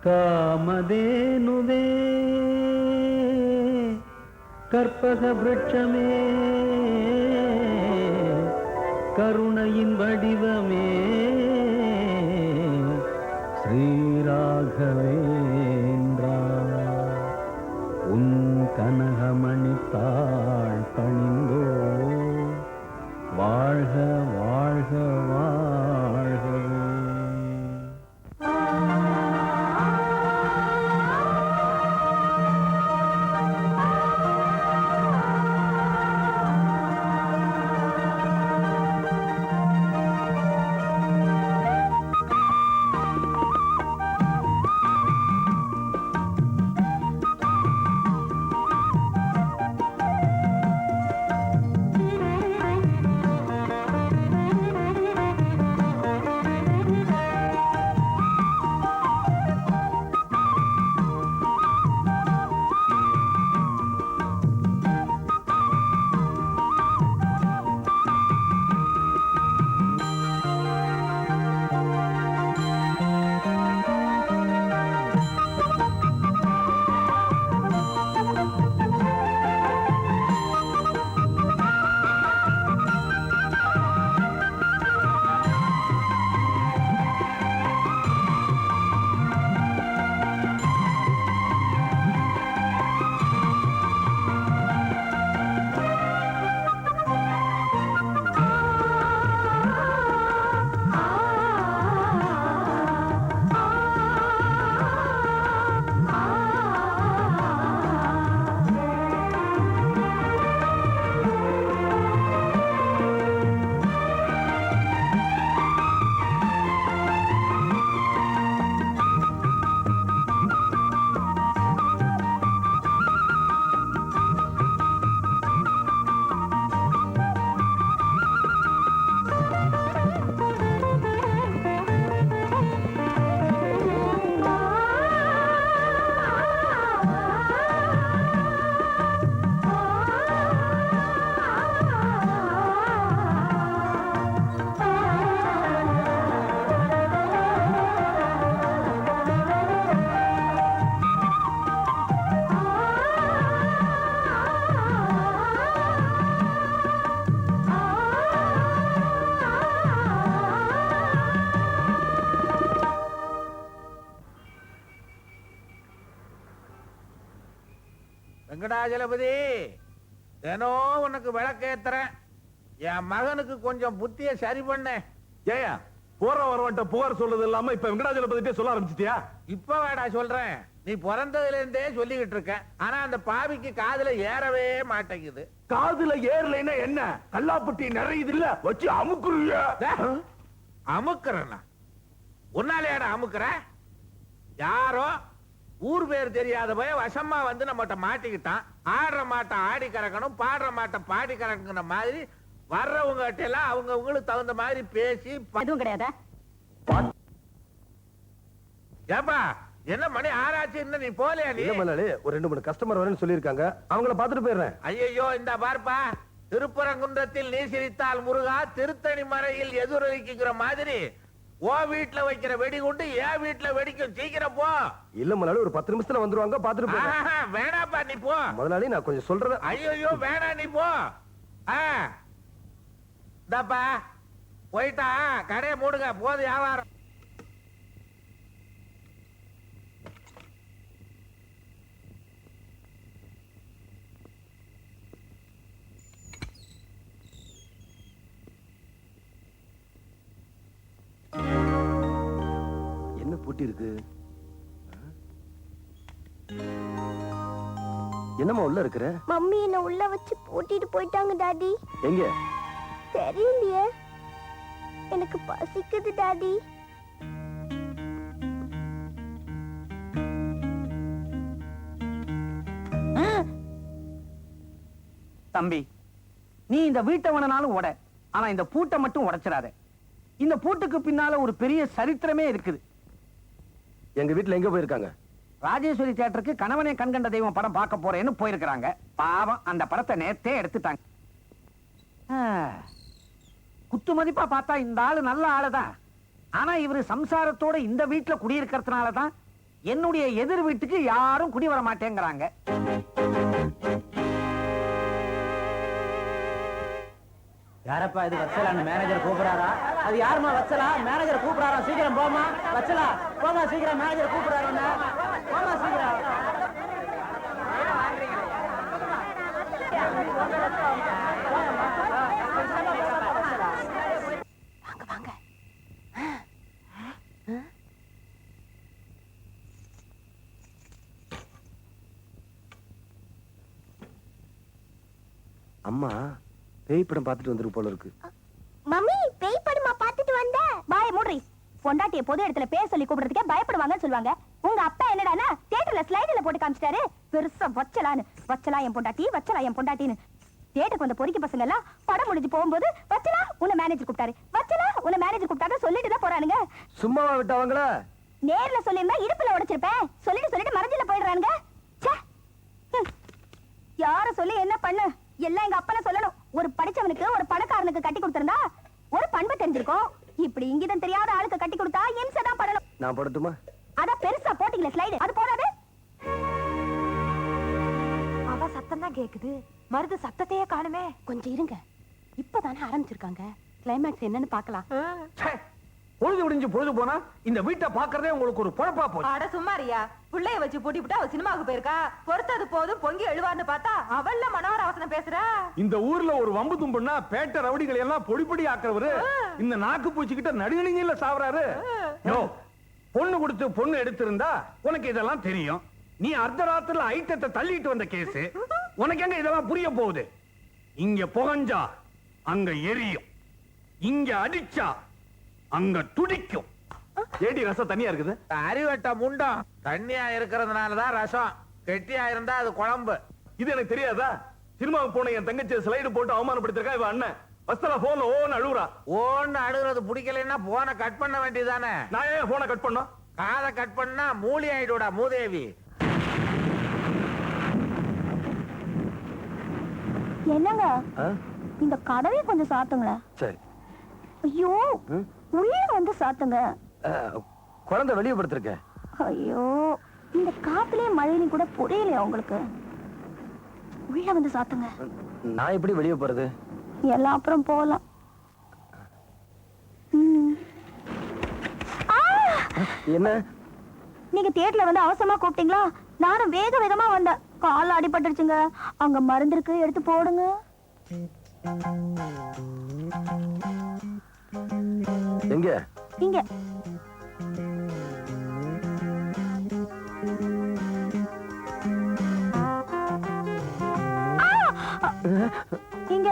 காமதேனுவே கற்பக விருட்சமே கருணையின் வடிவமே ஸ்ரீராகவேந்திரா உன் கனகமணித்தாள் பணிந்தோ வாழ்க வாழ்க வாழ்கவே. வெங்கடாஜலபதி, தினம் உனக்கு விளக்கேத்துறேன். என் மகனுக்கு கொஞ்சம் புத்திய சரி பண்ண. ஏயா போற வரவன்ட்ட புகார் சொல்றது இல்லாம இப்ப வெங்கடாஜலபதிட்டே சொல்ல ஆரம்பிச்சிட்டியா? இப்ப வேடா சொல்றேன். நீ பிறந்ததுல இருந்தே சொல்லிக்கிட்டு இருக்க. ஆனா அந்த பாவிக்கு காதுல ஏறவே மாட்டேங்குது. காதுல ஏறலைன்னா என்ன? கல்லாப்பட்டி நிறையுது இல்ல, வச்சு அமுக்குறிய. அமுக்குறனா? உன்னாலேடா அமுக்குற? யாரோ ஊர் பேர் தெரியாத போய் வசமா வந்து நம்மகிட்ட மாட்டிக்கிட்டான். ஆடுற மாட்டை ஆடி கறக்கணும், பாடுற மாட்டை பாடி கறக்குற மாதிரி வர்றவங்க கிட்ட எல்லாம் அவங்க உங்களுக்கு தகுந்த மாதிரி பேசி எதுவும் கிடையாதா? ஏப்பா, என்ன மணி ஆராய்ச்சி, இன்னும் நீ போலையா? நீ ஒரு 2-3 கஸ்டமர் வரேன்னு சொல்லிருக்காங்க, அவங்கள பாத்துட்டு போயிடுறேன். ஐயோ, இந்த பார்ப்பா, திருப்பரங்குன்றத்தில் நீ சிரித்தால் முருகா, திருத்தணி மறையில் எதிரொலிக்கிற மாதிரி ஓ வீட்டுல வைக்கிற வெடிகுண்டு என் வீட்டுல வெடிக்கும். சீக்கிரம் போ. இல்ல முதலாளி, ஒரு 10 நிமிஷத்துல வந்துருவாங்க, பாத்துட்டு போ. வேணாப்பா, நீ போ முதலாளி. நான் கொஞ்சம் சொல்றத. ஐயோ வேணா, நீ போ. இந்தாப்பா போயிட்டா கடையை மூடுங்க, போது வியாபாரம். என்ன பூட்டி இருக்கு? என்னம்மா உள்ள இருக்கிற? மம்மி என்ன உள்ள வச்சு பூட்டிட்டு போயிட்டாங்க டாடி. எங்க? தெரியலையே, எனக்கு பசிக்குது டாடி. தம்பி, நீ இந்த வீட்டை வேணாலும் உட, ஆனா இந்த பூட்டை மட்டும் உடைச்சிடாத. இந்த பூட்டுக்கு பின்னால ஒரு பெரிய சரித்திரமே இருக்குது. எங்க வீட்டுல எங்க போயிருக்காங்க? ராஜேஸ்வரி தியேட்டருக்கு கணவனே கண்கண்ட தெய்வம் படம் பார்க்க போறேன்னு போயிருக்கிறாங்க. பாவம், அந்த படத்தை நேத்தே எடுத்துட்டாங்க. குத்து மதிப்பா பார்த்தா இந்த ஆளு நல்ல ஆளுதான். ஆனா இவரு சம்சாரத்தோட இந்த வீட்டுல குடியிருக்கிறதுனாலதான் என்னுடைய எதிர் வீட்டுக்கு யாரும் குடி வர மாட்டேங்கிறாங்க. யாரப்பா இது? வச்சலான்னு மேனேஜர் கூப்பிடாரா? அது யாருமா வச்சலா? மேனேஜர் கூப்பிடாரா? சீக்கிரம் போமா. வச்சலா போமா சீக்கிரம், மேனேஜர் கூப்பிடாரா? போமா சீக்கிரம். வாங்க வாங்க. அம்மா பேய் படம் பார்த்துட்டு வந்திருக்கு போல இருக்கு. மம்மி பேய் படமா பார்த்துட்டு வந்த? வாய மூடுறி. பொண்டாட்டிய பொது இடத்துல பேர் சொல்லி கூப்பிடுறதுக்கே பயப்படுவாங்கன்னு சொல்லுவாங்க. உங்க அப்பா என்னடானா தியேட்டர்ல ஸ்லைடுல போட்டு காமிச்சிட்டாரு. பெருசா வச்சலா என் பொண்டாட்டின்னு. தியேட்டருக்கு வந்த பொறிக்க பசங்க எல்லாம் படம் முடிஞ்சு போகும்போது வச்சலா உன்னை மேனேஜர் கூப்பிட்டாரு சொல்லிட்டு தான் போறானுங்க. சும்மாவா விட்டவங்களா? நேர்ல சொல்லிருந்தா இடுப்புல உடைச்சிருப்பேன். சொல்லிட்டு மறைஞ்சில போயிடுறானுங்க. யார சொல்லி என்ன பண்ணு? எல்லாம் எங்க அப்பனை சொல்லணும். ஒரு படிச்சவனுக்கு ஒரு பணக்காரனுக்கு கட்டி கொடுத்திருந்தா ஒரு பண்பு தெரிஞ்சிருக்கும். இப்படி இங்கிதம் தெரியாத ஆளுக்கு கட்டி கொடுத்தா இம்சை தான் படணும். நான் படட்டுமா? அத பெருசா போட்டீங்களே ஸ்லைடு, அது போடாது. அவ சத்தம் தான் கேக்குது, மருது சத்தத்தையே காணுமே. கொஞ்சம் இருங்க, இப்பதானே ஆரம்பிச்சிருக்காங்க. கிளைமேக்ஸ் என்னன்னு பாக்கலாம். பொழுது விடிஞ்சு பொழுது போனா இந்த வீட்டை பாக்குறதே உங்களுக்கு ஒரு பொழப்பா போச்சு. அட சும்மாரியா, புள்ளைய வச்சு பூட்டி விட்டா அவ சினிமாவுக்கு போயிருக்கா. பொறுத்தது போதும் பொங்கி எழுவான்னு பார்த்தா அவள்ல மனோகர அவசனம் பேசுறா. இந்த ஊர்ல ஒரு வம்பு தும்புன்னா பேட்ட ரவுடிகளை எல்லாம் பொடி பொடி ஆக்குறவரு இந்த நாக்கு பூச்சிக்கிட்ட நடுநிலையில சாவறாரு. யோ, பொண்ணு கொடுத்து பொண்ணு எடுத்திருந்தா உனக்கு இதெல்லாம் தெரியும். நீ அர்த்தராத்திரில ஐட்டத்தை தள்ளிட்டு வந்த கேஸ் உனக்கு எங்க இதெல்லாம் புரிய போகுது? இங்க புகஞ்சா அங்க எரியும், இங்க அடிச்சா அங்க துடிக்கும். ஏடி ரசம் தனியா இருக்குது? அறிவட்ட முண்டம் தண்ணியா இருக்கிறதுனாலதான் ரசம், கெட்டியா இருந்தா அது குழம்பு. இது எனக்கு தெரியாதா? சினிமாவுக்கு போன என் தங்கச்சி ஸ்லைடு போட்டு அவமானப்படுத்திருக்கா இவன் அண்ணன். வஸ்தலா போன்ல ஓன்னு அழுகுறா. ஓன்னு அழுகுறது பிடிக்கலன்னா போனை கட் பண்ண வேண்டியதானே. நான் ஏன் போனை கட் பண்ணோம்? காதை கட் பண்ணா மூலி ஆயிடுடா மூதேவி. என்னங்க இந்த கதவை கொஞ்சம் சாத்துங்களேன். சரி. ஐயோ, உள்ளே வந்து சாத்துங்க. குழந்தை வெளியே படுத்திருக்க. ஐயோ, இந்த காத்துலயும் மழையிலும் கூட புரியலையா உங்களுக்கு? உள்ள வந்து சாத்துங்க. நான் எப்படி வெளியே போறது? எல்லாம் அப்புறம் போலாம். என்ன நீங்க தியேட்டர்ல வந்து அவசரமா கூப்பிட்டீங்களா? நானும் வேக வேகமா வந்தேன். கால் அடிபட்டுருச்சுங்க. அங்க மருந்து இருக்கு, எடுத்து போடுங்க. எங்க? இங்க. இங்க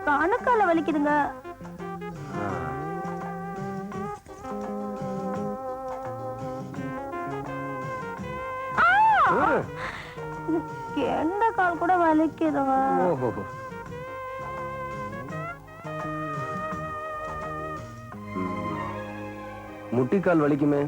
கணக்கால வலிக்குதுங்க. எந்த கால் கூட வலிக்குதுங்க. முட்டிக்கால் வலிக்குமே.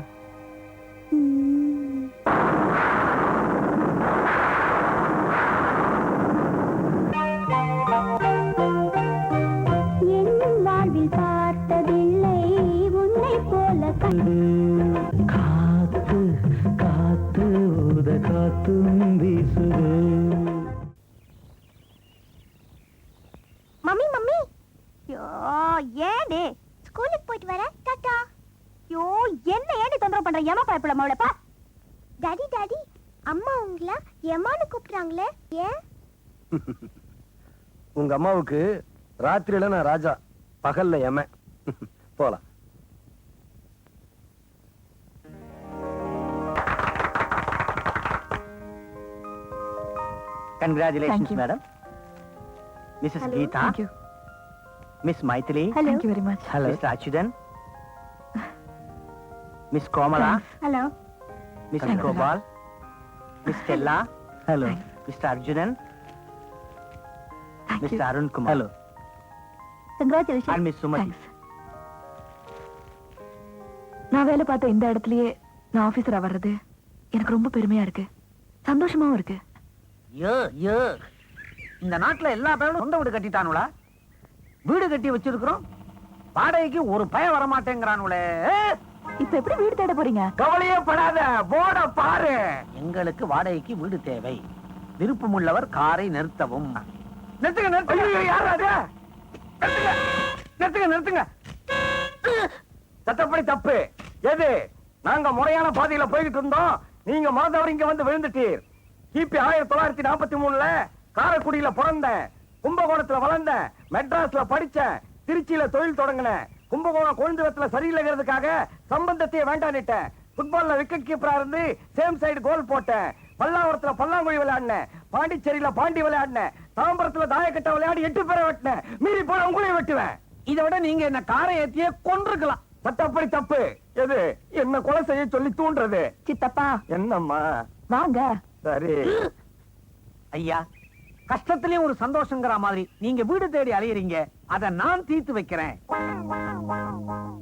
என் வாழ்வில் பார்த்ததில்லை உன்னை போல காத்து காத்து ஊத காத்தும் வீசுது. மம்மி மம்மி, ஏண்டே ஸ்கூலுக்கு போயிட்டு வர. டாடா. யோ, என்ன ஏண்டி தொந்தரவு பண்ற? ஏமா பயப்பட மவளப்பா. டாடி டாடி, அம்மா உங்களை எம்மான்னு கூப்பிடுறாங்களே, ஏன்? உங்க அம்மாவுக்கு ராத்திரியில நான் ராஜா, பகல்ல எம. போலாம். Congratulations, madam. Mrs. Geeta. Thank you. Miss Maithili. Hello. Thank you very much. Hello. Mr. Achudan. Miss Komala. Hello. Mr. Thanks. Gopal. Miss Stella. Hello. Mr. Arjunan. Thank Mr. you. Arun Kumar. Hello. Congratulation. And Miss Sumati. Thanks. நான் வேலை பார்த்த இந்த இடத்துலயே நான் ஆபீசரா வர்றது எனக்கு ரொம்ப பெருமையா இருக்கு, சந்தோஷமாவும் இருக்கு. இந்த நாட்டுல எல்லா பேரும் சொந்த வீடு கட்டிட்டானுங்களா? வீடு கட்டி வச்சிருக்கிறோம், வாடகைக்கு ஒரு பய வர மாட்டேங்கிறானுங்களே. இப்ப எப்படி வீடு தேட போறீங்க? கவலையே படாத, போட பாரு. எங்களுக்கு வாடகைக்கு வீடு தேவை. விருப்பமுள்ளவர் காரை நிறுத்தவும். நிறுத்துங்க நிறுத்துங்க. யார் அது? நிறுத்துங்க நிறுத்துங்க. சட்டப்படி தப்பு. எது? நாங்க முறையான பாதையில போய்கிட்டு இருந்தோம், நீங்க மறந்தவர் இங்க வந்து விழுந்துட்டீர். கிபி 1943 காரைக்குடியில பிறந்தேன், கும்பகோணத்துல வளர்ந்தேன், மெட்ராஸ்ல படிச்சேன், திருச்சியில தொழில் தொடங்கினேன். கும்பகோணம் கொழுந்துவத்துல சரியில்லைங்கிறதுக்காக சம்பந்தத்தையே வேண்டான்னுட்டேன். ஃபுட்பால்ல விக்கெட் கீப்பரா இருந்து சேம் சைடு கோல் போட்டேன். பல்லாவரத்துல பல்லாங்குழி விளையாடினேன், பாண்டிச்சேரியில பாண்டி விளையாடினேன், தாம்பரத்துல தாயக்கட்ட விளையாடி 8 பேரை வெட்டினேன். மீறி போன உங்களையும் வெட்டுவேன். இதை விட நீங்க என்ன காரை ஏத்தியே கொன்றுக்கலாம். சட்டப்படி தப்பு. எது? என்ன கொலை செய்ய சொல்லி தூண்டுறது. சித்தப்பா என்னம்மா? வாங்க. சரி. ஐயா, கஷ்டத்திலயும் ஒரு சந்தோஷங்கிற மாதிரி நீங்க வீடு தேடி அலையறீங்க, அதை நான் தீர்த்து வைக்கிறேன்.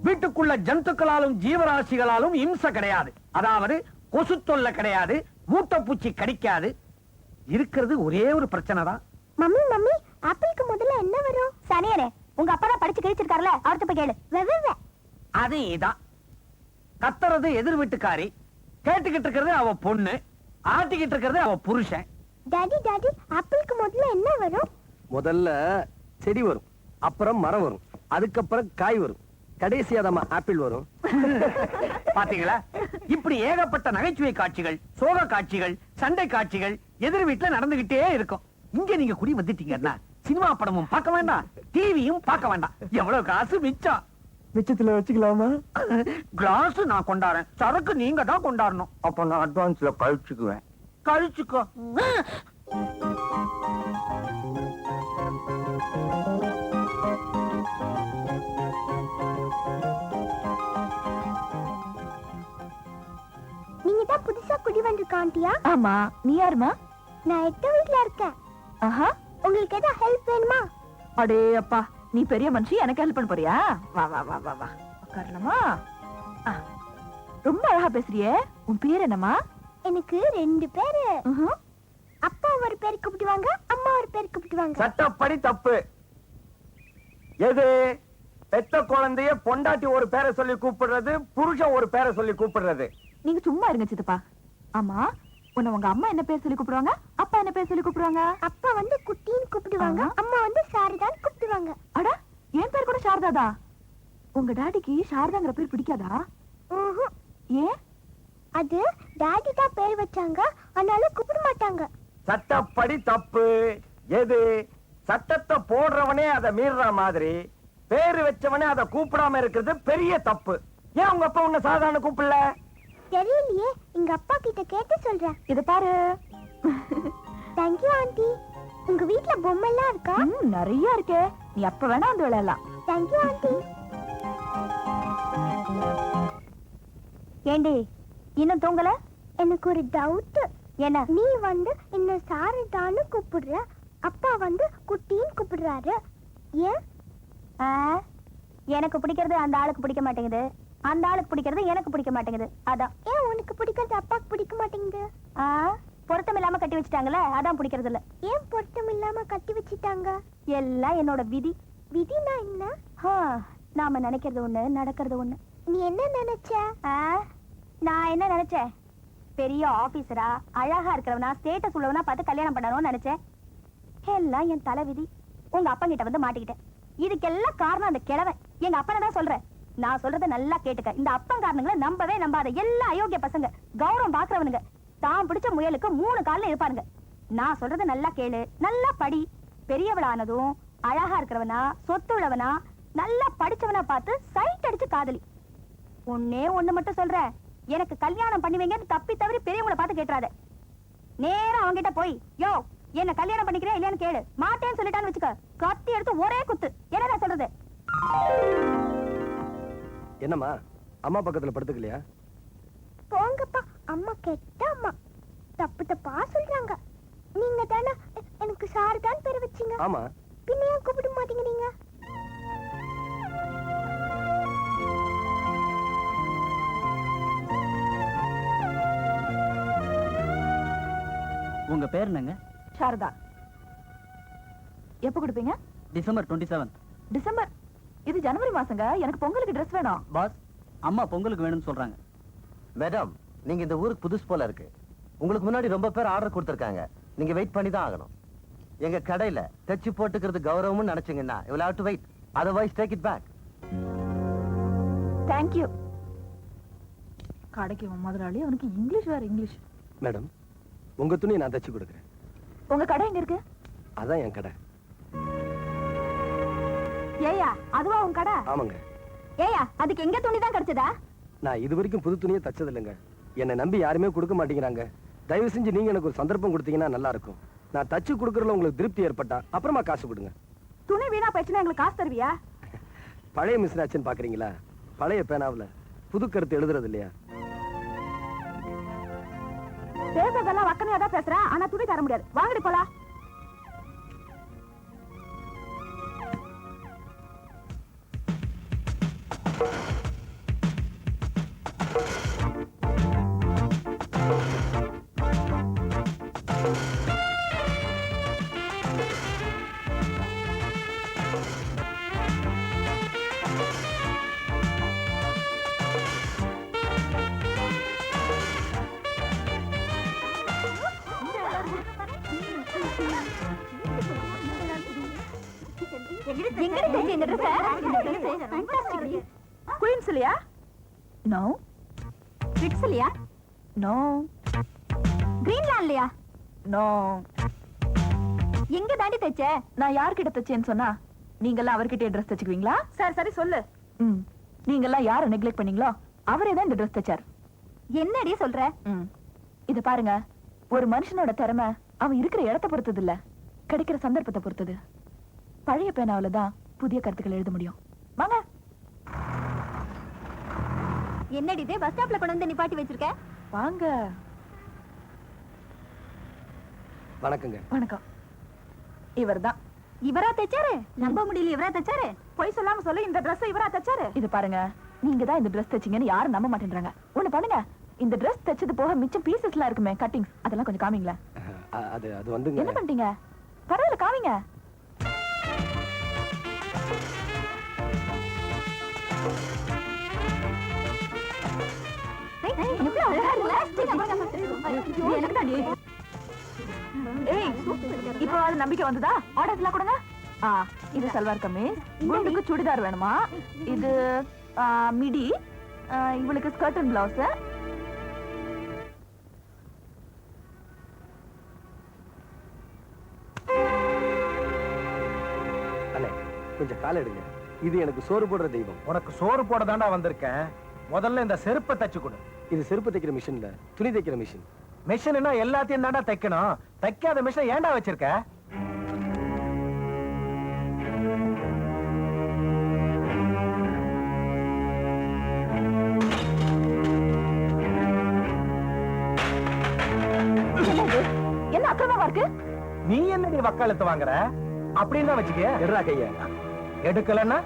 வீட்டுக்குள்ள ஜந்துக்களாலும் ஜீவராசிகளாலும் இம்சை கிடையாது. அதாவது கொசு தொல்லை கிடையாது, மூட்டைப்பூச்சி கடிக்காது. இருக்கிறது ஒரே ஒரு பிரச்சனை தான். மம்மி மம்மி ஆப்பிளுக்கு முதல்ல என்ன வரும்? சனியனே, உங்க அப்பா தான் படிச்சு கிழிச்சிருக்காருல, அவர்கிட்ட போய் கேளு. அதேதான். கத்துறது எதிர் வீட்டுக்காரி, கேட்டுக்கிட்டு இருக்கிறது அவ பொண்ணு, ஆட்டிக்கிட்டு இருக்கிறது அவ புருஷன். டாடி டாடி ஆப்பிளுக்கு முதல்ல என்ன வரும்? முதல்ல செடி வரும், அப்புறம் மரம் வரும், அதுக்கப்புறம் காய் வரும், கடைசியா தான் ஆப்பிள் வரும். பாத்தீங்களா? இப்படி ஏகப்பட்ட நகைச்சுவை காட்சிகள், சோக காட்சிகள், சண்டை காட்சிகள் எதிர் வீட்டுல நடந்துகிட்டே இருக்கும். இங்க நீங்க குடி வந்துட்டீங்கன்னா சினிமா படமும் பார்க்க வேண்டாம், டிவியும் பார்க்க வேண்டாம். எவ்வளவு காசு மிச்சம். மிச்சத்துல வச்சுக்கலாமா? கிளாஸ் நான் கொண்டாடுறேன், சரக்கு நீங்க தான் கொண்டாடணும். அப்ப நான் அட்வான்ஸ்ல கழிச்சுக்குவேன். கழிச்சுக்கோ. நீங்க தான் புதுசா குடி வந்திருக்க ஆண்டியா? ஆமா. நீ யாருமா? நான் எட்ட வீட்ல இருக்கேன். ஆஹா. உங்களுக்கு ஏதாவது ஹெல்ப் வேணுமா? அடே அப்பா, நீ பெரிய மனுஷி, எனக்கு ஹெல்ப் பண்ண போறியா? வா வா வா வா வா, உட்காரலாமா? ரொம்ப அழகா பேசுறியே. உன் பேர் என்னம்மா? எனக்கு 2 பேரு. அப்பா ஒரு பேர் கூப்பிடுவாங்க, அம்மா ஒரு பேர் கூப்பிடுவாங்க. சட்டப்படி தப்பு. எது? பெத்த குழந்தைய பொண்டாட்டி ஒரு பேரை சொல்லி கூப்பிடுறது, புருஷன் ஒரு பேரை சொல்லி கூப்பிடுறது. நீங்க சும்மா இருங்க சித்தப்பா. ஆமா, உன்னை உங்க அம்மா என்ன பேர் சொல்லி கூப்பிடுவாங்க, அப்பா என்ன பேர் சொல்லி கூப்பிடுவாங்க? அப்பா வந்து குட்டின்னு கூப்பிடுவாங்க, அம்மா வந்து சாரதான்னு கூப்பிடுவாங்க. அட, என் பேர் கூட சாரதாதா. உங்க டாடிக்கு சாரதாங்கிற பேர் பிடிக்காதா? ஏன்? அது டாடி தான் பேர் வச்சாங்க, அதனால கூப்பிட மாட்டாங்க. சட்டப்படி தப்பு. எது? சட்டத்தை போடுறவனே அதை மீறுற மாதிரி பேரு வச்சவனே அதை கூப்பிடாம இருக்கிறது பெரிய தப்பு. ஏன் உங்க அப்பா உன்னை சாதாரண கூப்பிடல? தெரியலையே, எங்க அப்பா கிட்ட கேட்டு சொல்றேன். இத பாரு. Thank you aunty. உங்க வீட்ல பொம்மை எல்லாம் இருக்கா? நிறைய இருக்கே, நீ அப்ப வேணா வந்து விளையாடலாம். Thank you aunty. ஏண்டி இன்னும் தூங்கல? எனக்கு ஒரு டவுட். என்ன? நீ வந்து என்ன சாரதான்னு கூப்பிடுற, அப்பா வந்து குட்டின்னு கூப்பிடுறாரு, ஏன்? எனக்கு பிடிக்கிறது அந்த ஆளுக்கு பிடிக்க மாட்டேங்குது, அந்த ஆளுக்கு பிடிக்கிறது எனக்கு பிடிக்க மாட்டேங்குது, அதான். ஏன் உனக்கு பிடிக்கிறது அப்பாக்கு பிடிக்க மாட்டேங்குது? பொருத்தம் இல்லாம கட்டி வச்சுட்டாங்கல்ல, அதான் பிடிக்கிறது இல்ல. ஏன் பொருத்தம் இல்லாம கட்டி வச்சுட்டாங்க? எல்லாம் என்னோட விதி. விதினா என்ன? நாம நினைக்கிறது ஒண்ணு, நடக்கிறது ஒண்ணு. நீ என்ன நினைச்ச? நான் என்ன நினைச்சேன்? பெரிய ஆபீசரா, அழகா இருக்கிறவனா, ஸ்டேட்டஸ் உள்ளவனா பார்த்து கல்யாணம் பண்ணணும்னு நினைச்சேன். எல்லாம் என் தலை விதி. உங்க அப்பா கிட்ட வந்து மாட்டிக்கிட்டேன். இதுக்கெல்லாம் காரணம் அந்த கிழவன். எங்க அப்பனை தான் சொல்றேன். நான் சொல்றத நல்லா கேட்டுக்க. இந்த அப்பங்காரனுங்களை நம்பவே நம்பாத. எல்லாம் அயோக்கிய பசங்க, கௌரவம் பாக்குறவனுங்க, தான் பிடிச்ச முயலுக்கு 3 கால்ல இருப்பாருங்க. நான் சொல்றத நல்லா கேளு, நல்லா படி. பெரியவளானதும் அழகா இருக்கிறவனா, சொத்து உள்ளவனா, நல்லா படிச்சவனா பார்த்து சைட் அடிச்சு காதலி. ஒண்ணே ஒண்ணு மட்டும் சொல்றேன், எனக்கு கல்யாணம் பண்ணி வைங்கன்னு தப்பி தவறி பெரியவங்களை பார்த்து கேட்டுறாத. நேரா அவங்கிட்ட போய், யோ என்ன கல்யாணம் பண்ணிக்கிறேன் இல்லையான்னு கேளு. மாட்டேன்னு சொல்லிட்டான்னு வச்சுக்க, கத்தி எடுத்து ஒரே குத்து. என்ன சொல்றது? என்னம்மா, அம்மா பக்கத்துல படுத்துக்கலையா? போங்கப்பா, அம்மா கெட்ட அம்மா, தப்பு தப்பா சொல்றாங்க. நீங்க தானே எனக்கு சாரதான் பேர் வச்சீங்க? ஆமா. பின்ன ஏன் கூப்பிட மாட்டீங்க நீங்க? உங்க பேர் என்னங்க? சாரதா. எப்ப கொடுப்பீங்க? டிசம்பர் 27. டிசம்பர்? இது ஜனவரி மாசங்க. எனக்கு பொங்கலுக்கு ட்ரெஸ் வேணும். பாஸ், அம்மா பொங்கலுக்கு வேணும்னு சொல்றாங்க. மேடம், நீங்க இந்த ஊருக்கு புதுசு போல இருக்கு. உங்களுக்கு முன்னாடி ரொம்ப பேர் ஆர்டர் கொடுத்திருக்காங்க. நீங்க வெயிட் பண்ணி தான் ஆகணும். எங்க கடையில தச்சு போட்டுக்கிறது கௌரவம்னு நினைச்சீங்கன்னா you will have to wait. Otherwise take it back. Thank you. கடைக்கு முதலாளி அவனுக்கு இங்கிலீஷ் வேற இங்கிலீஷ். மேடம், உங்க துணியை நான் தச்சு கொடுக்குறேன். உங்க கடை எங்க இருக்கு? அதான் என் கடை. ஏயா அதுவா உன் கடை? ஆமாங்க. ஏயா அதுக்கு எங்க துணி தான் கிடைச்சதா? நான் இது வரைக்கும் புது துணியை தச்சது இல்லைங்க. என்னை நம்பி யாருமே கொடுக்க மாட்டேங்கிறாங்க. தயவு செஞ்சு நீங்க எனக்கு ஒரு சந்தர்ப்பம் கொடுத்தீங்கன்னா நல்லா இருக்கும். நான் தச்சு கொடுக்கறதுல உங்களுக்கு திருப்தி ஏற்பட்டா அப்புறமா காசு கொடுங்க. துணி வீணா போயிடுச்சுன்னா எங்களுக்கு காசு தருவியா? பழைய மிஸ்ராச்சுன்னு பாக்குறீங்களா? பழைய பேனாவுல புது கருத்து எழுதுறது இல்லையா? பேசுறதெல்லாம் வக்கனையா தான் பேசுற, ஆனா துணி தர முடியாது. வாங்கடி போலாம். குயின்ஸ்லியா? நோ. பிக்ஸ்லியா? நோ. கிரீன்லாண்ட்லயா? நோ. எங்க தாண்டி தைச்ச? நான் யார்கிட்ட தைச்சேன்னு சொன்னா நீங்கெல்லாம் அவர்கிட்ட ட்ரெஸ் தைச்சுக்குவீங்களா? சரி சரி சொல்லு. நீங்கெல்லாம் யாரை நெக்லெக்ட் பண்ணீங்களோ அவரே தான் இந்த ட்ரெஸ் தைச்சார். என்னடி சொல்ற? இது பாருங்க, ஒரு மனுஷனோட திறமை அவன் இருக்கிற இடத்தை பொறுத்தது இல்ல, கிடைக்கிற சந்தர்ப்பத்தை பொறுத்தது. பழைய பேனாவில தான் புதிய கருத்துக்கள் எழுத முடியும். வாங்க. என்னடி இது பஸ் ஸ்டாப்ல கொண்டு வந்து நிப்பாட்டி வச்சிருக்க? வாங்க. வணக்கங்க. வணக்கம். இவர்தான். இவரா தைச்சாரு? நம்ப முடியல, இவரா தைச்சாரு? பொய் சொல்லாம சொல்லு, இந்த Dress இவரா தைச்சாரு? இது பாருங்க, நீங்க தான் இந்த Dress தைச்சீங்கன்னு யாரும் நம்ப மாட்டேன்றாங்க. ஒண்ணு பண்ணுங்க, இந்த Dress தைச்சது போக மிச்சம் பீசஸ்லாம் இருக்குமே, கட்டிங்ஸ், அதெல்லாம் கொஞ்சம் காமிங்களா? அது வந்துங்க. என்ன பண்ணிட்டீங்க? பரவாயில்ல, காமிங்க. இப்போ அது நம்பிக்கை வந்ததா? ஆர்டர்ஸ்லாம் கொடுங்க. இது சல்வார் கமீஸ், குண்டுக்கு சுடிதார் வேணுமா? இது மிடி, இவளுக்கு ஸ்கர்ட் அண்ட் பிளவுஸ். அண்ணே, கொஞ்சம் கால எடுங்க. இது எனக்கு சோறு போடுற தெய்வம். உனக்கு சோறு போட தாண்டா வந்திருக்கேன். முதல்ல இந்த செருப்பை தச்சு கொடு. இது செருப்பு தைக்கிற மிஷின் இல்ல, துணி தைக்கிற மிஷின். மிஷின்னா எல்லாத்தையும் தாண்டா தைக்கணும். தைக்காத மிஷின் ஏன்டா வச்சிருக்க? என்ன அக்கிரமமா இருக்கு? நீ என்னடி வக்காலத்து வாங்குற? அப்படின்னு வச்சுக்க. எடுறா கைய. எடுக்கலன்னா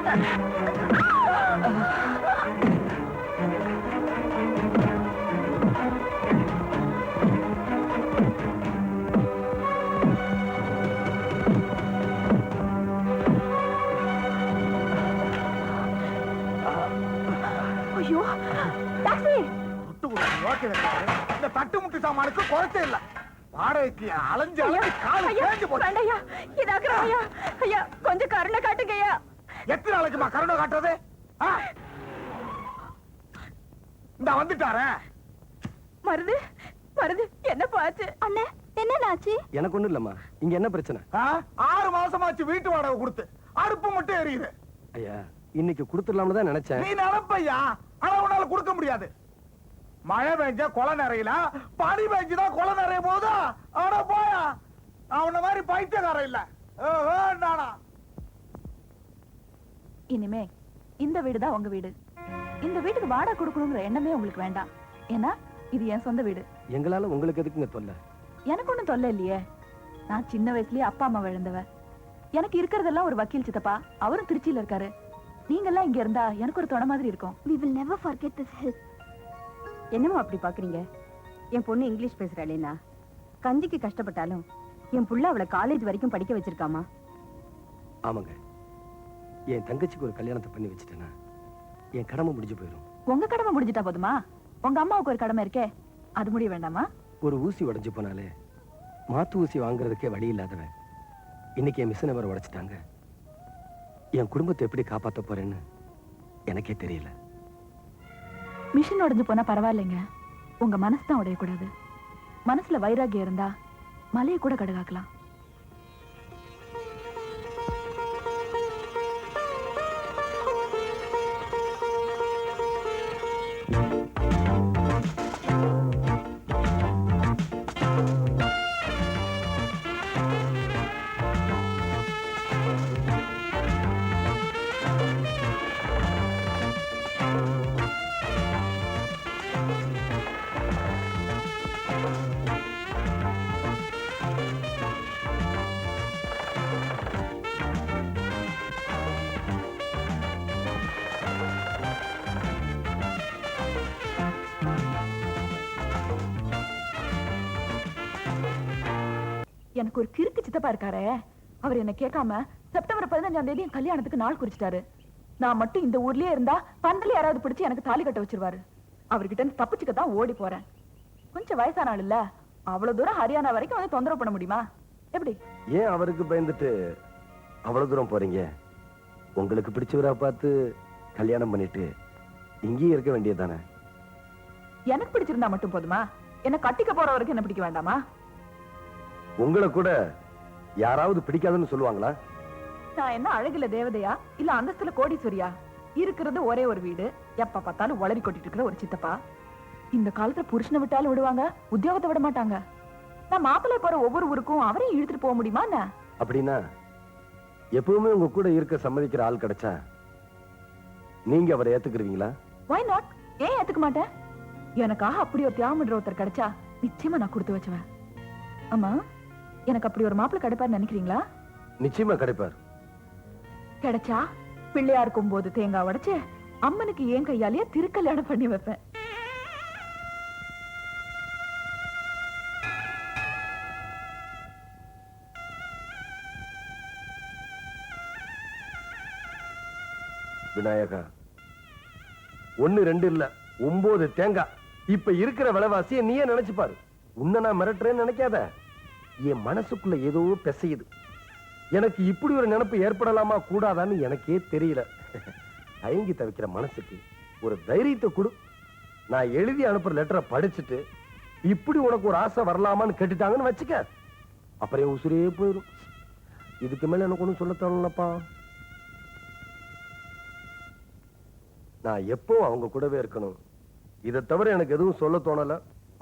ஐயோ டாக்ஸி இந்த தட்டு முட்டு சாமானுக்கு குறைச்சே இல்ல. வாடகைக்கு அலைஞ்சு அலைஞ்சு காலு தேஞ்சு போச்சு. வேண்டாயா இதாக்குறோம் ஐயா. ஐயா கொஞ்சம் கருணை காட்டுங்க ஐயா. எத்தனை நாளைக்குமா கருணை காட்டுறது? இந்த வந்துட்டாரே. மருது மருது என்ன பாச்சு? அண்ணே என்னடாச்சு? எனக்கு ஒண்ணும் இல்லம்மா. இங்க என்ன பிரச்சனை? 6 மாசமாச்சு வீட்டு வாடகை கொடுத்து அடுப்பு மட்டும் எரியுது. ஐயா இன்னைக்கு கொடுத்துடலாம்னு தான் நினைச்சேன். நீ நினைப்பையா, ஆனா உன்னால கொடுக்க முடியாது. மழை பெஞ்சா கொலை நிறையல, பனி பெஞ்சுதான் கொலை நிறைய போதா. ஆனா போயா, அவன மாதிரி பைத்தியக்காரன் இல்ல. நானா இனிமே இந்த வீடு தான் உங்க வீடு. இந்த வீட்டுக்கு வாடகை கொடுக்கணுங்கிற எண்ணமே உங்களுக்கு வேண்டாம். ஏன்னா இது என் சொந்த வீடு. எங்களால உங்களுக்கு எதுக்குங்க தொல்லை? எனக்கு ஒண்ணும் தொல்லை இல்லையே. நான் சின்ன வயசுலயே அப்பா அம்மா இழந்தவ. எனக்கு இருக்கிறதெல்லாம் ஒரு வக்கீல் சித்தப்பா, அவரும் திருச்சியில இருக்காரு. நீங்க எல்லாம் இங்க இருந்தா எனக்கு ஒரு துணை மாதிரி இருக்கும். We will never forget this help. என்னமோ அப்படி பாக்குறீங்க? என் பொண்ணு இங்கிலீஷ் பேசுறாளேனா, கஞ்சிக்கு கஷ்டப்பட்டாலும் என் புள்ள அவளை காலேஜ் வரைக்கும் படிக்க வச்சிருக்காமா. ஆமாங்க, என் தங்கச்சிக்கு ஒரு கல்யாணத்தை பண்ணி வச்சுட்டேன்னா என் கடமை முடிஞ்சு போயிடும். உங்க கடமை முடிஞ்சிட்டா போதுமா? உங்க அம்மாவுக்கு ஒரு கடமை இருக்கே, அது முடிய வேண்டாமா? ஒரு ஊசி உடைஞ்சு போனாலே மாத்து ஊசி வாங்குறதுக்கே வழி இல்லாதவன் இன்னைக்கு என் மிஷினை வர உடைச்சிட்டாங்க. என் குடும்பத்தை எப்படி காப்பாத்த போறேன்னு எனக்கே தெரியல. மிஷின் உடைஞ்சு போனா பரவாயில்லைங்க, உங்க மனசு தான் உடையக்கூடாது. மனசுல வைராகியம் இருந்தா மலையை கூட கடுகாக்கலாம். எனக்கு ஒரு கிறுக்கு சித்தப்பா இருக்காரே, அவர் என்ன கேட்காம செப்டம்பர் 15ஆம் தேதி என் கல்யாணத்துக்கு நாள் குறிச்சிட்டாரு. நான் மட்டும் இந்த ஊர்லயே இருந்தா பந்தல யாராவது பிடிச்சு எனக்கு தாலி கட்ட வச்சிருவாரு. அவர்கிட்ட தப்பிச்சுக்க தான் ஓடி போறேன். கொஞ்சம் வயசான ஆள் இல்ல, அவ்வளவு தூரம் ஹரியானா வரைக்கும் வந்து தொந்தரவு பண்ண முடியுமா? எப்படி? ஏன் அவருக்கு பயந்துட்டு அவ்வளவு தூரம் போறீங்க? உங்களுக்கு பிடிச்சவரா பார்த்து கல்யாணம் பண்ணிட்டு இங்கேயே இருக்க வேண்டியதுதானே? எனக்கு பிடிச்சிருந்தா மட்டும் போதுமா? என்ன கட்டிக்க போறவருக்கு என்ன பிடிக்க வேண்டாமா? உங்களை கூட யாராவது பிடிக்காதுன்னு சொல்லுவாங்களா? நான் என்ன அழகுல தேவதையா இல்ல அந்தஸ்துல கோடீஸ்வரியா? இருக்கிறது ஒரே ஒரு வீடு, எப்ப பார்த்தாலும் உளறி கொட்டிட்டு இருக்கிற ஒரு சித்தப்பா. இந்த காலத்துல புருஷனை விட்டாலும் விடுவாங்க, உத்தியோகத்தை விட மாட்டாங்க. நான் மாப்பிள்ளை போற ஒவ்வொரு ஊருக்கும் அவரையும் இழுத்துட்டு போக முடியுமா என்ன? அப்படின்னா எப்பவுமே உங்க கூட இருக்க சம்மதிக்கிற ஆள் கிடைச்சா நீங்க அவரை ஏத்துக்குருவீங்களா? Why not? ஏன் ஏத்துக்க மாட்டேன்? எனக்காக அப்படி ஒரு தியாகம்ன்ற ஒருத்தர் கிடைச்சா நிச்சயமா நான் கொடுத்து வச்சுவேன். ஆமா, எனக்கு அப்படி ஒரு மாப்பிள்ளை கிடைப்பார்னு நினைக்கிறீங்களா? நிச்சயமா கிடைப்பார். கிடைச்சா பிள்ளையா இருக்கும் போது தேங்காய் உடைச்சு அம்மனுக்கு ஏன் கையாலேயே திருக்கல்யாணம் பண்ணி வைப்பேன். விநாயகா, 1 2 இல்ல 9 தேங்காய். இப்ப இருக்கிற விலைவாசிய நீயே நினைச்சு பாரு. உன்னை நான் மிரட்டுறேன்னு நினைக்காத. என் மனசுக்குள்ள ஏதோ பிசையுது. எனக்கு இப்படி ஒரு நினைப்பு ஏற்படலாமா கூடாதான்னு எனக்கே தெரியல. தயங்கி தவிக்கிற மனசுக்கு ஒரு தைரியத்தை கொடு. நான் எழுதி அனுப்புற லெட்டரை படிச்சுட்டு இப்படி உனக்கு ஒரு ஆசை வரலாமான்னு கேட்டுட்டாங்கன்னு வச்சுக்க, அப்புறம் உசுரே போயிடும். இதுக்கு மேல எனக்கு ஒண்ணும் சொல்ல தோணலப்பா. நான் எப்போ அவங்க கூடவே இருக்கணும். இதை தவிர எனக்கு எதுவும் சொல்ல தோணல.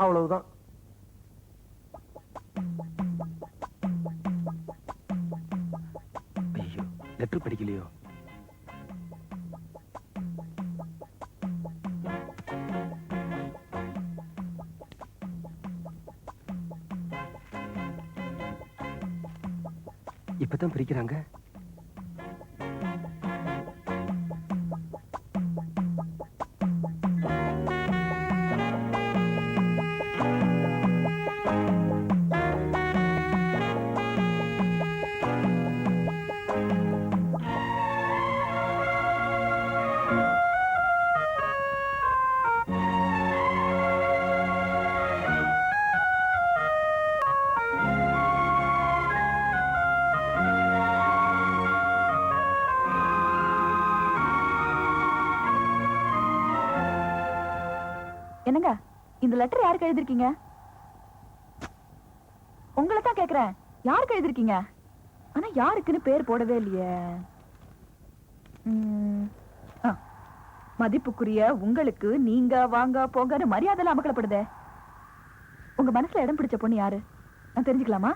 அவ்வளவுதான். ஐயோ, லெட்டர் படிக்கலையோ? இப்பதான் பிரிக்கிறாங்க. என்னங்க இந்த லெட்டர் யாருக்கு எழுதிருக்கீங்க? உங்களை தான் கேக்குறேன், யாருக்கு எழுதிருக்கீங்க? ஆனா யாருக்குன்னு பேர் போடவே இல்லையே. மதிப்புக்குரிய உங்களுக்கு நீங்க வாங்க போங்கன்னு மரியாதை அமக்கலப்படுதே. உங்க மனசுல இடம் பிடிச்ச பொண்ணு யாரு நான் தெரிஞ்சுக்கலாமா?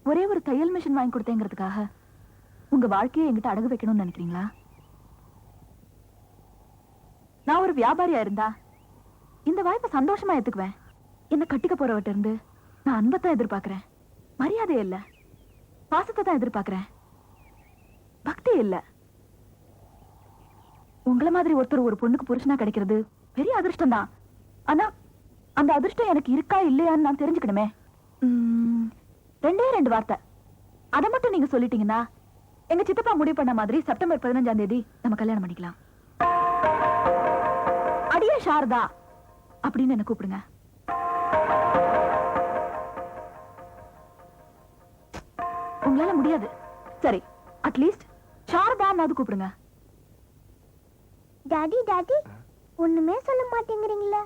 ஒரே ஒரு தையல் மிஷின் வாங்கி கொடுத்தேங்கிறதுக்காக உங்க வாழ்க்கையை என்கிட்ட அடகு வைக்கணும்னு நினைக்கிறீங்களா? நான் ஒரு வியாபாரியா இருந்தா இந்த வாய்ப்பை சந்தோஷமா எடுத்துக்குவேன். என்ன கட்டிக்க போறவட்ட இருந்து நான் அன்பத்தான் எதிர்பார்க்கிறேன், மரியாதை இல்ல. பாசத்தை தான் எதிர்பார்க்கிறேன், பக்தி இல்ல. உங்களை மாதிரி ஒருத்தர் ஒரு பொண்ணுக்கு புருஷனா கிடைக்கிறது பெரிய அதிர்ஷ்டம் தான். ஆனா அந்த அதிர்ஷ்டம் எனக்கு இருக்கா இல்லையான்னு நான் தெரிஞ்சுக்கணுமே. 2 வார்த்தை அதை மட்டும் நீங்க சொல்லிட்டீங்கன்னா எங்க சித்தப்பா முடிவு பண்ண மாதிரி செப்டம்பர் 15ஆம் தேதி நம்ம கல்யாணம் பண்ணிக்கலாம். அடியே சாரதா அப்படின்னு என்ன கூப்பிடுங்க. உங்களால முடியாது, சரி அட்லீஸ்ட் சாரதான்னு கூப்பிடுங்க. டாடி டாடி ஒண்ணுமே சொல்ல மாட்டேங்கிறீங்களா?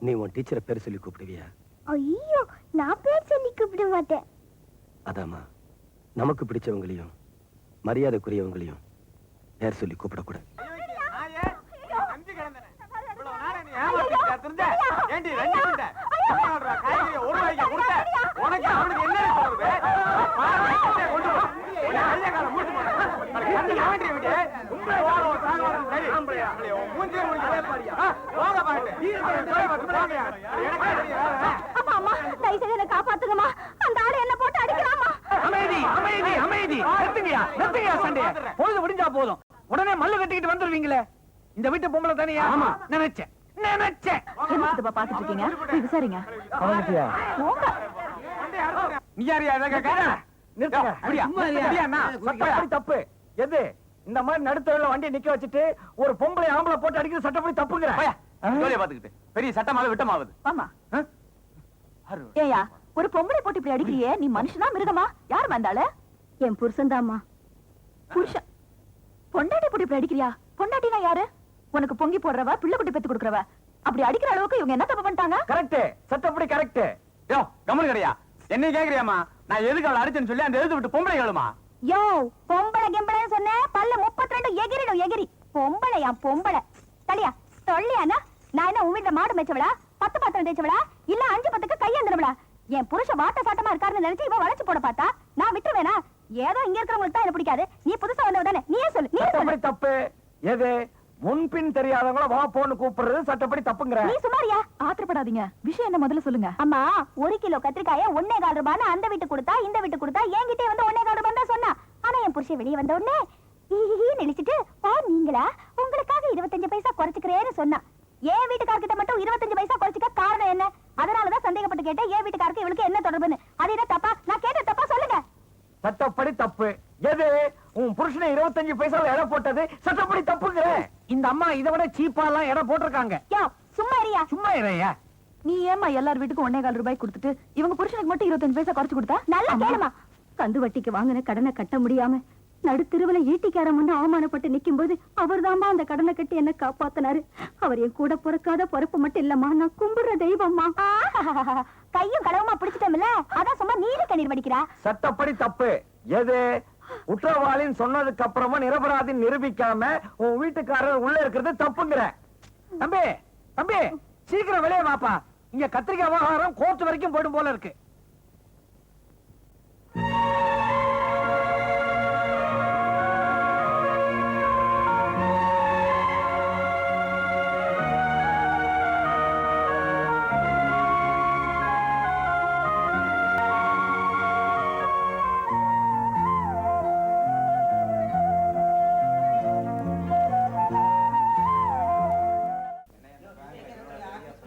நீ உன் டீச்சரை பேர் சொல்லி கூப்பிடுவியா? ஐயோ, நான் பேர் சொல்லி கூப்பிட மாட்டேன். அதாமா, நமக்கு பிடிச்சவங்களையும் மரியாதைக்குரியவங்களையும் பேர் சொல்லி கூப்பிடக்கூடாது. காப்பாத்துங்கம்மா, அந்த ஆளு என்ன போட்டு அடிக்கலாமா? அமைதி அமைதி அமைதி, நிறுத்துங்கயா நிறுத்துங்கயா சண்டைய. பொழுது முடிஞ்சா போதும் உடனே மல்லு கட்டிக்கிட்டு வந்துருவீங்களே. இந்த வீட்டு பொம்பளை தானியா? ஆமா நினைச்சேன் நினைச்சேன். என்ன சித்தப்பா பாத்துட்டு இருக்கீங்க? போய் விசாரிங்க. போங்க. நீ யாரியா இதை கேட்க? நிறுத்துங்க. அப்படியா? அப்படியாண்ணா? சட்டப்படி தப்பு. எது இந்த மாதிரி நடுத்தரவுல வண்டியை நிக்க வச்சுட்டு ஒரு பொம்பளை ஆம்பளை போட்டு அடிக்கிறது சட்டப்படி தப்புங்கிற? பாத்துக்கிட்டு பெரிய சட்டமாவது விட்டமாவது. ஆமா. ஏயா ஒரு பொம்பளை போட்டு இப்படி அடிக்கிறியே, நீ மனுஷனா மிருகமா? யார் வந்தாளு? என் புருஷன் தாம்மா. புருஷன் பொண்டாட்டி போட்டு இப்படி அடிக்கிறியா? பொண்டாட்டினா யாரு? உனக்கு பொங்கி போடுறவ, பிள்ளை குட்டி பெத்து கொடுக்கறவ. அப்படி அடிக்கிற அளவுக்கு இவங்க என்ன தப்பு பண்ணிட்டாங்க? கரெக்ட், சட்டப்படி கரெக்ட். யோ கமல் கிடையா, என்ன கேக்குறியாமா? நான் எதுக்கு அவளை அடிச்சேன்னு சொல்லி அந்த எழுத்து விட்டு பொம்பளை கேளுமா? யோ பொம்பளை கெம்பளைன்னு சொன்ன பல்ல 32 எகிரிடும் எகிரி. பொம்பளையா பொம்பளை தலியா சொல்லியானா? நான் என்ன உன் வீட்டுல மாடு மேய்ச்சவளா, 10 பாத்திரம் தேய்ச்சவளா, இல்ல 5 10க்கு கையேந்திரவளா? என் புருஷன் வாட்ட சாட்டமா இருக்காருன்னு நினைச்சு இவன் வளைச்சு போட பார்த்தா நான் விட்டுருவேனா? ஏதோ இங்க இருக்கிறவங்களுக்கு தான் என்ன பிடிக்காது. நீ புதுசா வந்தவ தானே, நீயே சொல்லு. நீ சட்டப்படி தப்பு. எது முன்பின் தெரியாதவங்கள வா போன்னு கூப்பிடுறது சட்டப்படி தப்புங்கற? நீ சுமாரியா? ஆத்திரப்படாதீங்க, விஷயம் என்ன முதல்ல சொல்லுங்க. அம்மா 1 கிலோ கத்திரிக்காய 1.25 ரூபான்னு அந்த வீட்டு கொடுத்தா இந்த வீட்டு கொடுத்தா என்கிட்டே வந்து 1.25 ரூபாய் தான் சொன்னா. ஆனா என் புருஷன் வெளியே வந்த உடனே நினைச்சிட்டு பா நீங்களா உங்களுக்காக 25 பைசா குறைச்சுக்கிறேன்னு சொன்னா. என் வீட்டுக்காரர்கிட்ட மட்டும் 25 பைசா குறைச்சுக்க காரணம் என்ன? அதனாலதான் சந்தேகப்பட்டு கேட்டேன், என் வீட்டுக்காரருக்கு இவளுக்கு என்ன தொடர்புன்னு. அது என்ன தப்பா? நான் கேட்ட தப்பா சொல்லுங்க. சட்டப்படி தப்பு. எது உன் புருஷனை 25 பைசால எடை போட்டது சட்டப்படி தப்புங்கிற? இந்த அம்மா இதை விட சீப்பா எல்லாம் இடம் போட்டிருக்காங்க. யோ சும்மா இரியா. சும்மா இறையா. நீ ஏமா எல்லார் வீட்டுக்கும் 1.25 ரூபாய் கொடுத்துட்டு இவங்க புருஷனுக்கு மட்டும் 25 பைசா குறைச்சு கொடுத்தா? நல்லா கேளுமா. கந்து வட்டிக்கு வாங்கின கடனை கட்ட முடியாம நடுத்தெருவுல ஈட்டிக்காரன் வந்து அவமானப்பட்டு நிக்கும் போது அவர்தாம்மா அந்த கடனை கட்டி என்ன காப்பாத்தினாரு. அவர் என் கூட பிறக்காத பொறுப்பு மட்டும் இல்லம்மா, நான் கும்பிடுற தெய்வம்மா. கையும் கடவுமா பிடிச்சிட்டோம்ல, அதான் சும்மா நீல கண்ணீர் வடிக்கிறா. சட்டப்படி தப்பு. எது குற்றவாளின்னு சொன்னதுக்கு அப்புறமா நிரபராதின்னு நிரூபிக்காம உன் வீட்டுக்காரர் உள்ள இருக்கிறது தப்புங்கிற? தம்பி தம்பி சீக்கிரம் வெளியே வாப்பா, இங்க கத்திரிக்காய் விவகாரம் கோர்ட் வரைக்கும் போயிடும் போல இருக்கு.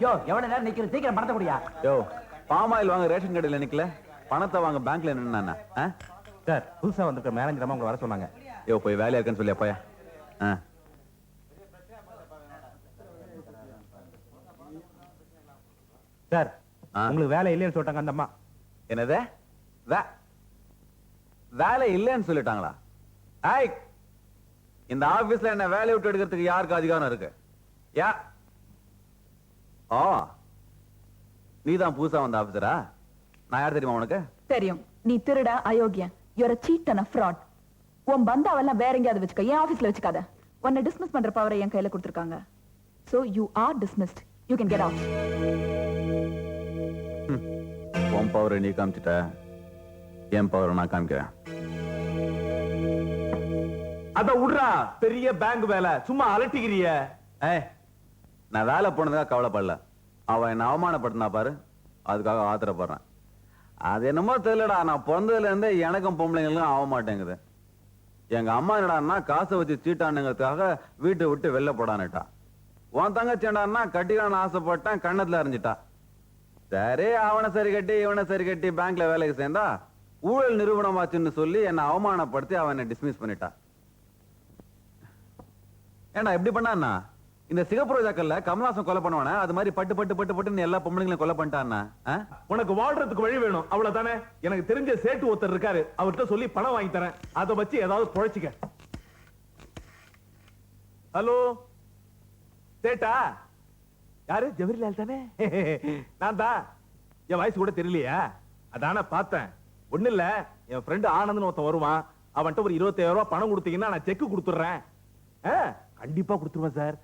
யோ எவ்வளவு நேரம் நிக்கிறது, சீக்கிரம் பணத்தை குடியா. யோ பாம் ஆயில் வாங்க ரேஷன் கடையில நிக்கல, பணத்தை வாங்க பேங்க்ல நின்னா. சார் புதுசா வந்திருக்க மேனேஜர் அம்மா உங்களை வர சொன்னாங்க. யோ போய் வேலையா இருக்குன்னு சொல்லியா போயா. சார் உங்களுக்கு வேலை இல்லைன்னு சொல்லிட்டாங்க அந்த அம்மா. என்னது வேலை இல்லைன்னு சொல்லிட்டாங்களா? ஐய், இந்த ஆபீஸ்ல என்ன வேலையை விட்டு எடுக்கிறதுக்கு யாருக்கு அதிகாரம் இருக்கு? யா ஓ நீதான் புதுசா வந்த ஆபீசரா? நான் யார் தெரியுமா உனக்கு? தெரியும், நீ திருட அயோக்கியன். You're a cheat and a fraud. உன் பந்தாவெல்லாம் வேற எங்கேயாவது வச்சுக்க, என் ஆபீஸ்ல வச்சுக்காத. உன்னை டிஸ்மிஸ் பண்ற பவரை என் கையில கொடுத்திருக்காங்க. So you are dismissed. You can get out. உன் பவரை நீ காமிச்சிட்ட, என் பவரை நான் காமிக்கிறேன். அத விடுறா, பெரிய பேங்க் வேலை சும்மா அலட்டிக்கிறிய. நான் வேலை போனதுக்காக கவலைப்படல, அவன் என்ன அவமானப்படுத்தினா பாரு, அதுக்காக ஆத்திரப்படுறேன். அது என்னமோ தெரியலடா, நான் பிறந்ததுல இருந்தே எனக்கும் பொம்பளைங்களுக்கும் ஆக மாட்டேங்குது. எங்க அம்மா என்னடான்னா காசை வச்சு சீட்டானுங்கிறதுக்காக வீட்டை விட்டு வெளில போடான்னுட்டா. உன் தங்கச்சி என்னடான்னா கட்டிக்கான ஆசைப்பட்டேன், கண்ணத்துல அறிஞ்சிட்டா. சரி அவனை சரி கட்டி இவனை சரி கட்டி பேங்க்ல வேலைக்கு சேர்ந்தா ஊழல் நிறுவனமாச்சுன்னு சொல்லி என்னை அவமானப்படுத்தி அவனை டிஸ்மிஸ் பண்ணிட்டா. ஏண்டா இப்படி பண்ணா? இந்த சிகப்பு ரோஜாக்கள்ல கமலாசம் கொலை பண்ணுவானே, அது மாதிரி பட்டு பட்டு பட்டு பட்டு எல்லா பொம்பளைங்களும் கொலை பண்ணிட்டான்னா? உனக்கு வாழ்றதுக்கு வழி வேணும் அவ்வளவுதானே. எனக்கு தெரிஞ்ச சேட்டு ஒருத்தர் இருக்காரு, அவர்கிட்ட சொல்லி பணம் வாங்கி தரேன், அதை வச்சு ஏதாவது பொழைச்சிக்க. ஹலோ சேட்டா, யாரு? ஜவஹர்லால் தானே? நான் தான். என் வயசு கூட தெரியலையா? அதான பார்த்தேன். ஒண்ணு இல்ல, என் ஃப்ரெண்டு ஆனந்த்னு ஒருத்தன் வருவான், அவன்கிட்ட ஒரு 25,000 ரூபாய் பணம் கொடுத்தீங்கன்னா நான் செக் கொடுத்துடுறேன். கண்டிப்பா கொடுத்துருவேன் சார்.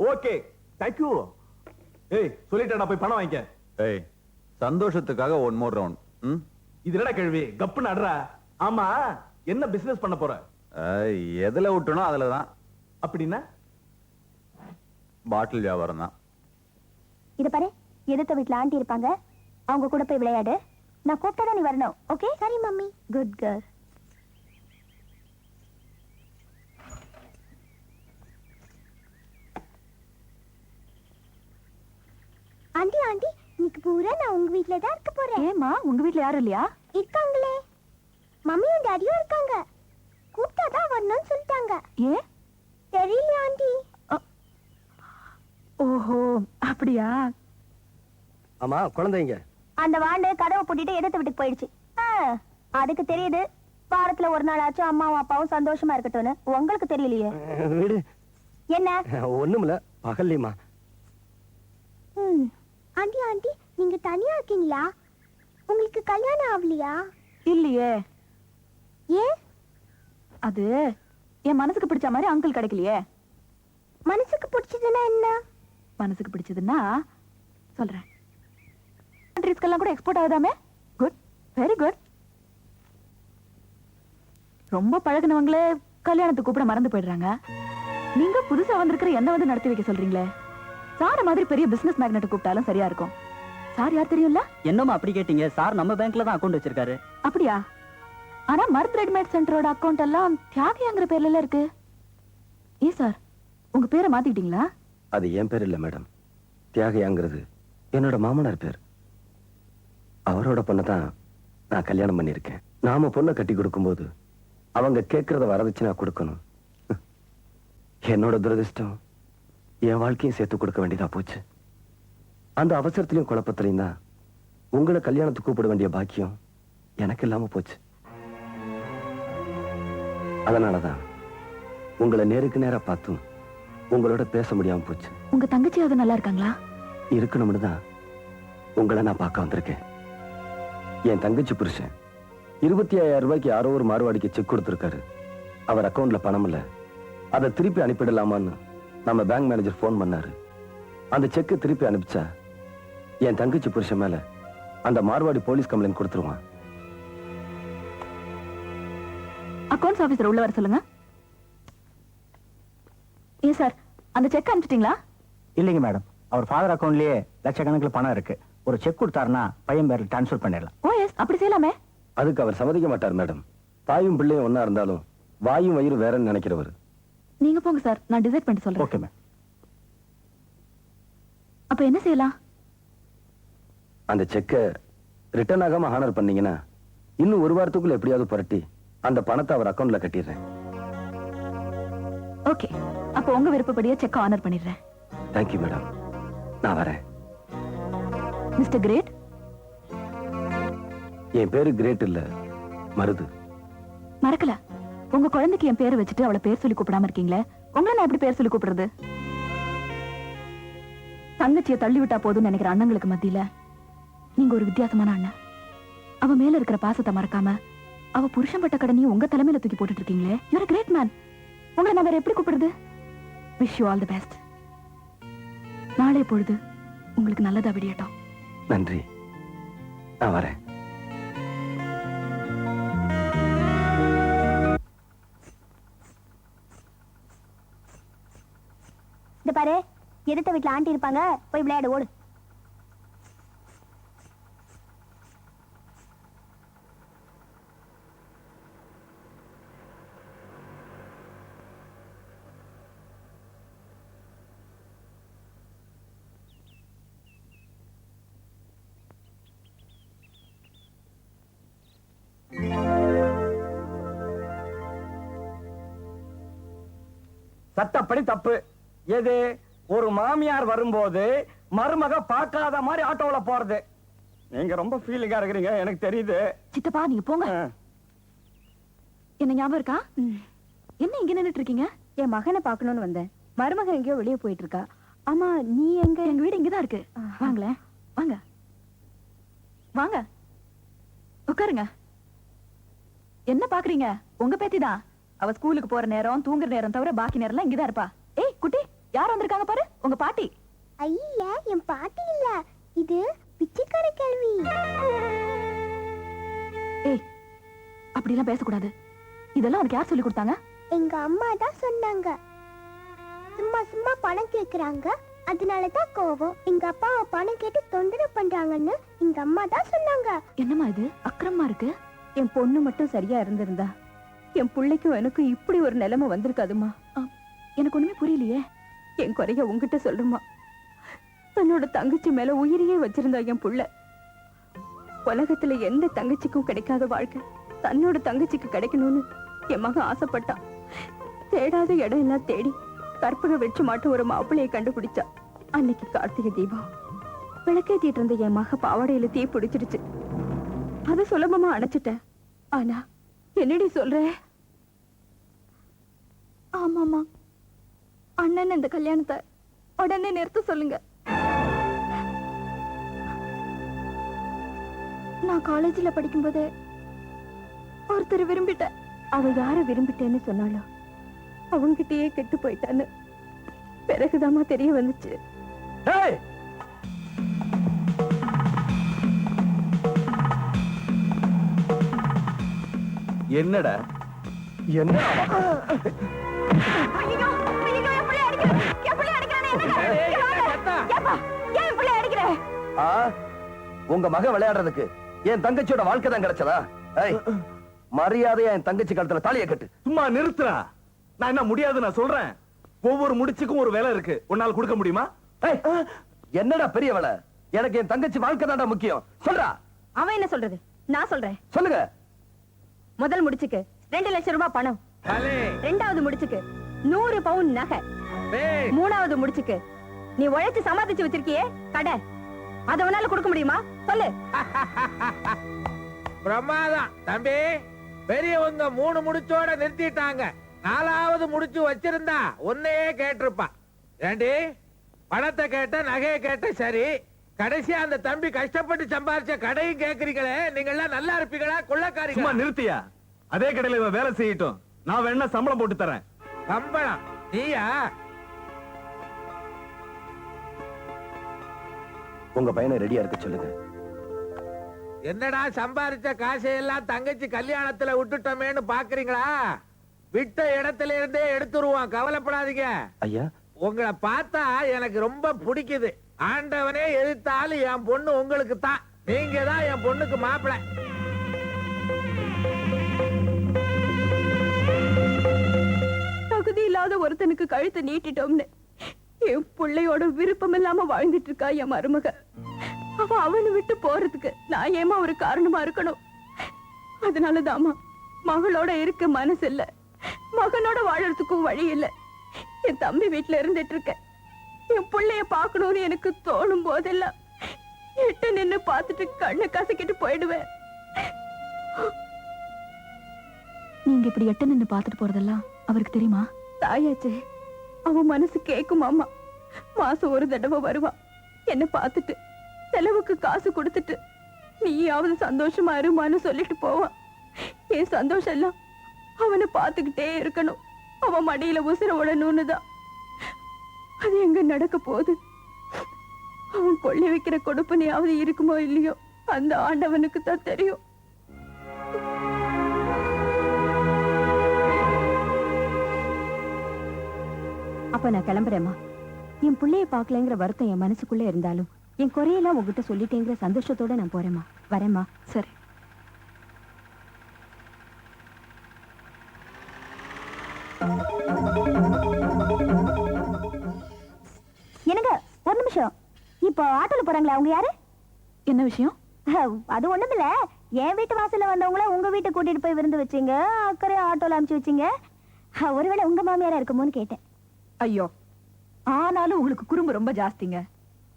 Okay thank you. ஏய் சொல்லிட்டேன், போய் பணம் வாங்கிக்க. ஏய் சந்தோஷத்துக்காக ஒன் மோர் ரவுண்ட். இது என்னடா கேள்வி, கப்பு நடுறா. ஆமா என்ன பிசினஸ் பண்ண போற? எதுல விட்டணும் அதுலதான். அப்படின்னா பாட்டில் வியாபாரம் தான். இத பாரு, எதிர்த்த வீட்டுல ஆண்டி இருப்பாங்க, அவங்க கூட போய் விளையாடு. நான் கூப்பிட்டா நீ வரணும். ஓகே? சரி mummy. Good girl. Aunty aunty, இன்னைக்கு பூரா நான் உங்க வீட்ல தான் இருக்க போறேன். ஏமா உங்க வீட்ல யாரும் இல்லையா? இருக்காங்களே, மம்மியும் டாடியும் இருக்காங்க. கூப்பிட்டா தான் வரணும்னு சொல்லிட்டாங்க. ஏன் தெரியல ஆண்டி. ஓஹோ அப்படியா? ஆமா குழந்தைங்க அந்த வாண்டு கதவை பூட்டிட்டு எதிர்த்து வீட்டுக்கு போயிடுச்சு. அதுக்கு தெரியுது வாரத்துல ஒரு நாள் ஆச்சும் அம்மாவும் அப்பாவும் சந்தோஷமா இருக்கட்டும்னு. உங்களுக்கு தெரியலையே. வீடு என்ன? ஒண்ணுமில்ல, பகல்லையுமா. ஆண்டி ஆண்டி, நீங்க தனியா இருக்கீங்களா? உங்களுக்கு கல்யாணம் ஆகலையா? இல்லையே. ஏன்? அது என் மனசுக்கு பிடிச்ச மாதிரி அங்கிள் கிடைக்கலையே. மனசுக்கு பிடிச்சதுன்னா என்ன? மனசுக்கு பிடிச்சதுன்னா சொல்றேன். கண்ட்ரீஸ்க்கெல்லாம் கூட எக்ஸ்போர்ட் ஆகுதாமே. Good, very good. ரொம்ப பழகுனவங்களே கல்யாணத்துக்கு கூப்பிட மறந்து போயிடுறாங்க. நீங்க புதுசா வந்திருக்கிற என்ன வந்து நடத்தி வைக்க சொல்றீங்களே. சார மாதிரி பெரிய பிசினஸ் மேக்னெட் கூப்பிட்டாலும் சரியா இருக்கும். சார் யார் தெரியும்ல? என்னமா அப்படி கேட்டீங்க? சார் நம்ம பேங்க்ல தான் அக்கவுண்ட் வச்சிருக்காரு. அப்படியா? ஆனா மர்த் ரெடிமேட் சென்டரோட அக்கவுண்ட் எல்லாம் தியாகிங்கிற பேர்ல இருக்கு. ஏ சார், உங்க பேரை மாத்திட்டீங்களா? அது என் பேர் இல்ல மேடம், தியாகையாங்கிறது என்னோட மாமனார் பேர். அவரோட பொண்ணதான் நான் கல்யாணம் பண்ணிருக்கேன். நாம பொண்ணை கட்டி கொடுக்கும்போது அவங்க கேட்கறத வரதட்சணை கொடுக்கணும். என்னோட துரதிர்ஷ்டம் என் வாழ்க்கையும் சேர்த்து கொடுக்க வேண்டியதா போச்சு. அந்த அவசரத்திலையும் குழப்பத்திலையும் தான் உங்களை கல்யாணத்துக்கு கூப்பிட வேண்டிய பாக்கியம் எனக்கு இல்லாம போச்சு. அதனாலதான் உங்களை நேருக்கு நேரா பார்த்தும் உங்களோட பேச முடியாம போச்சு. உங்க தங்கச்சி அது நல்லா இருக்காங்களா? இருக்கணும்னு தான் உங்களை நான் பார்க்க வந்திருக்கேன். என் தங்கச்சி புருஷன் 25,000 ரூபாய்க்கு யாரோ ஒரு மார்வாடிக்கு செக் கொடுத்திருக்காரு. அவர் அக்கவுண்ட்ல பணம் இல்ல, அதை திருப்பி அனுப்பிடலாமான்னு நம்ம பேங்க் மேனேஜர் போன் பண்ணாரு. அந்த செக்கை திருப்பி அனுப்பிச்சா என் தங்கச்சி புருஷன் மேல அந்த மார்வாடி போலீஸ் கம்ப்ளைண்ட் கொடுத்துருவான். அக்கவுண்ட்ஸ் ஆபீசர் உள்ள வர சொல்லுங்க. ஏ சார், அந்த செக் அனுப்பிச்சிட்டீங்களா? இல்லைங்க மேடம், அவர் ஃபாதர் அக்கவுண்ட்லயே லட்சக்கணக்கில் பணம் இருக்கு. ஒரு செக் கொடுத்தாருன்னா பையன் பேர்ல டிரான்ஸ்ஃபர் பண்ணிடலாம். ஓ எஸ், அப்படி செய்யலாமே. அதுக்கு அவர் சம்மதிக்க மாட்டார் மேடம். தாயும் பிள்ளையும் ஒன்னா இருந்தாலும் வாயும் வயிறு வேறன்னு நினைக்கிறவர். நீங்க போங்க சார், நான் டிசைட் பண்ணி சொல்றேன். Okay ma'am. அப்ப என்ன செய்யலாம்? அந்த செக்கை ரிட்டர்ன் ஆகாம ஹானர் பண்ணீங்கன்னா இன்னும் ஒரு வாரத்துக்குள்ள எப்படியாவது புரட்டி அந்த பணத்தை அவர் அக்கவுண்ட்ல கட்டிடுறேன். ஓகே, அப்ப உங்க விருப்பப்படியே செக் ஆனர் பண்ணிடுறேன். தேங்க்யூ மேடம், நான் வரேன். Mister great. என் பேரு கிரேட் இல்ல, மருது. மறக்கல, உங்க குழந்தைக்கு என் பேர் வச்சுட்டு அவளை பேர் சொல்லி கூப்பிடாம இருக்கீங்களே, உங்களை நான் எப்படி பேர் சொல்லி கூப்பிடுறது? தங்கச்சியை தள்ளி விட்டா போதும்னு நினைக்கிற அண்ணங்களுக்கு மத்தியில நீங்க ஒரு வித்தியாசமான அண்ணன். அவ மேல இருக்கிற பாசத்தை மறக்காம அவ புருஷன் பட்ட கடனையும் உங்க தலைமையில தூக்கி போட்டுட்டு இருக்கீங்களே. You are great man. உங்களை நான் வேற எப்படி கூப்பிடுறது? Wish you all the best. நாளை பொழுது உங்களுக்கு நல்லதா விடியட்டும். நன்றி, நான் வரேன். இந்த பாரு, எதிர்த்த வீட்டுல ஆண்டி இருப்பாங்க, போய் விளையாடு, ஓடு. சட்டப்படி தப்பு. எது? ஒரு மாமியார் வரும்போது மருமக பார்க்காத மாதிரி ஆட்டோல போறது. நீங்க ரொம்ப ஃபீலிங்கா இருக்கிறீங்க, எனக்கு தெரியுது. சித்தப்பா நீங்க போங்க. என்ன ஞாபகம் இருக்கா? என்ன இங்க நின்னுட்டு இருக்கீங்க? என் மகனை பார்க்கணும்னு வந்தேன். மருமகன் எங்கேயோ வெளியே போயிட்டு இருக்கா. ஆமா, நீ எங்க? எங்க வீடு இங்கதான் இருக்கு. வாங்களேன், வாங்க வாங்க, உட்காருங்க. என்ன பாக்குறீங்க? உங்க பேத்திதான். அவ ஸ்கூலுக்கு போற நேரம், தூங்குற நேரம் தவிர பாக்கி நேரம் இங்கதான் இருப்பா. ஏய் குட்டி, யார் வந்திருக்காங்க பாரு, உங்க பாட்டி. ஐயா, என் பாட்டி இல்ல, இது பிச்சைக்கார கேள்வி. ஏய், அப்படி எல்லாம் பேசக்கூடாது. இதெல்லாம் உனக்கு யார் சொல்லி கொடுத்தாங்க? எங்க அம்மா தான் சொன்னாங்க. சும்மா சும்மா பணம் கேக்குறாங்க, அதனாலதான் கோவம். எங்க அப்பாவை பணம் கேட்டு தொந்தரவு பண்றாங்கன்னு எங்க அம்மா தான் சொன்னாங்க. என்னம்மா இது அக்கிரமமா இருக்கு? என் பொண்ணு மட்டும் சரியா இருந்திருந்தா என் பிள்ளைக்கும் எனக்கும் இப்படி ஒரு நிலைமை வந்திருக்காதுமா. எனக்கு ஒண்ணுமே புரியலையே. என் குறைய உங்ககிட்ட சொல்லுமா. தன்னோட தங்கச்சி மேல உயிரையே வச்சிருந்தா என் புள்ள. உலகத்துல எந்த தங்கச்சிக்கும் கிடைக்காத வாழ்க்கை தன்னோட தங்கச்சிக்கு கிடைக்கணும்னு என் மகன் ஆசைப்பட்டான். தேடாத இடம் எல்லாம் தேடி கற்பக வெற்றி மாட்டு ஒரு மாப்பிள்ளையை கண்டுபிடிச்சா. அன்னைக்கு கார்த்திகை தீபம் விளக்கேத்திட்டு இருந்த என் மக பாவாடையில தீ பிடிச்சிடுச்சு. அது சுலபமா அணைச்சிட்டேன். ஆனா என்னடி சொல்ற? ஆமாமா, அண்ணன் இந்த கல்யாணத்தை உடனே நிறுத்த சொல்லுங்க. நான் காலேஜ்ல படிக்கும்போதே ஒருத்தர் விரும்பிட்டேன். அவ யார விரும்பிட்டேன்னு சொன்னாலும் அவங்கிட்டயே கெட்டு போயிட்டான்னு பிறகுதாமா தெரிய வந்துச்சு. என்னடா என்ன? உங்க மகன் விளையாடுறதுக்கு என் தங்கச்சியோட வாழ்க்கை தான் கிடைச்சதா? மரியாதையா என் தங்கச்சி காலத்துல தாலியை கட்டு. சும்மா நிறுத்துறா. நான் என்ன முடியாது நான் சொல்றேன். ஒவ்வொரு முடிச்சுக்கும் ஒரு வேலை இருக்கு, உன்னால கொடுக்க முடியுமா? என்னடா பெரிய வேலை? எனக்கு என் தங்கச்சி வாழ்க்கை தான்டா முக்கியம். சொல்றா. அவன் என்ன சொல்றது? நான் சொல்றேன். சொல்லுங்க. முதல் முடிச்சுக்கு 2 லட்சம் ரூபாய் பணம். ரெண்டாவது முடிச்சுக்கு 100 பவுன் நகை. மூணாவது முடிச்சுக்கு நீ உழைச்சு சமாளிச்சு வச்சிருக்கியே கடை, அத உன்னால கொடுக்க முடியுமா? சொல்லு. பிரமாதம் தம்பி. பெரியவங்க 3 முடிச்சோட நிறுத்திட்டாங்க. 4வது முடிச்சு வச்சிருந்தா ஒன்னையே கேட்டிருப்பா. ஏண்டி பணத்தை கேட்ட, நகையை கேட்ட, சரி கடைசியா அந்த தம்பி கஷ்டப்பட்டு சம்பாதிச்ச கடையும் கேக்குறீங்களே, நீங்க எல்லாம் நல்லா இருப்பீங்களா? கொள்ளக்காரீங்க. சும்மா நிறுத்தியா? அதே கடையில இவன் வேலை செய்யட்டும், நான் வேணா சம்பளம் போட்டு தரேன். சம்பளம்? நீயா? உங்க பையனை ரெடியா இருக்க சொல்லுங்க. என்னடா சம்பாதிச்ச காசையெல்லாம் தங்கச்சி கல்யாணத்துல விட்டுட்டோமேன்னு பாக்குறீங்களா? விட்ட இடத்துல இருந்தே எடுத்துருவான், கவலைப்படாதீங்க. ஐயா, உங்களை பார்த்தா எனக்கு ரொம்ப பிடிக்குது. ஆண்டவனே எதிர்த்தாலும் என் பொண்ணு உங்களுக்கு தான். நீங்க தான் என் பொண்ணுக்கு மாப்பிள்ளை. தகுதி இல்லாத ஒருத்தனுக்கு கழுத்தை நீட்டிட்டோம்னு என் பிள்ளையோட விருப்பம் இல்லாம வாழ்ந்துட்டு இருக்கா என் மருமக. அவனை விட்டு போறதுக்கு நான் ஏமா ஒரு காரணமா இருக்கணும்? அதனாலதாமா மகளோட இருக்க மனசு இல்ல, மகனோட வாழறதுக்கும் வழி இல்ல. என் தம்பி வீட்டுல இருந்துட்டு இருக்க. என் பிள்ளைய பாக்கணும்னு எனக்கு தோணும் போதெல்லாம் எட்ட நின்னு பார்த்துட்டு கண்ணை கசக்கிட்டு போயிடுவேன். நீங்க இப்படி எட்ட நின்னு பாத்துட்டு போறதெல்லாம் அவருக்கு தெரியுமா? தாயாச்சே, அவன் மனசு கேக்குமாமா. மாசம் ஒரு தடவை வருவான், என்ன பார்த்துட்டு செலவுக்கு காசு கொடுத்துட்டு நீயாவது சந்தோஷமா இருமான்னு சொல்லிட்டு போவான். என் சந்தோஷம் எல்லாம் அவனை பார்த்துக்கிட்டே இருக்கணும், அவன் மடியில உசுர விடணும்னு தான். அது எங்க நடக்க போகுது? அவன் கொள்ளை வைக்கிற கொடுப்பனையாவது இருக்குமோ இல்லையோ அந்த ஆண்டவனுக்கு தான் தெரியும். அப்ப நான் கிளம்புறேம்மா. என் பிள்ளைய பாக்கலங்கிற வருத்தம் என் மனசுக்குள்ள இருந்தாலும் என் குறையெல்லாம் உங்ககிட்ட சொல்லிட்டேங்கிற சந்தோஷத்தோட நான் போறேம்மா. வரேம்மா. சரி. என்னங்க ஒரு நிமிஷம். இப்போ ஆட்டோல போறாங்களா, அவங்க யாரு? என்ன விஷயம்? அது ஒண்ணுமில்ல, என் வீட்டு வாசல்ல வந்தவங்கள உங்க வீட்டை கூட்டிட்டு போய் விருந்து வச்சீங்க, அக்கறை ஆட்டோல அனுப்பிச்சு வச்சீங்க. ஒருவேளை உங்க மாமியாரா இருக்குமோன்னு கேட்டேன். ஐயோ, ஆனாலும் உங்களுக்கு குறும்பு ரொம்ப ஜாஸ்திங்க.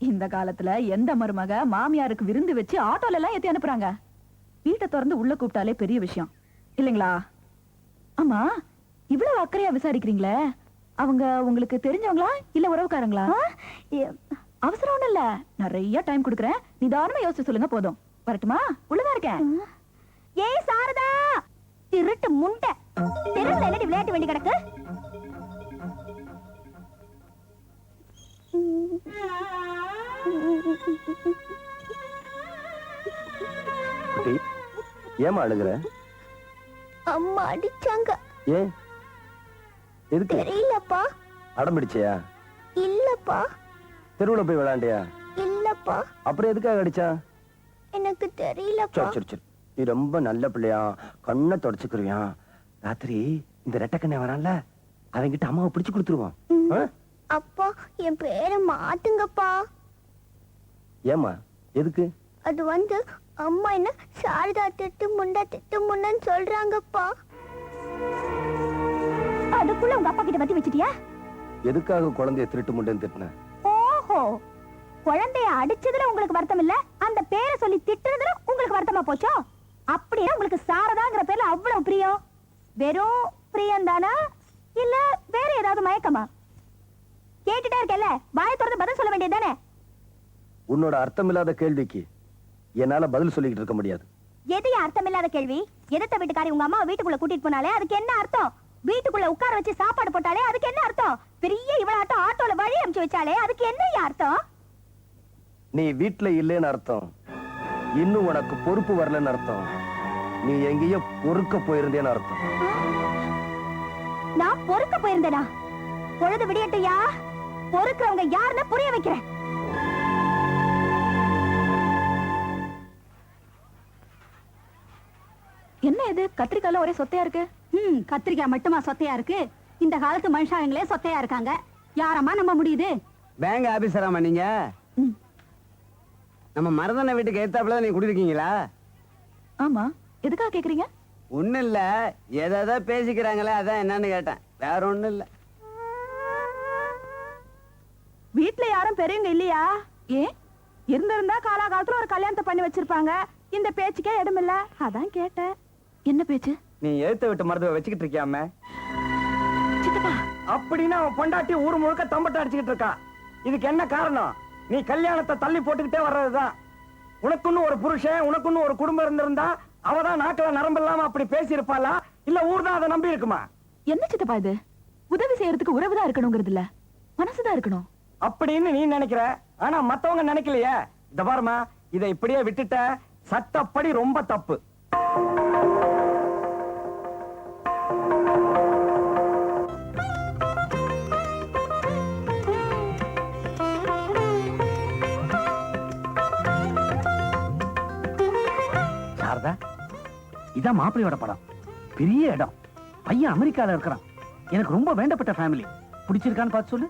இந்த காலத்துல எந்த மருமக மாமியாருக்கு விருந்து வச்சு ஆட்டோல எல்லாம் ஏத்தி அனுப்புறாங்க? வீட்டை திறந்து உள்ள கூப்பிட்டாலே பெரிய விஷயம் இல்லைங்களா? ஆமா, இவ்வளவு அக்கறையா விசாரிக்கிறீங்களே, அவங்க உங்களுக்கு தெரிஞ்சவங்களா இல்ல உறவுக்காரங்களா? அவசரம் ஒண்ணு இல்ல, நிறைய டைம் கொடுக்குறேன், நிதானமா யோசிச்சு சொல்லுங்க. போதும். வரட்டுமா? உள்ளதா இருக்கேன். ஏய் சாரதா, திருட்டு முண்டை, தெருவில் என்னடி விளையாட்டு வேண்டி கிடக்கு? குட்டி, ஏமா அழுகுற? அம்மா அடிச்சாங்க. ஏன்? எதுக்கு? தெரியலப்பா. அடம் பிடிச்சியா? இல்லப்பா. தெருவுல போய் விளையாண்டியா? இல்லப்பா. அப்புறம் எதுக்காக அடிச்சா? எனக்கு தெரியலப்பா. சரி சரி சரி, நீ ரொம்ப நல்ல பிள்ளையா, கண்ணை தொடச்சுக்கிறியா. ராத்திரி இந்த ரெட்டக்கண்ணை வரான்ல, அவங்கிட்ட அம்மாவை பிடிச்சு கொடுத்துருவான். அப்பா, என் பேரை மாத்துங்கப்பா. ஏமா? எதுக்கு? அது வந்து அம்மா என்ன சாரதா திட்டு முண்டன்னு சொல்றாங்கப்பா. அதுக்குள்ள உங்க அப்பா கிட்ட பத்தி வச்சிட்டியா? எதுக்காக குழந்தைய திருட்டு முண்டன்னு திட்டின? ஓஹோ, குழந்தைய அடிச்சதுல உங்களுக்கு வருத்தம் இல்ல, அந்த பேரை சொல்லி திட்டுறதுல உங்களுக்கு வருத்தமா போச்சோ? அப்படின்னா உங்களுக்கு சாரதாங்கிற பேர்ல அவ்வளவு பிரியம். வெறும் பிரியம் தானா இல்ல வேற ஏதாவது மயக்கமா? கேட்டுட்டே இருக்கல, வாயை திறந்து பதில் சொல்ல வேண்டியதானே? உன்னோட அர்த்தமில்லாத கேள்விக்கு என்னால பதில் சொல்லிக்கிட்டு இருக்க முடியாது. எது அர்த்தமில்லாத கேள்வி? எதிர்த்த வீட்டுக்காரி உங்க அம்மா வீட்டுக்குள்ள கூட்டிட்டு போனாலே அதுக்கு என்ன அர்த்தம்? வீட்டுக்குள்ள உட்கார வச்சு சாப்பாடு போட்டாலே அதுக்கு என்ன அர்த்தம்? பெரிய இவ்வளவு ஆட்டோல வழி அனுப்பிச்சு வச்சாலே அதுக்கு என்ன அர்த்தம்? நீ வீட்டுல இல்லைன்னு அர்த்தம், இன்னும் உனக்கு பொறுப்பு வரலன்னு அர்த்தம், நீ எங்கேயோ பொறுக்க போயிருந்தேன்னு அர்த்தம். நான் பொறுக்க போயிருந்தேனா? பொழுது விடியட்டையா, பொறுக்கிறவங்க யாருன்னு புரிய வைக்கிறேன். என்ன இது கத்திரிக்கால ஒரே சொத்தையா இருக்கு? கத்திரிக்காய் மட்டுமா சொத்தையா இருக்கு? இந்த காலத்து மனுஷங்களே சொத்தையா இருக்காங்க, யாரம்மா நம்ப முடியுது? பேங்க் ஆபீசராமா நீங்க? நம்ம மருதனை வீட்டுக்கு ஏத்தாப்புல நீங்க குடியிருக்கீங்களா? ஆமா, எதுக்காக கேக்குறீங்க? ஒண்ணும் இல்ல, ஏதாவது பேசிக்கிறாங்களே அதான் என்னன்னு கேட்டேன், வேற ஒண்ணும் இல்ல. வீட்ல யாரும் பெரியவங்க இல்லையா? ஏன் இருந்திருந்தா காலாகாலத்துல ஒரு கல்யாணத்தை பண்ணி வச்சிருப்பாங்க, இந்த பேச்சுக்கே இடமில்ல, அதான் கேட்டேன். என்ன பேச்சு? நீ எழுத்த விட்டு மருத்துவ வச்சுக்கிட்டு இருக்கியாம? சித்தப்பா, அப்படின்னா அவன் பொண்டாட்டி ஊர் முழுக்க தம்பட்ட அடிச்சுக்கிட்டு இருக்கா. இதுக்கு என்ன காரணம்? நீ கல்யாணத்தை தள்ளி போட்டுக்கிட்டே வர்றதுதான். உனக்குன்னு ஒரு புருஷன், உனக்குன்னு ஒரு குடும்பம் இருந்திருந்தா அவதான் நாக்கில நரம்பு இல்லாம அப்படி பேசி இருப்பாளா, இல்ல ஊர் தான் அதை நம்பி இருக்குமா? என்ன சித்தப்பா இது? உதவி செய்யறதுக்கு உறவுதான் இருக்கணுங்கிறது இல்ல, மனசுதான் இருக்கணும் அப்படின்னு நீ நினைக்கிற, ஆனா மத்தவங்க நினைக்கலையே. இந்த பாருமா, இதை இப்படியே விட்டுட்ட சட்டப்படி ரொம்ப தப்பு. சாரதா, இதான் மாப்பிள்ளையோட படம். பெரிய இடம், பையன் அமெரிக்கால இருக்கிறான், எனக்கு ரொம்ப வேண்டப்பட்ட ஃபேமிலி. பிடிச்சிருக்கான்னு பார்த்து சொல்லு.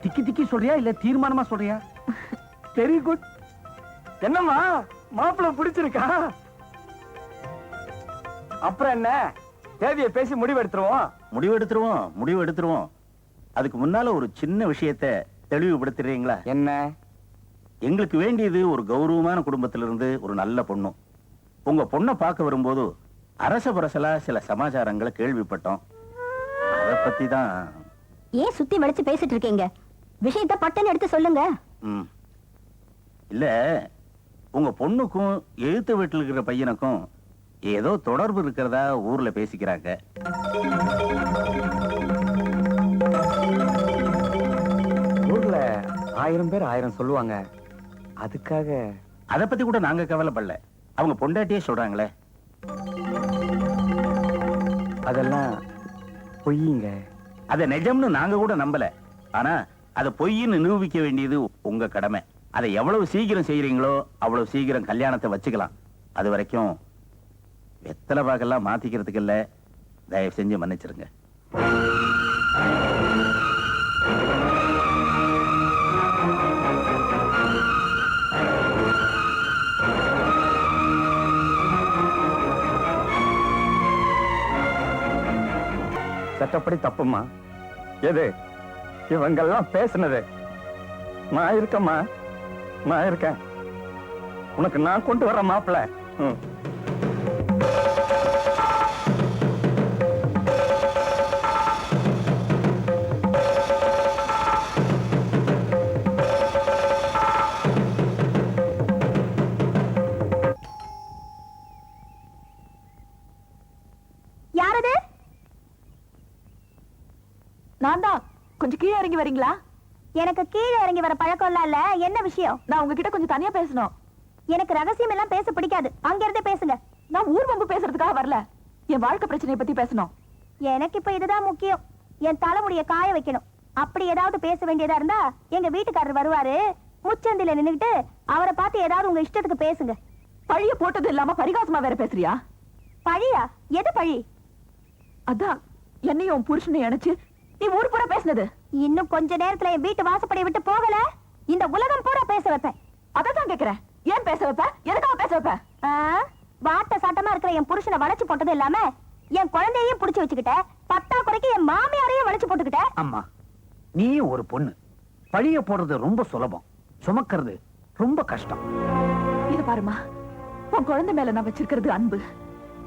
திக்கி திக்கி சொல்றியா இல்ல தீர்மானமா சொல்றியா? Very good. என்னம்மா மாப்பிள்ளை பிடிச்சிருக்கா? அப்புறம் என்ன, தேதியை பேசி முடிவெடுத்துருவோம். முடிவெடுத்துருவோம். அதுக்கு முன்னால ஒரு சின்ன விஷயத்தை தெளிவுபடுத்துறீங்களா? என்ன? எங்களுக்கு வேண்டியது ஒரு கௌரவமான குடும்பத்திலிருந்து ஒரு நல்ல பொண்ணு. உங்க பொண்ணை பார்க்க வரும்போது அரச பரசலா சில சமாச்சாரங்களை கேள்விப்பட்டோம். அதை பத்தி தான். ஏன் சுத்தி வளைச்சு பேசிட்டு இருக்கீங்க? விஷயத்தை பட்டுன்னு எடுத்து சொல்லுங்க. இல்ல, உங்க பொண்ணுக்கும் எழுத்து வீட்டில் இருக்கிற பையனுக்கும் ஏதோ தொடர்பு இருக்கிறதா ஊர்ல பேசிக்கிறாங்க. ஊர்ல 1000 பேர் 1000 சொல்லுவாங்க. அதுக்காக அதை பத்தி கூட நாங்க கவலைப்படல. அவங்க பொண்டாட்டியே சொல்றாங்களே. அதெல்லாம் பொய்யுங்க. அதை நிஜம்னு நாங்க கூட நம்பல. ஆனா அதை பொய்ன்னு நிரூபிக்க வேண்டியது உங்க கடமை. அதை எவ்வளவு சீக்கிரம் செய்யறீங்களோ அவ்வளவு சீக்கிரம் கல்யாணத்தை வச்சுக்கலாம். அது வரைக்கும் வெத்தலை பாக்கெல்லாம் மாத்திக்கிறதுக்கு இல்ல. தயவு செஞ்சு மன்னிச்சிருங்க. சட்டப்படி தப்புமா. எது இவங்கெல்லாம் பேசுனது? நான் இருக்கேம்மா, நான் இருக்கேன். உனக்கு நான் கொண்டு வர மாப்பிள்ள. யாரது? நான் தான். கொஞ்சம் கீழே இறங்கி வரீங்களா? எனக்கு கீழே இறங்கி வர பழக்கம் இல்ல. என்ன விஷயம்? நான் உங்ககிட்ட கொஞ்சம் தனியா பேசணும். எனக்கு ரகசியம் எல்லாம் பேச பிடிக்காது. அங்க இருந்து பேசுங்க. நான் ஊர் வம்பு பேசுறதுக்காக வரல. என் வாழ்க்கை பிரச்சனையை பத்தி பேசணும். எனக்கு இப்ப இதுதான் முக்கியம். என் தலைமுடிய காய வைக்கணும். அப்படி ஏதாவது பேச வேண்டியதா இருந்தா எங்க வீட்டுக்காரர் வருவாரு. முச்சந்தில நின்னுகிட்டு அவரை பார்த்து ஏதாவது உங்க இஷ்டத்துக்கு பேசுங்க. பழிய போட்டது இல்லாம பரிகாசமா வேற பேசுறியா? பழியா? எது பழி? அதான் என்னையும் புருஷனை இணைச்சு நீ ஊர் பூரா பேசுனது. இன்னும் கொஞ்ச நேரத்துல என் வீட்டு வாசப்படியை விட்டு போகல, இந்த உலகம் பூரா பேச வைப்பேன். அதான் கேக்குறேன். ஏன் பேச வைப்ப? எதுக்காக பேச வைப்ப? வாட்ட சாட்டமா இருக்கிற என் புருஷனை வளைச்சு போட்டது இல்லாம என் குழந்தையையும் புடிச்சு வச்சுக்கிட்ட. பத்தா குறைக்கு என் மாமியாரையும் வளைச்சு போட்டுக்கிட்ட. அம்மா, நீ ஒரு பொண்ணு. பழிய போடுறது ரொம்ப சுலபம், சுமக்கிறது ரொம்ப கஷ்டம். இது பாருமா, உன் குழந்தை மேல நான் வச்சிருக்கிறது அன்பு.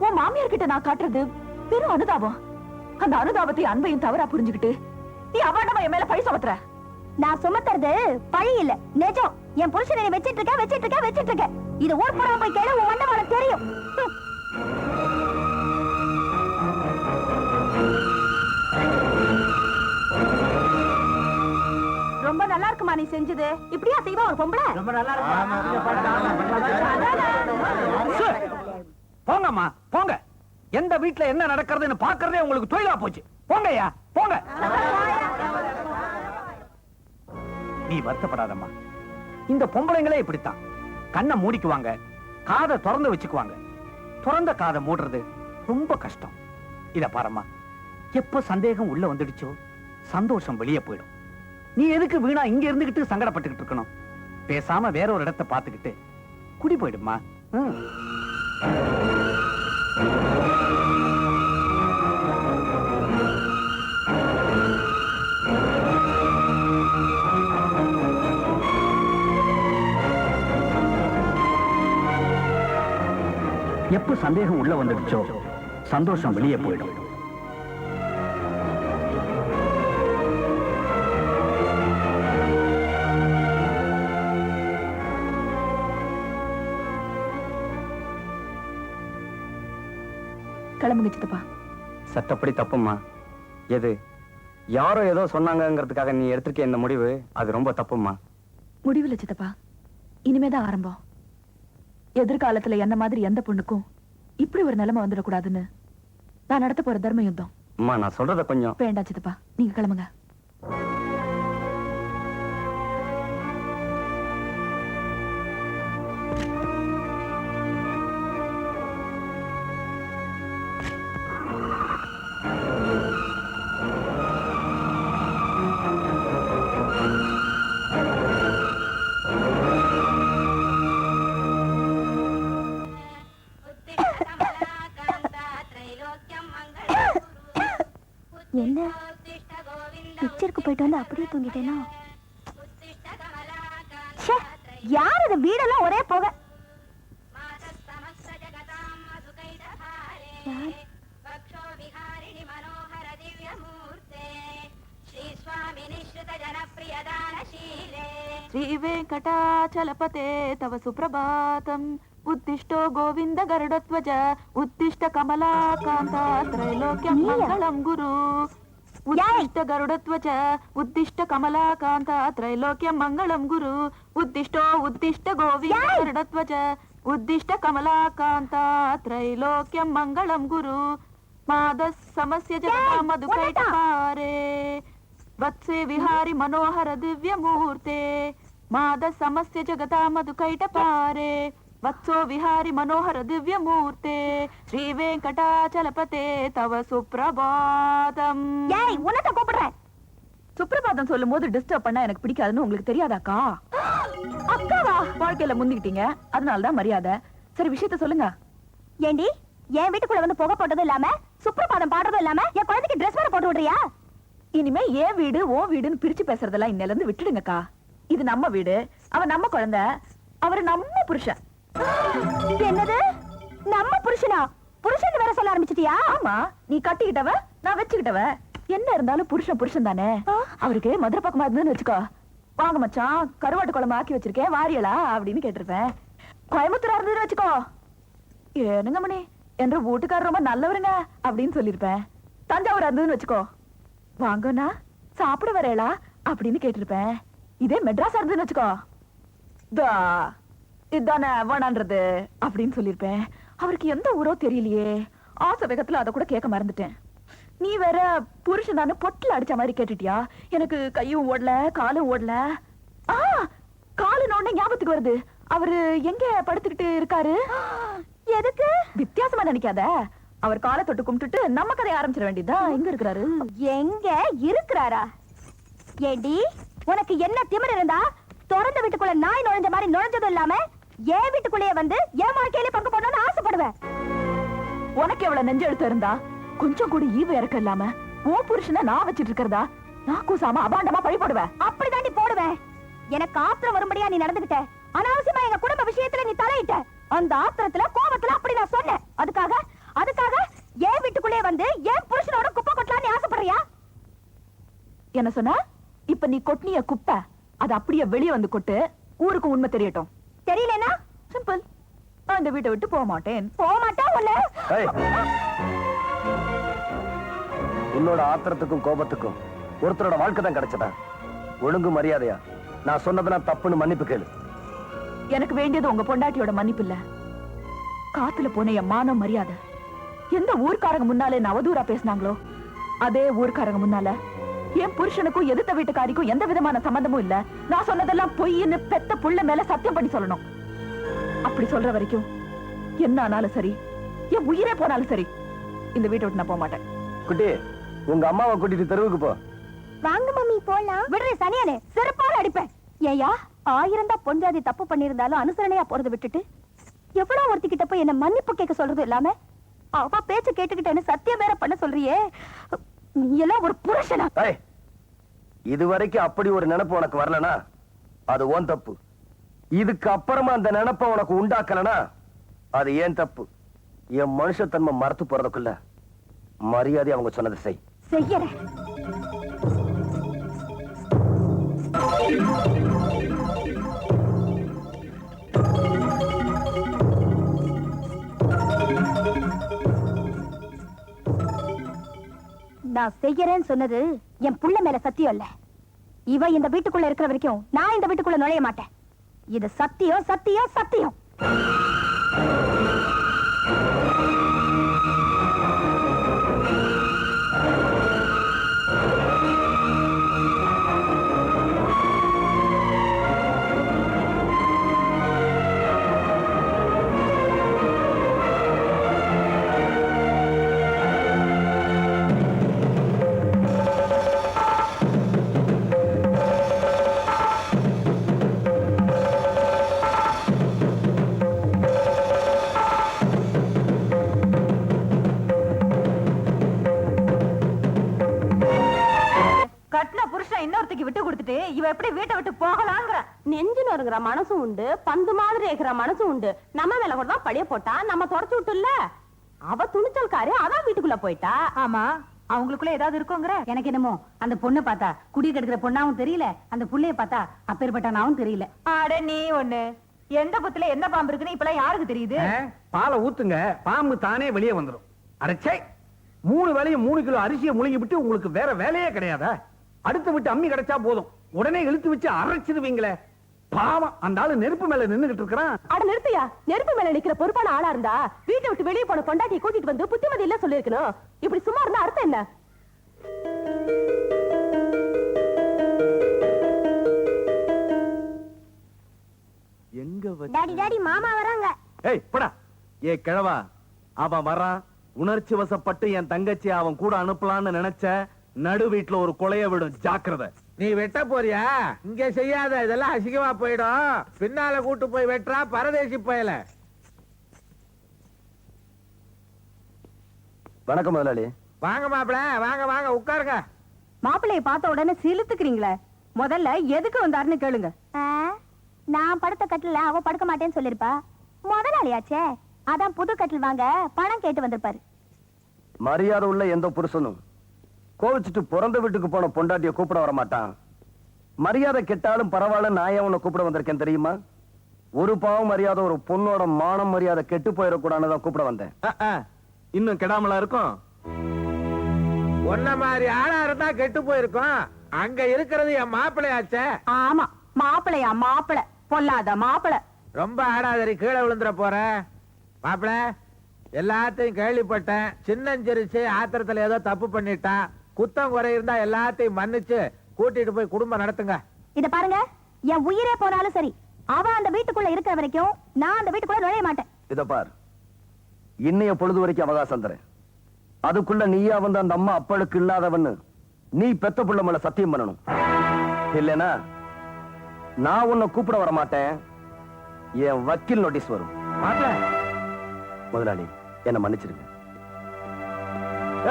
உன் மாமியார் கிட்ட நான் காட்டுறது பெரும் அனுதாபம். அந்த அனுதாபத்தை அன்பையும் தவறா புரிஞ்சுக்கிட்டு நீ அவாண்டமா என் மேல பழி சுமத்துற. நான் சுமத்துறது பழி இல்ல, நிஜம். என் புருஷனை வச்சிட்டு இருக்க. இது ஊர் புறம் போய் கேளு, உன் வண்டவாளம் தெரியும். ரொம்ப நல்லா இருக்குமா நீ செஞ்சது? இப்படியா செய்வா ஒரு பொம்பளை? ரொம்ப நல்லா போங்கம்மா, போங்க. எந்த வீட்டுல என்ன நடக்கிறதுன்னு பாக்குறதே உங்களுக்கு தொழிலா போச்சு. போங்கய்யா, போங்க. நீ வருத்தப்படாதம்மா. இந்த பொம்பளைங்களே இப்படித்தான். கண்ணை மூடிக்குவாங்க, காதை திறந்து வச்சுக்குவாங்க. திறந்த காதை மூடுறது ரொம்ப கஷ்டம். இத பாரம்மா, எப்ப சந்தேகம் உள்ள வந்துடுச்சோ சந்தோஷம் வெளியே போயிடும். நீ எதுக்கு வீணா இங்க இருந்துகிட்டு சங்கடப்பட்டுக்கிட்டு இருக்கணும்? பேசாம வேற ஒரு இடத்தை பார்த்துக்கிட்டு குடி போயிடுமா. எப்ப சந்தேகம் உள்ள வந்துடுச்சோ சந்தோஷம் வெளியே போயிடும். கிளம்புங்க சித்தப்பா. சட்டப்படி தப்புமா. எது யாரோ ஏதோ சொன்னாங்கிறதுக்காக நீ எடுத்திருக்க இந்த முடிவு, அது ரொம்ப தப்புமா. முடிவில்லை சித்தப்பா, இனிமேதான் ஆரம்பம். எதிர்காலத்துல என்ன மாதிரி எந்த பொண்ணுக்கும் இப்படி ஒரு நிலைமை வந்துடக்கூடாதுன்னு நான் நடத்த போற தர்ம யுத்தம். அம்மா, நான் சொல்றத கொஞ்சம். வேண்டாம் சித்தப்பா, நீங்க கிளம்புங்க. என்ன பிக்சருக்கு போயிட்டு வந்து அப்படியே தூங்கிட்டேனா? யார் இது? வீடெல்லாம் ஒரே போக. శ్రీ వెంకటాచలపతే తవ సుప్రభాతం ఉత్తిష్టో గోవింద గరుడధ్వజ ఉత్తిష్ట కమలాకాంత త్రైలోక్యం మంగళం గురు ఉత్తిష్ట గరుడధ్వజ ఉత్తిష్ట కమలాకాంత త్రైలోక్యం మంగళం గురు ఉత్తిష్టో ఉత్తిష్ట గోవింద గరుడధ్వజ ఉత్తిష్ట కమలాకాంత త్రైలోక్యం మంగళం గురు మాదస్ సమస్య జగతా మధుకైటహారే వత్సే విహారి మనోహర దివ్యమూర్తే మాద సమస్య జగతా మధుకైటపారే వత్సో విహారి మనోహర దివ్యమూర్తే శ్రీ వెంకటాచలపతే తవ சுப்ரபாதம். ஏய் உனக்கு கூப்பிடுறேன். சுப்ரபாதம் சொல்லும் போது டிஸ்டர்ப் பண்ணா எனக்கு பிடிக்காதுன்னு உங்களுக்கு தெரியாதாக்கா? அக்காவா? வாழ்க்கையில முந்திக்கிட்டீங்க, அதனாலதான் மரியாதை. சரி விஷயத்த சொல்லுங்க. ஏண்டி என் வீட்டுக்குள்ள வந்து புகை போட்டதும் இல்லாம சுப்ரபாதம் பாடுறதும் இல்லாம என் குழந்தைக்கு ட்ரெஸ் வேற போட்டு விடுறியா? இனிமே ஏன் வீடு ஓ வீடுன்னு பிரிச்சு பேசுறதெல்லாம் இன்னையில இருந்து விட்டுடுங்கக்கா. இது நம்ம வீடு, அவன் நம்ம குழந்தை, அவரு நம்ம புருஷன். என்னது நம்ம புருஷனா? புருஷன் வேற சொல்ல ஆரம்பிச்சிட்டியா? ஆமா, நீ கட்டிக்கிட்டவ நான் வச்சுக்கிட்டவ. என்ன இருந்தாலும் புருஷன் புருஷன் தானே. அவருக்கு மதுரை பக்கமா இருந்துன்னு வச்சுக்கோ, வாங்க மச்சான் கருவாட்டு குழம்பு ஆக்கி வச்சிருக்கேன் வாரியலா அப்படின்னு கேட்டிருப்பேன். கோயம்புத்தூரா இருந்ததுன்னு வச்சுக்கோ, ஏனுங்க மணி என்ற வீட்டுக்காரர் ரொம்ப நல்லவருங்க அப்படின்னு சொல்லிருப்பேன். தஞ்சாவூரா இருந்ததுன்னு வச்சுக்கோ, வாங்கண்ணா சாப்பிட வரேளா அப்படின்னு கேட்டிருப்பேன். இதே மெட்ராஸ் இருந்துன்னு வச்சுக்கோ, இதானே வேணான்றது அப்படின்னு சொல்லிருப்பேன். அவருக்கு எந்த ஊரோ தெரியலையே, ஆசை வேகத்துல அதை கூட கேட்க மறந்துட்டேன். நீ வேற புருஷன் தானே பொட்டில் அடிச்ச மாதிரி கேட்டுட்டியா? எனக்கு கையும் ஓடல காலும் ஓடல. காலு நோண்ட ஞாபகத்துக்கு வருது. அவரு எங்க படுத்துக்கிட்டு இருக்காரு? எதுக்கு? வித்தியாசமா நினைக்காத. அவர் காலை தொட்டு கும்பிட்டுட்டு நம்ம கதையை ஆரம்பிச்சிட வேண்டியதுதான். எங்க இருக்கிறாரு? எங்க இருக்கிறாரா? ஏண்டி உனக்கு என்ன திமிர் இருந்தா திறந்த வீட்டுக்குள்ள நாய் நுழைஞ்ச மாதிரி நுழைஞ்சதும் இல்லாம என் வீட்டுக்குள்ளேயே வந்து என் வாழ்க்கையில பங்கு போடணும்னு ஆசைப்படுவேன். உனக்கு எவ்வளவு நெஞ்செழுத்து இருந்தா கொஞ்சம் கூட ஈவு இறக்க இல்லாம உன் புருஷனை நான் வச்சிட்டு இருக்கிறதா நான் கூசாம அபாண்டமா பழி போடுவேன். அப்படிதாண்டி போடுவேன். எனக்கு ஆத்திரம் வரும்படியா நீ நடந்துகிட்ட. அனாவசியமா எங்க குடும்ப விஷயத்துல நீ தலையிட்ட. அந்த ஆத்திரத்துல கோபத்துல அப்படி நான் சொன்னேன். அதுக்காக என் வீட்டுக்குள்ளே வந்து என் புருஷனோட குப்பை கொட்டலான்னு ஆசைப்படுறியா? என்ன சொன்ன? இப்ப நீ கொட்டினிய குப்பை அது அப்படியே வெளியே வந்து கொட்டு, ஊருக்கு உண்மை தெரியட்டும். தெரியலனா சிம்பிள், நான் இந்த வீட்டை விட்டு போக மாட்டேன். உன்னோட ஆத்திரத்துக்கும் கோபத்துக்கும் ஒருத்தரோட வாழ்க்கை தான் கிடைச்சதா? ஒழுங்கு மரியாதையா நான் சொன்னதெல்லாம் தப்புன்னு மன்னிப்பு கேளு. எனக்கு வேண்டியது உங்க பொண்டாட்டியோட மன்னிப்பு இல்ல, காத்துல போன என் மானம் மரியாதை. எந்த ஊர்க்காரங்க முன்னாலே நான் அவதூறா பேசினாங்களோ அதே ஊர்க்காரங்க முன்னால என் புருஷனுக்கும் எதிர்த்த வீட்டுக்காரிக்கும் எந்த விதமான சம்பந்தமும் இல்ல, நான் சொன்னதெல்லாம் பொய்ன்னு பெத்த புள்ள மேல சத்தியம் பண்ணி சொல்லணும். அப்படி சொல்ற வரைக்கும் என்ன ஆனாலும் சரி, என் உயிரே போனாலும் சரி, இந்த வீட்டை விட்டு நான் போக மாட்டேன். குட்டி, உங்க அம்மாவை கூட்டிட்டு தெருவுக்கு போ. வாங்க மம்மி போலாம். விடுறே சனியானே, செருப்பால அடிப்பேன். ஏயா 1000 தான் பொஞ்சாதி தப்பு பண்ணிருந்தாலும் அனுசரணையா போறதை விட்டுட்டு எவ்வளவு ஒருத்திக்கிட்ட போய் என்ன மன்னிப்பு கேட்க சொல்றது இல்லாம அவ பேச்ச கேட்டுக்கிட்டேன்னு சத்தியம் வேற பண்ண சொல்றியே, நீ எல்லாம் ஒரு புருஷனா? இதுவரைக்கும் அப்படி ஒரு நினைப்பு உனக்கு வரலனா அது உன் தப்பு. இதுக்கு அப்புறமா அந்த நினைப்ப உனக்கு உண்டாக்கலனா அது ஏன் தப்பு. என் மனுஷத்தன்மை மறத்து போறதுக்குள்ள மரியாதை அவங்க சொன்னதை செய்யறேன். நான் செய்யறேன்னு சொன்னது என் புள்ள மேல சத்தியம் இல்ல. இவ இந்த வீட்டுக்குள்ள இருக்கிற வரைக்கும் நான் இந்த வீட்டுக்குள்ள நுழைய மாட்டேன். இது சத்தியம் சத்தியம் சத்தியம். வச்சுட்டு இவ எப்படி வீட்டை விட்டு போகலாங்கிற. நெஞ்சு நொறுங்குற மனசும் உண்டு, பந்து மாதிரி இருக்கிற மனசும் உண்டு. நம்ம மேல கூட தான் பழிய போட்டா, நம்ம தொடச்சு விட்டுல. அவ துணிச்சல்காரு, அதான் வீட்டுக்குள்ள போயிட்டா. ஆமா, அவங்களுக்குள்ள ஏதாவது இருக்குங்கிற. எனக்கு என்னமோ அந்த பொண்ணை பார்த்தா குடி கெடுக்கிற பொண்ணாவும் தெரியல, அந்த புள்ளைய பார்த்தா அப்பேற்பட்டனாவும் தெரியல. அட நீ ஒண்ணு, எந்த புத்துல எந்த பாம்பு இருக்குன்னு இப்பெல்லாம் யாருக்கு தெரியுது? பாலை ஊத்துங்க, பாம்பு தானே வெளியே வந்துடும். அரைச்சே 3 வேளையும் 3 கிலோ அரிசியை முழுங்கி விட்டு உங்களுக்கு வேற வேலையே கிடையாதா? அடுத்து விட்டு அம்மி கிடைச்சா போதும், உடனே இழுத்து வச்சு அரைச்சிடுவீங்களே. பாவம், அந்த ஆளு நெருப்பு மேல நின்னுகிட்டு இருக்கிறான். அட நிறுத்தியா, நெருப்பு மேல நிக்கிற பொறுப்பான ஆளா இருந்தா வீட்டை விட்டு வெளியே போன பொண்டாட்டியை கூட்டிட்டு வந்து புத்திமதி இல்ல சொல்லிருக்கணும். இப்படி சும்மா இருந்தா அர்த்தம் என்ன? எங்க டாடி டாடி மாமா வராங்க. ஏய் போடா. ஏ கிழவா, அவன் வரான். உணர்ச்சி வசப்பட்டு என் தங்கச்சி அவன் கூட அனுப்பலான்னு நினைச்ச, நடு வீட்டுல ஒரு கொலைய விடும், ஜாக்கிரதை. நீ வெட்ட போறியா? இங்க செய்யாத, இதெல்லாம் அசிங்கமா போயிடும். பின்னால கூட்டு போய் வெட்டுறா பரதேசி பயல. வணக்கம் முதலாளி. வாங்க மாப்பிள, வாங்க வாங்க உட்காருங்க. மாப்பிள்ளைய பார்த்த உடனே சிலுத்துக்கிறீங்களே, முதல்ல எதுக்கு வந்தாருன்னு கேளுங்க. நான் படுத்த கட்டில அவ படுக்க மாட்டேன்னு சொல்லிருப்பா. முதலாளியாச்சே, அதான் புது கட்டில் வாங்க பணம் கேட்டு வந்திருப்பாரு. மரியாதை உள்ள எந்த புருஷனும் கோவிச்சுட்டு பிறந்த வீட்டுக்கு போன பொண்டாட்டிய கூப்பிட வர மாட்டான். மரியாதை கெட்டாலும் பரவாயில்ல, நான் ஏன் உன்னை கூப்பிட வந்திருக்கேன் தெரியுமா? ஒரு பாவம் மரியாதை ஒரு பொண்ணோட மானம் மரியாதை கெட்டு போயிடக்கூடாதுன்னு தான் கூப்பிட வந்தேன். இன்னும் கெடாமலா இருக்கும். ஒன்ன மாதிரி ஆளா இருந்தா கெட்டு போயிருக்கும். அங்க இருக்கிறது என் மாப்பிள்ளையாச்சே. ஆமா, மாப்பிள்ளையா மாப்பிள்ளை, பொல்லாத மாப்பிள்ளை. ரொம்ப ஆடாதரி, கீழே விழுந்துற போற. மாப்பிள, எல்லாத்தையும் கேள்விப்பட்டேன். சின்னஞ்சிரிச்சு ஆத்திரத்துல ஏதோ தப்பு பண்ணிட்டான். குத்தம் குறை இருந்தா எல்லாத்தையும் மன்னிச்சு கூட்டிட்டு போய் குடும்பம் நடத்துங்க. இத பாருங்க, என் உயிரே போனாலும் சரி, அவ அந்த வீட்டுக்குள்ள இருக்கிற வரைக்கும் நான் அந்த வீட்டுக்குள்ள நுழைய மாட்டேன். இத பார், இன்னைய பொழுது வரைக்கும் அவகாசம் தரேன். அதுக்குள்ள நீயா வந்து அந்த அம்மா அப்பளுக்கு இல்லாதவன்னு நீ பெத்த புள்ள மேல சத்தியம் பண்ணணும். இல்லைனா நான் உன்னை கூப்பிட வர மாட்டேன். என் வக்கீல் நோட்டீஸ் வரும். முதலாளி, என்ன மன்னிச்சிருங்க.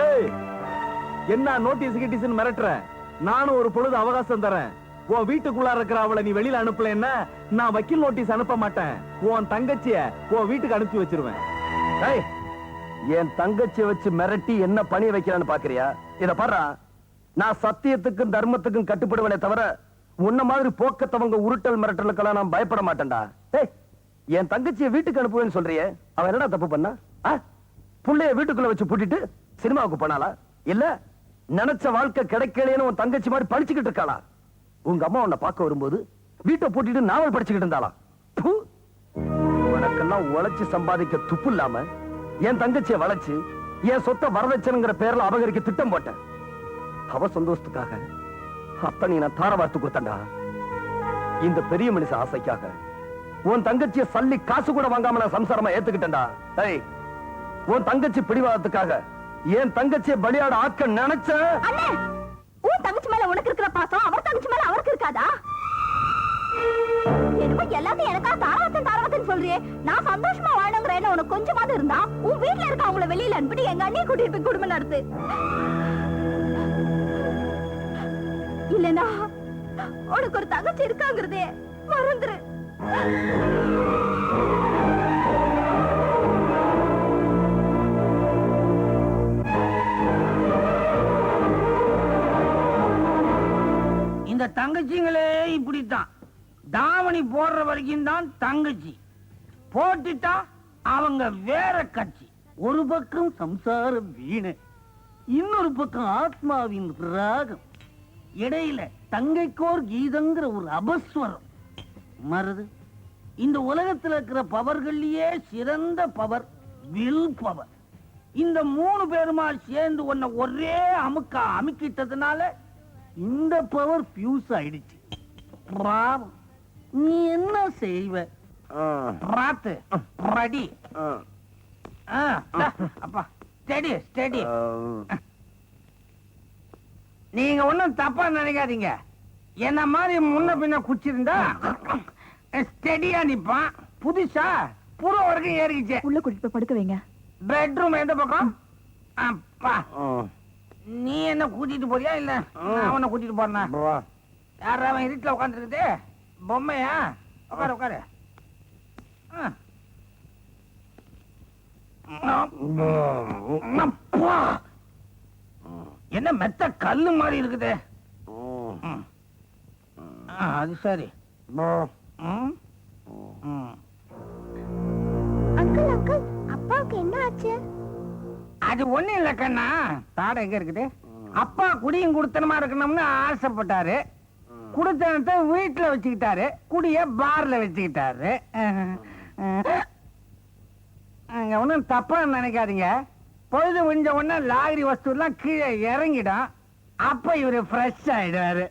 ஏய், என்ன நோட்டீஸ் கிட்டீஸ் மிரட்டுற? நானும் ஒரு பொழுது அவகாசம் தரேன். உன் வீட்டுக்குள்ள இருக்கிற அவளை நீ வெளியில அனுப்பல, என்ன நான் வக்கீல் நோட்டீஸ் அனுப்ப மாட்டேன். உன் தங்கச்சிய உன் வீட்டுக்கு அனுப்பி வச்சிருவேன். ஏய், என் தங்கச்சியை வச்சு மிரட்டி என்ன பணிய வைக்கிறான்னு பாக்குறியா? இத பாரு, நான் சத்தியத்துக்கும் தர்மத்துக்கும் கட்டுப்படுவேனே தவிர உன்ன மாதிரி போக்கத்தவங்க உருட்டல் மிரட்டலுக்கெல்லாம் நான் பயப்பட மாட்டேன்டா. ஏய், என் தங்கச்சியை வீட்டுக்கு அனுப்புவேன்னு சொல்றியே, அவன் என்னடா தப்பு பண்ணா? புள்ளைய வீட்டுக்குள்ள வச்சு பூட்டிட்டு சினிமாவுக்கு போனாலா? இல்ல நினைச்ச வாழ்க்கை கிடைக்கலைன்னு உன் தங்கச்சி மாதிரி படிச்சுக்கிட்டு இருக்காளா? உங்க அம்மா உன்னை பார்க்க வரும்போது வீட்டை பூட்டிட்டு நாவல் படிச்சுக்கிட்டு இருந்தாளா? உனக்கெல்லாம் உழைச்சு சம்பாதிக்க துப்பு இல்லாம என் தங்கச்சியை வளைச்சு என் சொத்தை வரதட்சணைங்கிற பேர்ல அபகரிக்க திட்டம் போட்டேன். அவ சந்தோஷத்துக்காக அப்ப நீ நான் தார வார்த்து கொடுத்தண்டா. இந்த பெரிய மனுஷ ஆசைக்காக உன் தங்கச்சிய சல்லி காசு கூட வாங்காம நான் சம்சாரமா ஏத்துக்கிட்டேன்டா. ஏய், உன் தங்கச்சி பிடிவாதத்துக்காக என் தங்கச்சியை பலியாட ஆக்க நினைச்ச. உன் தங்கச்சி மேல உனக்கு இருக்கிற பாசம் அவர் தங்கச்சி மேல அவருக்கு இருக்காதா? என்னமோ எல்லாத்தையும் எனக்கா தாராவத்தன் சொல்றியே. நான் சந்தோஷமா வாழணுங்கிற எண்ணம் உனக்கு கொஞ்சமாவது இருந்தா உன் வீட்டுல இருக்க அவங்கள வெளியில அனுப்பிட்டு எங்க அண்ணியை கூட்டிட்டு போய் குடும்பம் நடத்து. இல்லனா உனக்கு ஒரு தங்கச்சி இருக்காங்கிறதே மறந்துரு. இந்த தங்கச்சிங்களே இப்படித்தான். தாவணி போடுற வரைக்கும் தான் தங்கச்சி, போட்டுட்டா அவங்க வேற கட்சி. ஒரு பக்கம் சம்சார வீணை, இன்னொரு பக்கம் ஆத்மாவின் ராகம், இடையில தங்கைக்கோர் கீதங்கிற ஒரு அபஸ்வரம். மருது, இந்த உலகத்துல இருக்கிற பவர்கள்லயே சிறந்த பவர் வில் பவர். இந்த 3 பேருமா சேர்ந்து உன்னை ஒரே அமுக்கா அமுக்கிட்டதுனால இந்த பவர் பியூஸ் ஆயிடுச்சு. பாவம், நீ என்ன செய்வ? ராத்து ரெடி. அப்பா ஸ்டெடி ஸ்டெடி. நீங்க ஒண்ணும் தப்பா நினைக்காதீங்க. என்ன மாதிரி முன்ன பின்ன குச்சிருந்தா ஸ்டெடியா நிப்பான். புதுசா புற வரைக்கும் ஏறிக்கிச்சு. உள்ள கூட்டிட்டு போய் படுக்க வைங்க. பெட்ரூம் எந்த பக்கம்? அப்பா, நீ என்ன கூட்டிட்டு போறியா இல்ல அவனை கூட்டிட்டு போறனா? யாரா அவன் இருட்டில் உட்காந்துருக்குது? பொம்மையா? உட்காரு உட்காரு. என்ன மெத்த கல்லு மாதிரி இருக்குது. அது சரி. அங்கிள் அங்கிள் அப்பாவுக்கு என்ன ஆச்சு? அது ஒண்ணு இல்ல கண்ணா. தாடை எங்க இருக்குது? அப்பா குடியும் குடுத்தனமா இருக்கணும்னு ஆசைப்பட்டாரு. குடுத்தனத்தை வீட்டுல வச்சுக்கிட்டாரு, குடிய பார்ல வச்சுக்கிட்டாரு. ஒன்னும் தப்பா நினைக்காதீங்க. பொழுது முடிஞ்ச உடனே லாகரி வஸ்து எல்லாம் கீழே இறங்கிடும். அப்ப இவரு ஃப்ரெஷ் ஆயிடுவாரு.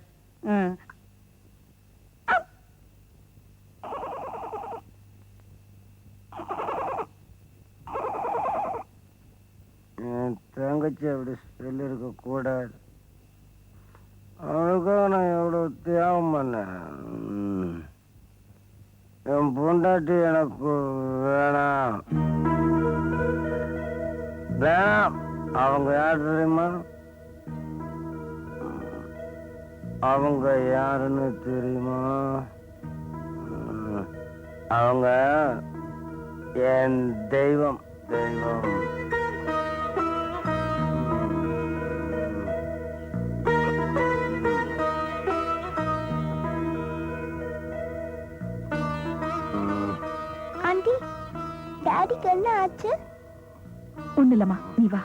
தங்கச்சி அப்படி ஸ்பெல் இருக்க கூடாது. அவனுக்காக நான் எவ்வளவு தியாகம் பண்ணேன். என் பொண்டாட்டி எனக்கு வேணாம் வேணாம். அவங்க யார் தெரியுமா? அவங்க யாருன்னு தெரியுமா? அவங்க என் தெய்வம் தெய்வம். ஆண்டி, டாடிக்கு என்ன ஆச்சு? ஒண்ணு இல்லம்மா, நீ வா.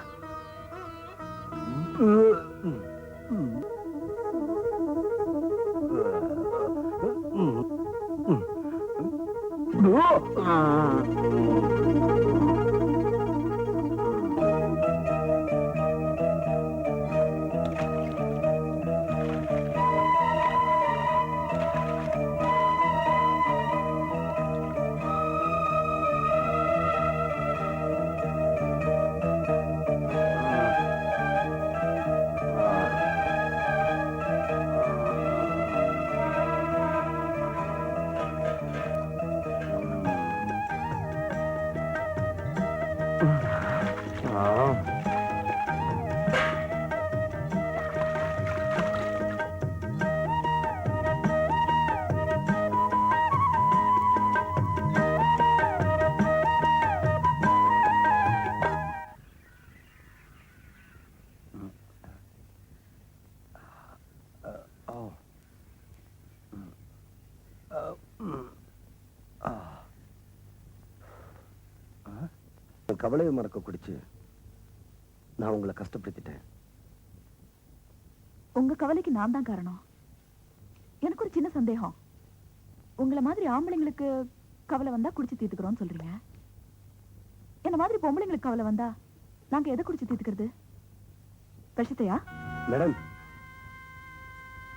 கவலையை மறக்க குடிச்சு நான் உங்களை கஷ்டப்படுத்திட்டேன். உங்க கவலைக்கு நான் தான் காரணம். எனக்கு ஒரு சின்ன சந்தேகம். உங்களை மாதிரி ஆம்பளைங்களுக்கு கவலை வந்தா குடிச்சு தீர்த்துக்கிறோம்னு சொல்றீங்க. என்ன மாதிரி பொம்பளைங்களுக்கு கவலை வந்தா நாங்க எதை குடிச்சு தீர்த்துக்கிறது? விஷத்தையா? மேடம்,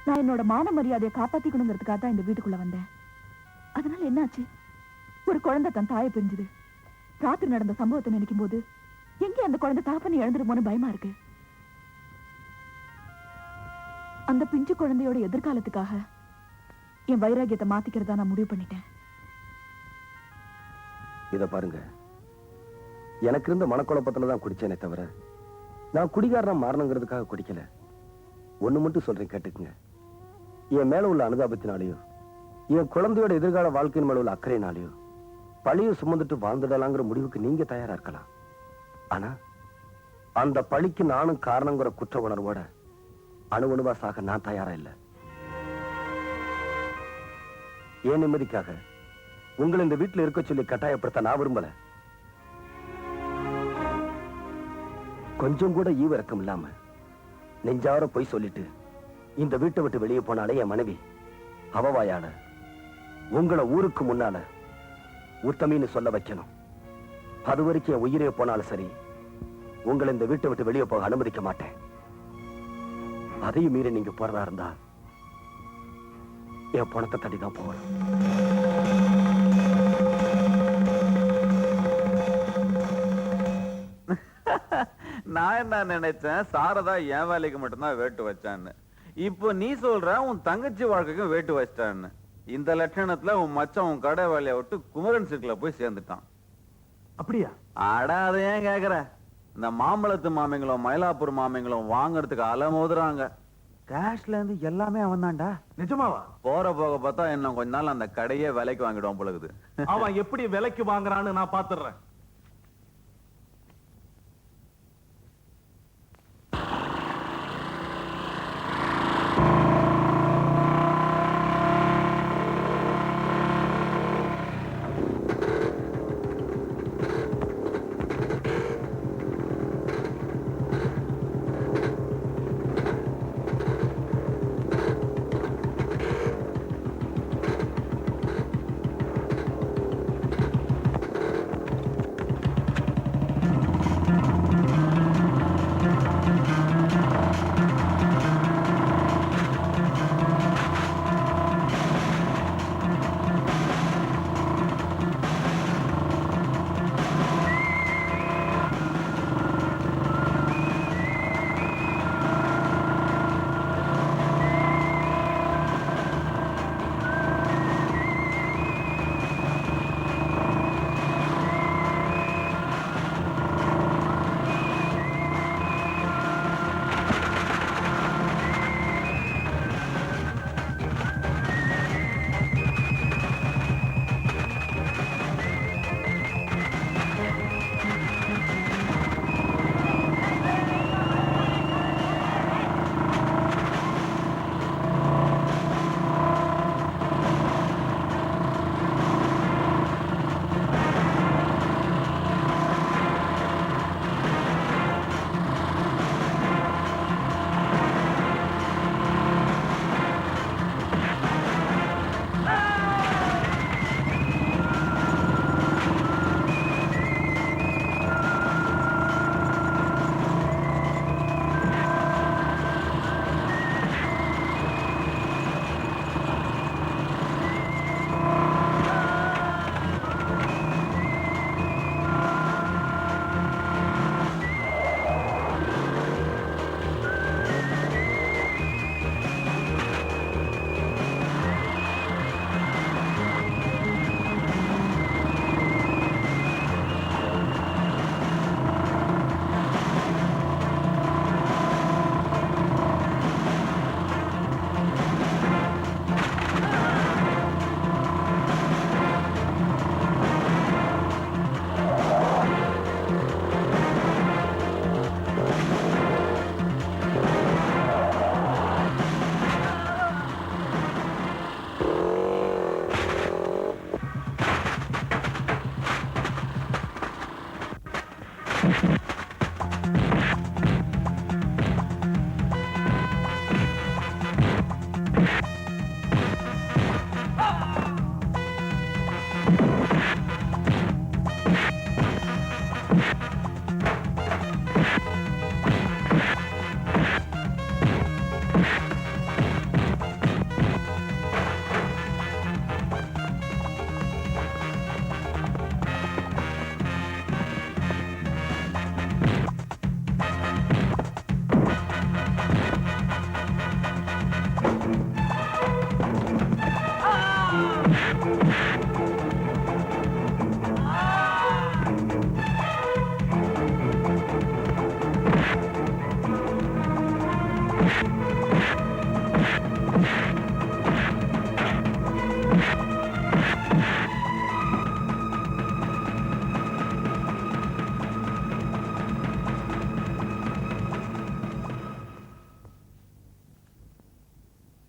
நான் என்னோட மான மரியாதையை காப்பாத்திக்கணுங்கிறதுக்காக தான் இந்த வீட்டுக்குள்ள வந்தேன். அதனால என்னாச்சு? ஒரு குழந்தை தன் தாயை பிரிஞ்சுது. ராத்திரி நடந்த சம்பவத்தை நினைக்கும் போது எங்கே அந்த குழந்தை தாப்பனை இழந்துருமோன்னு பயமா இருக்கு. அந்த பிஞ்சு குழந்தையோட எதிர்காலத்துக்காக என் வைராகியத்தை மாத்திக்கிறதா நான் முடிவு பண்ணிட்டேன். இத பாருங்க, எனக்கு இருந்த மனக்குழப்பத்துல தான் குடிச்சேனே தவிர நான் குடிகாரனா மாறணுங்கிறதுக்காக குடிக்கல. ஒண்ணு மட்டும் சொல்றேன், கேட்டுக்குங்க. என் மேல உள்ள அனுதாபத்தினாலேயோ என் குழந்தையோட எதிர்கால வாழ்க்கையின் மேல உள்ள அக்கறையினாலேயோ பழிய சுமந்துட்டு வாழ்ந்துடலாங்கிற முடிவுக்கு நீங்க தயாரா இருக்கலாம். ஆனா அந்த பழிக்கு நானும் காரணங்கிற குற்ற உணர்வோட அணுவணுவா சாக நான் தயாரா இல்ல. ஏன் நிம்மதிக்காக உங்களை இந்த வீட்டுல இருக்க சொல்லி கட்டாயப்படுத்த நான் விரும்பல. கொஞ்சம் கூட ஈவிரக்கம் இல்லாம நெஞ்சார போய் சொல்லிட்டு இந்த வீட்டை விட்டு வெளியே போனாலே என் மனைவி அவவாயால உங்களை ஊருக்கு முன்னால உத்தமின்னு சொல்ல வைக்கணும். அது வரைக்கும் என் உயிரே போனாலும் சரி, உங்களை இந்த வீட்டை விட்டு வெளியே போக அனுமதிக்க மாட்டேன். அதையும் மீறி நீங்க போறதா இருந்தா என் பணத்தை தட்டிதான் போகணும். நான் என்ன நினைச்சேன், சாரதா என் வேலைக்கு மட்டும்தான் வேட்டு வச்சான்னு. இப்போ நீ சொல்ற உன் தங்கச்சி வாழ்க்கைக்கும் வேட்டு வச்சிட்டான்னு. இந்த லட்சணத்துல உன் மச்சான் உன் கடை வேலையை விட்டு குமரன் சிற்குல போய் சேர்ந்துட்டான். அப்படியா? அட அதை ஏன் கேக்குற? இந்த மாம்பழத்து மாமிங்களும் மயிலாப்பூர் மாமிங்களும் வாங்கறதுக்கு அலமோதுறாங்க. கேஷ்ல இருந்து எல்லாமே அவன் தான்டா. நிஜமாவா? போற போக பார்த்தா இன்னும் கொஞ்ச நாள் அந்த கடையே விலைக்கு வாங்கிடுவான் போலகுது. அவன் எப்படி விலைக்கு வாங்குறான்னு நான் பாத்துறேன்.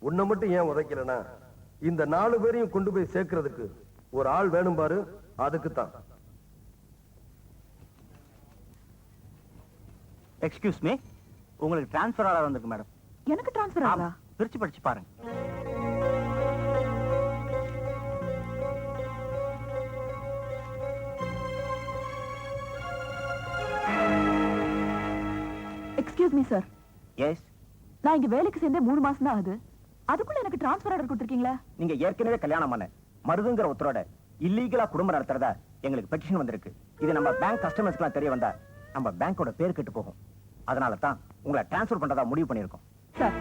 உன்னை மட்டும் ஏன் உதைக்கலனா இந்த 4 பேரையும் கொண்டு போய் சேர்க்கிறதுக்கு ஒரு ஆள் வேணும் பாரு, அதுக்கு தான். எக்ஸ்கியூஸ் மீ, உங்களுக்கு டிரான்ஸ்ஃபர் ஆர்டர் வந்திருக்கு மேடம். எனக்கு டிரான்ஸ்ஃபர் ஆகுதா? பிரிச்சு படிச்சு பாருங்க. Excuse me sir. எஸ். நான் இங்க வேலைக்கு சேர்ந்தே 3 மாசம் தான் ஆகுது. அதுக்குள்ள எனக்கு டிரான்ஸ்ஃபர் ஆர்டர் கொடுத்திருக்கீங்களா? நீங்க ஏற்கனவே கல்யாணம் பண்ண மருதுங்கிற ஒருத்தரோட இல்லீகலா குடும்பம் நடத்துறதா எங்களுக்கு பெட்டிஷன் வந்திருக்கு. இது நம்ம பேங்க் கஸ்டமர்ஸ்க்குலாம் தெரிய வந்தா நம்ம பேங்கோட பேர் கெட்டு போகும். அதனால தான் உங்களை டிரான்ஸ்ஃபர் பண்றதா முடிவு பண்ணிருக்கோம். சார்,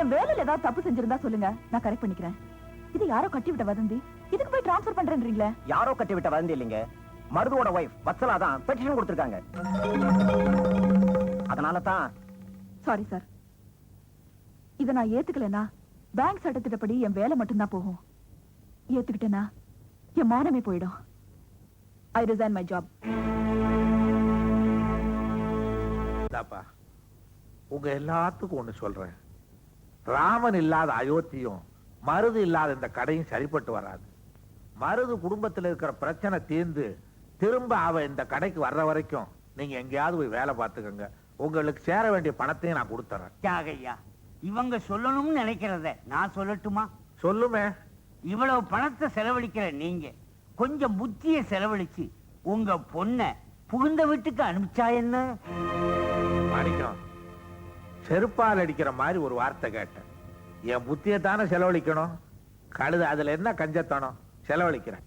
என் வேலையில ஏதாவது தப்பு செஞ்சிருந்தா சொல்லுங்க, நான் கரெக்ட் பண்ணிக்கிறேன். இது யாரோ கட்டி விட்ட வதந்தி, இதுக்கு போய் டிரான்ஸ்ஃபர் பண்றேன்றீங்களே? யாரோ கட்டி விட்ட வதந்தி இல்லைங்க, மருதுவோட வைஃப் வத்சலா தான் பெட்டிஷன் கொடுத்திருக்காங்க. அதனால தான். Sorry sir. இத நான் ஏத்துக்கலனா பேங்க் சட்டத்திட்டப்படி என் வேலை மட்டும்தான் போகும். ஏத்துக்கிட்டேனா என் மானமே போயிடும். ஐ ரிசைன் மை ஜாப். உங்க எல்லாத்துக்கும் ஒண்ணு சொல்றேன். ராமன் இல்லாத அயோத்தியும் மருது இல்லாத இந்த கடையும் சரிப்பட்டு வராது. மருது குடும்பத்தில் இருக்கிற பிரச்சனை தீர்ந்து திரும்ப அவ இந்த கடைக்கு வர்ற வரைக்கும் நீங்க எங்கேயாவது போய் வேலை பார்த்துக்கங்க. உங்களுக்கு சேர வேண்டிய பணத்தையும் நான் கொடுத்துறேன். தியாகையா, இவங்க சொல்லணும்னு நினைக்கிறத நான் சொல்லட்டுமா? சொல்லுமே. இவ்வளவு பணத்தை செலவழிக்கிற நீங்க கொஞ்சம் புத்தியை செலவழிச்சு உங்க பொண்ண புகுந்த வீட்டுக்கு அனுப்பிச்சா என்ன? மாணிக்கம், செருப்பால் அடிக்கிற மாதிரி ஒரு வார்த்தை கேட்டேன். என் புத்தியை தானே செலவழிக்கணும். கழுது அதுல என்ன கஞ்சத்தனம்? செலவழிக்கிறேன்.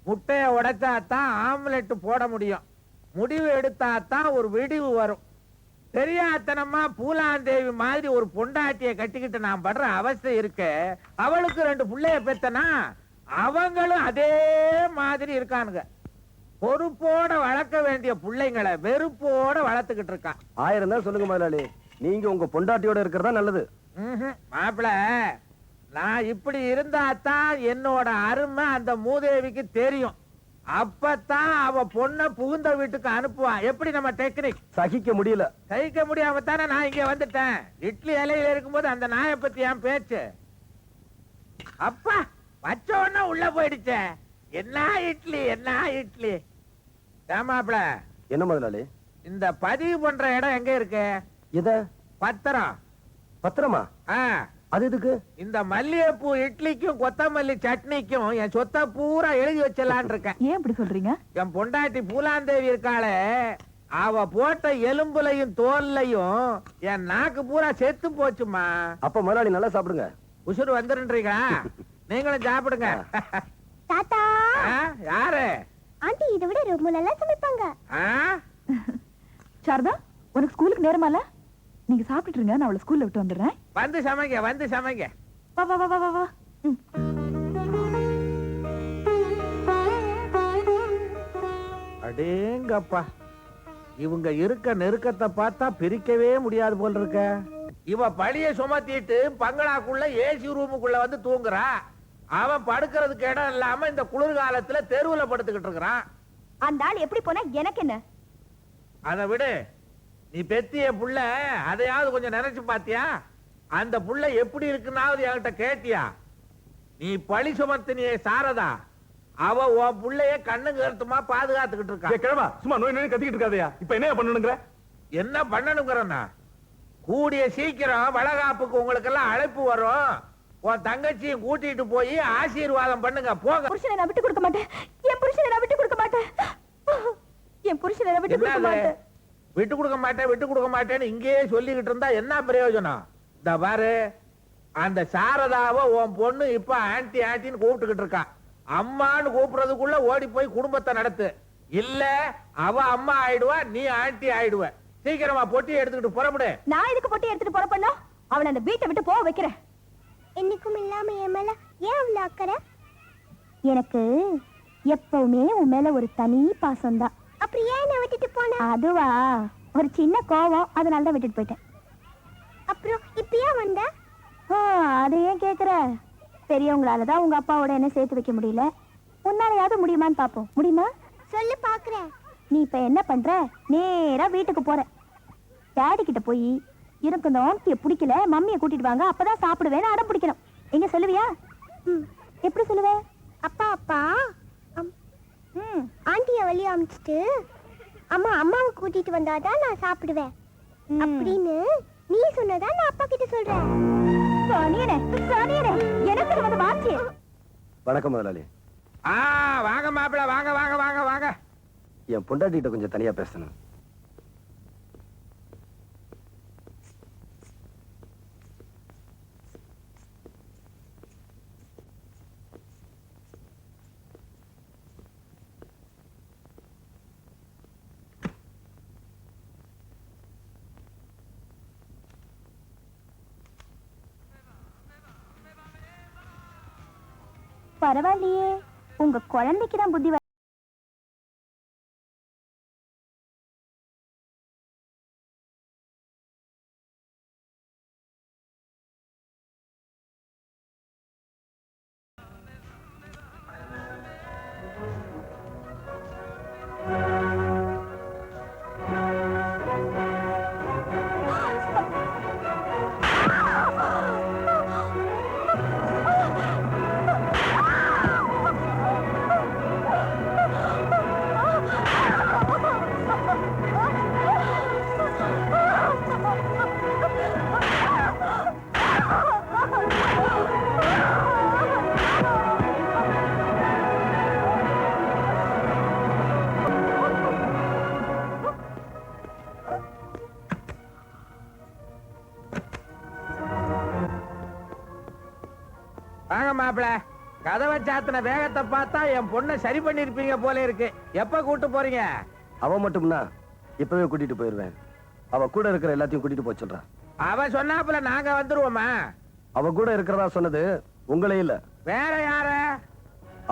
முட்டையை உடைச்சாதான் ஆம்லெட் போட முடியும். முடிவு எடுத்தாதான் ஒரு விடிவு வரும். தெரியாதனமா பூலாந்தேவி மாதிரி ஒரு பொண்டாட்டியை கட்டிக்கிட்டு நான் படுற அவஸ்தை இருக்க. அவளுக்கு 2 பிள்ளைய பெத்தனா அவங்களும் அதே மாதிரி இருக்கானுங்க. பொறுப்போட வளர்க்க வேண்டிய பிள்ளைங்களை வெறுப்போட வளர்த்துக்கிட்டு இருக்கான். 1000 தான் சொல்லுங்க முதலாளி. நீங்க உங்க பொண்டாட்டியோட இருக்கிறதா நல்லது. மாப்பிள, நான் இப்படி இருந்தாதான் என்னோட அருமை அந்த மூதேவிக்கு தெரியும். அப்பதான் அவ பொண்ண புகுந்த வீட்டுக்கு அனுப்புவான். எப்படி நம்ம டெக்னிக்? சகிக்க முடியல. சகிக்க முடியாம தானே நான் இங்க வந்துட்டேன். இட்லி இலையில இருக்கும்போது அந்த நாயை பத்தி என் பேச்சு. அப்பா வச்ச உடனே உள்ள போயிடுச்சே. என்ன இட்லி, என்ன இட்லி. ஏமாப்ல, என்ன முதலாளி? இந்த பதிவு பண்ற இடம் எங்க இருக்கு? எத? பத்திரம். பத்திரமா? அது எதுக்கு? இந்த மல்லிகைப்பூ இட்லிக்கும் கொத்தமல்லி சட்னிக்கும் என் சொத்தை பூரா எழுதி வச்சலான் இருக்கேன். ஏன் இப்படி சொல்றீங்க? என் பொண்டாட்டி பூலாந்தேவி இருக்காளே, அவ போட்ட எலும்புலையும் தோல்லையும் என் நாக்கு பூரா செத்து போச்சுமா. அப்ப முதலாளி நல்லா சாப்பிடுங்க. உசுறு வந்துருன்றீங்களா? நீங்களும் சாப்பிடுங்க. தாத்தா, யாரு? ஆண்டி இதை விட ரொம்ப நல்லா சமைப்பாங்க. சாரதா, உனக்கு ஸ்கூலுக்கு நேரமா இல்ல? நீங்க சாப்பிட்டுட்டு இருங்க, நான் அவளை ஸ்கூல்ல விட்டு வந்துடுறேன். வந்து சமைங்க, வந்து சமைங்க. வா வா வா வா வா. அடேங்கப்பா, இவங்க இருக்க நெருக்கத்தை பார்த்தா பிரிக்கவே முடியாது போல இருக்க. இவ பழிய சுமத்திட்டு பங்களாக்குள்ள ஏசி ரூமுக்குள்ள வந்து தூங்குறா. அவன் படுக்கிறதுக்கு இடம் இல்லாம இந்த குளிர்காலத்துல தெருவுல படுத்துக்கிட்டு இருக்கிறான். அந்த ஆள் எப்படி போனா எனக்கு என்ன? அதை விடு. நீ பெத்திய புள்ள அதையாவது கொஞ்சம் நினைச்சு பாத்தியா? அந்த புள்ள எப்படி இருக்குன்னாவது என்கிட்ட கேட்டியா? நீ பழி சுமத்தினியே சாரதா, அவ உன் புள்ளைய கண்ணுக்கு கருத்துமா பாதுகாத்துக்கிட்டு இருக்கா. கிழமா சும்மா நோய் நோய் கத்திக்கிட்டு இருக்காதயா. இப்ப என்ன பண்ணணுங்கிற? என்ன பண்ணணுங்கிறன்னா, கூடிய சீக்கிரம் வளகாப்புக்கு உங்களுக்கு எல்லாம் அழைப்பு வரும். உன் தங்கச்சியும் கூட்டிட்டு போய் ஆசீர்வாதம் பண்ணுங்க. போங்க. புருஷனை நான் விட்டு கொடுக்க மாட்டேன். என் புருஷனை நான் விட்டு கொடுக்க மாட்டேன். என் புருஷனை நான் விட்டு கொடுக்க மாட்டேன். விட்டு கொடுக்க மாட்டேன், விட்டு கொடுக்க மாட்டேன்னு இங்கேயே சொல்லிக்கிட்டு இருந்தா என்ன பிரயோஜனம்? இந்த பாரு, அந்த சாரதாவை உன் பொண்ணு இப்ப ஆன்டி ஆன்டின்னு கூப்பிட்டுக்கிட்டு இருக்கா. அம்மான்னு கூப்பிடுறதுக்குள்ள ஓடி போய் குடும்பத்தை நடத்து. இல்ல அவ அம்மா ஆயிடுவா, நீ ஆன்டி ஆயிடுவ. சீக்கிரமா பொட்டி எடுத்துக்கிட்டு புறப்படு. நான் இதுக்கு பொட்டி எடுத்துட்டு புறப்படணும்? அவளை அந்த வீட்டை விட்டு போக வைக்கிறேன். என்னைக்கும் இல்லாம என் மேல ஏன் அவ்வளவு அக்கறை? எனக்கு எப்பவுமே உன் மேல ஒரு தனி பாசம் தான். அப்புறம் ஏன் என்ன விட்டுட்டு போன? அதுவா, ஒரு சின்ன கோவம், அதனால தான் விட்டுட்டு போயிட்டேன். அப்புறம் இப்ப ஏன் வந்த? அதை ஏன் கேக்குற? பெரியவங்களாலதான் உங்க அப்பாவோட என்ன சேர்த்து வைக்க முடியல. உன்னாலையாவது முடியுமான்னு பாப்போம். முடியுமா? சொல்லு பாக்குறேன். நீ இப்ப என்ன பண்ற? நேரா வீட்டுக்கு போற. டாடி கிட்ட போய் எனக்கு இந்த ஆண்டிய பிடிக்கல, மம்மியை கூட்டிட்டு வாங்க, அப்பதான் சாப்பிடுவேன்னு அடம் பிடிக்கணும். எங்க சொல்லுவியா? எப்படி சொல்லுவ? அப்பா அப்பா ஆண்டிய வெளியே அமிச்சிட்டு அம்மா அம்மாவை கூட்டிட்டு வந்தாதான் நான் சாப்பிடுவேன் அப்படின்னு நீ சொன்னதா நான் அப்பா கிட்ட சொல்றேன். எனக்கு வந்து வாச்சி. வணக்கம் முதலாளி. வாங்க மாப்பிள, வாங்க வாங்க வாங்க வாங்க. என் பொண்டாட்டிகிட்ட கொஞ்சம் தனியா பேசணும். பரவாயில்லையே, உங்க குழந்தைக்கு தான் புத்தி வாங்க மாப்பிள. கதவை சாத்தின வேகத்தை பார்த்தா என் பொண்ணை சரி பண்ணிருப்பீங்க போல இருக்கு. எப்ப கூட்டு போறீங்க? அவ மட்டும்னா இப்பவே கூட்டிட்டு போயிருவேன். அவ கூட இருக்கிற எல்லாத்தையும் கூட்டிட்டு போக சொல்றா. அவ சொன்னாப்புல நாங்க வந்துருவோமா? அவ கூட இருக்கிறதா சொன்னது உங்களே இல்ல, வேற யார?